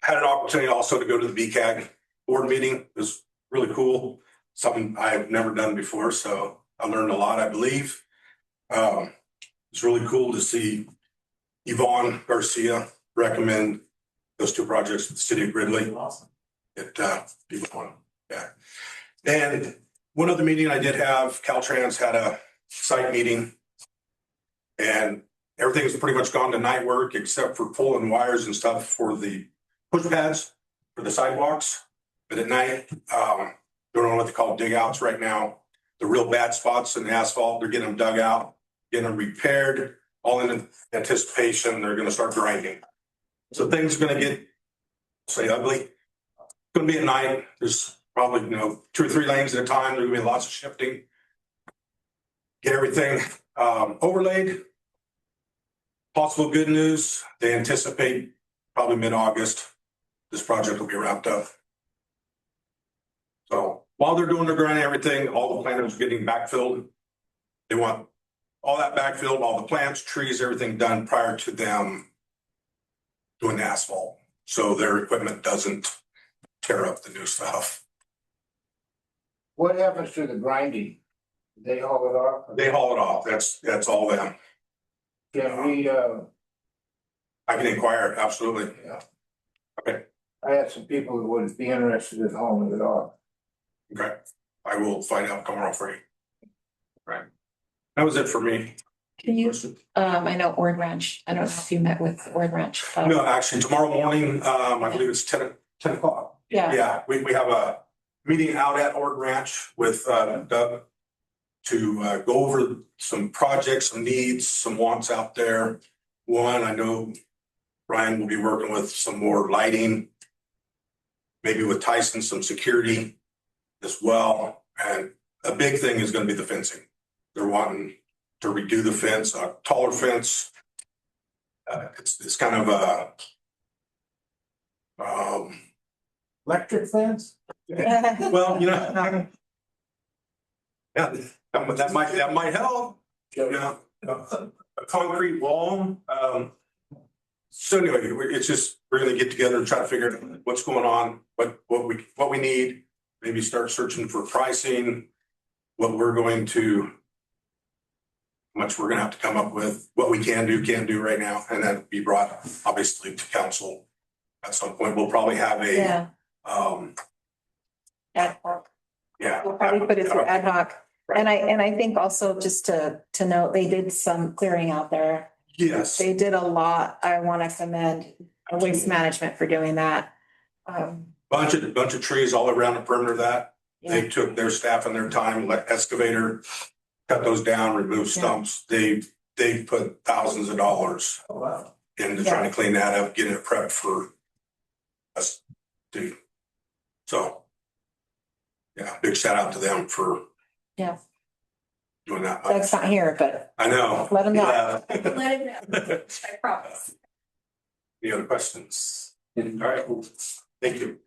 had an opportunity also to go to the BCAG board meeting. It was really cool. Something I've never done before, so I learned a lot, I believe. It's really cool to see Yvonne Garcia recommend those 2 projects to the city of Gridley. Awesome. Yeah. And one other meeting I did have, Caltrans had a site meeting And everything's pretty much gone to night work except for pulling wires and stuff for the push pads for the sidewalks. But at night, don't know what they call dig outs right now. The real bad spots in the asphalt, they're getting them dug out, getting them repaired, all in anticipation, they're gonna start grinding. So things are gonna get, say, ugly. It's gonna be at night. There's probably, 2 or 3 lanes at a time. There's gonna be lots of shifting. Get everything overlaid. Possible good news, they anticipate probably mid-August, this project will be wrapped up. So while they're doing the grinding, everything, all the planters are getting backfilled. They want all that backfilled, all the plants, trees, everything done prior to them doing the asphalt. So their equipment doesn't tear up the new stuff. What happens to the grinding? They haul it off? They haul it off. That's all them. Can we, I can inquire, absolutely. Yeah. Okay, I had some people who would be interested in hauling it off. okay. I will find out tomorrow for you. Right. That was it for me. Can you, I know Ord Ranch, I don't know if you met with Ord Ranch. No, actually, tomorrow morning, I believe it's 10 o'clock. Yeah. Yeah, we have a meeting out at Ord Ranch with Doug to go over some projects, some needs, some wants out there. One, I know Ryan will be working with some more lighting, maybe with Tyson, some security as well. And a big thing is going to be the fencing. They're wanting to redo the fence, a taller fence. It's kind of a Electric fence? well, yeah, that might help. A concrete wall. So anyway, it's just we're gonna get together and try to figure out what's going on, what we need. Maybe start searching for pricing, what we're going to, how much we're gonna have to come up with, what we can't do right now, and then be brought obviously to council at some point. We'll probably have a Ad hoc. yeah. We'll probably put it through ad hoc. Right. And I think also just to note, they did some clearing out there. Yes. They did a lot. I want to commend Waste Management for doing that. Bunch of trees all around the perimeter of that. Yeah. They took their staff and their time, like excavator, cut those down, remove stumps. They put thousands of dollars into trying to clean that up, getting it prepped for us to. So, yeah, big shout out to them for doing that. Doug's not here, but I know. let him know. Yeah. Let him know, I promise. Any other questions? All right, thank you.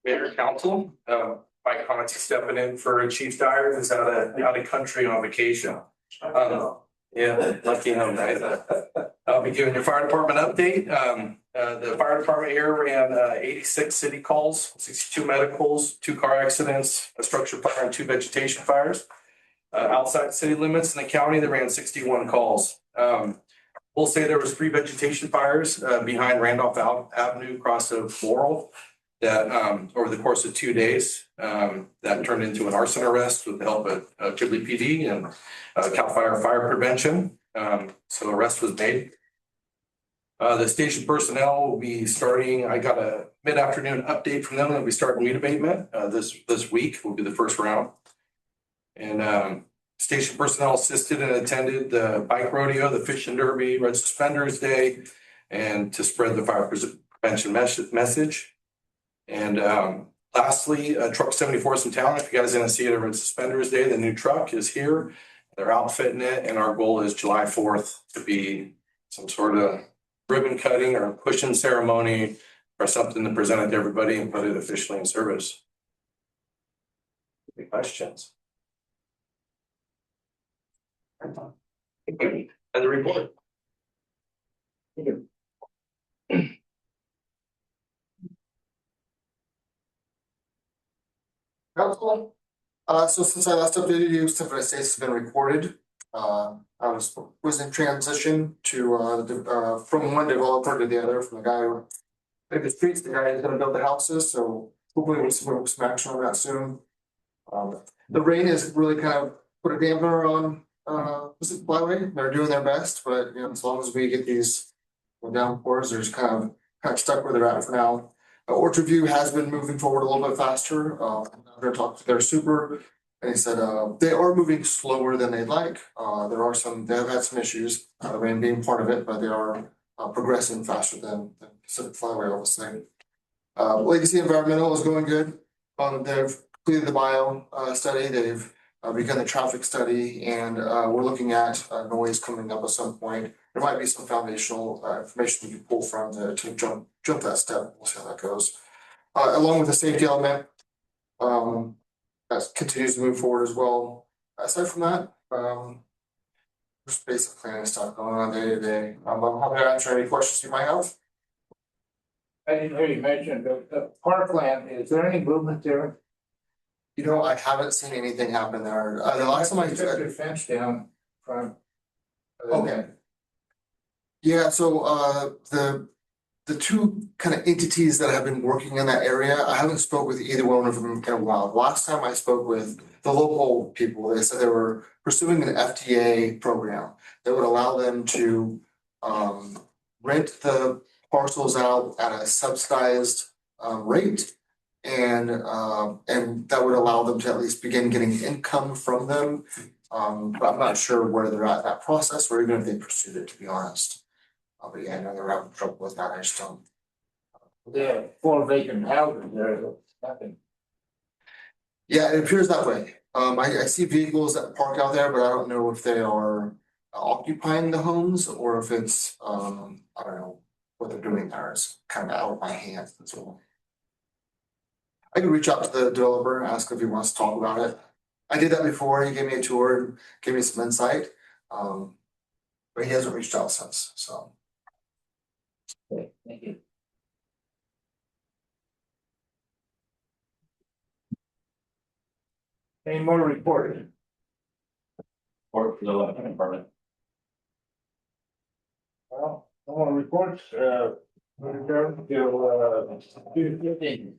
Mayor, council, Mike Conti stepping in for Chief Dyer, who's out of country on vacation. Yeah, lucky him, guys. I'll be giving your fire department update. The fire department here ran 86 city calls, 62 medicals, 2 car accidents, a structure fire and 2 vegetation fires. Outside city limits in the county, they ran 61 calls. We'll say there was 3 vegetation fires behind Randolph Avenue across of Laurel that over the course of 2 days that turned into an arson arrest with the help of Ghibli PD and CAL FIRE fire prevention. So arrest was made. The station personnel will be starting, I got a mid-afternoon update from them. They'll be starting weed abatement this week will be the first round. And station personnel assisted and attended the bike rodeo, the fishing derby, Red Suspenders Day, and to spread the fire prevention message. And lastly, truck 74 is in town. If you guys didn't see it at Red Suspenders Day, the new truck is here. They're outfitting it, and our goal is July 4th to be some sort of ribbon cutting or pushing ceremony or something to present it to everybody and put it officially in service. Any questions? And the report. Council, so since I last updated you, Symphony Estates has been recorded. I was in transition to from one developer to the other, from the guy who did the streets, the guy who's gonna build the houses, so hopefully we'll see some action on that soon. The rain has really kind of put a damper on, Pacific Flyway. They're doing their best, but, you know, as long as we get these downpours, they're just kind of stuck where they're at for now. Orchard View has been moving forward a little bit faster. I'm gonna talk to their super. And he said, they are moving slower than they'd like. They have had some issues, rain being part of it, but they are progressing faster than Pacific Flyway, I would say. Legacy Environmental is going good. They've completed the bio study, they've begun the traffic study, and we're looking at noise coming up at some point. There might be some foundational information we can pull from to jump that step. We'll see how that goes. Along with the safety element, that continues to move forward as well. Aside from that, just basic planning stuff going on day to day. I'm happy to answer any questions you might have. I didn't hear you mention the parkland. Is there any movement there? You know, I haven't seen anything happen there. The last time I took the fence down front. Okay. Yeah, so the two kind of entities that have been working in that area, I haven't spoke with either one of them in a while. Last time I spoke with the local people, they said they were pursuing an FTA program that would allow them to rent the parcels out at a subsidized rate. And that would allow them to at least begin getting income from them. But I'm not sure where they're at in that process, or even if they pursued it, to be honest. But yeah, I know they're having trouble with that. I just don't. Yeah, 4 vacant houses there, nothing. Yeah, it appears that way. I see vehicles that park out there, but I don't know if they are occupying the homes or if it's I don't know what they're doing there. It's kind of out of my hands as well. I could reach out to the developer and ask if he wants to talk about it. I did that before. He gave me a tour and gave me some insight. But he hasn't reached out since, so. Okay, thank you. Any more reports? Or for the electric department. Well, no more reports, we're adjourned till 2:15.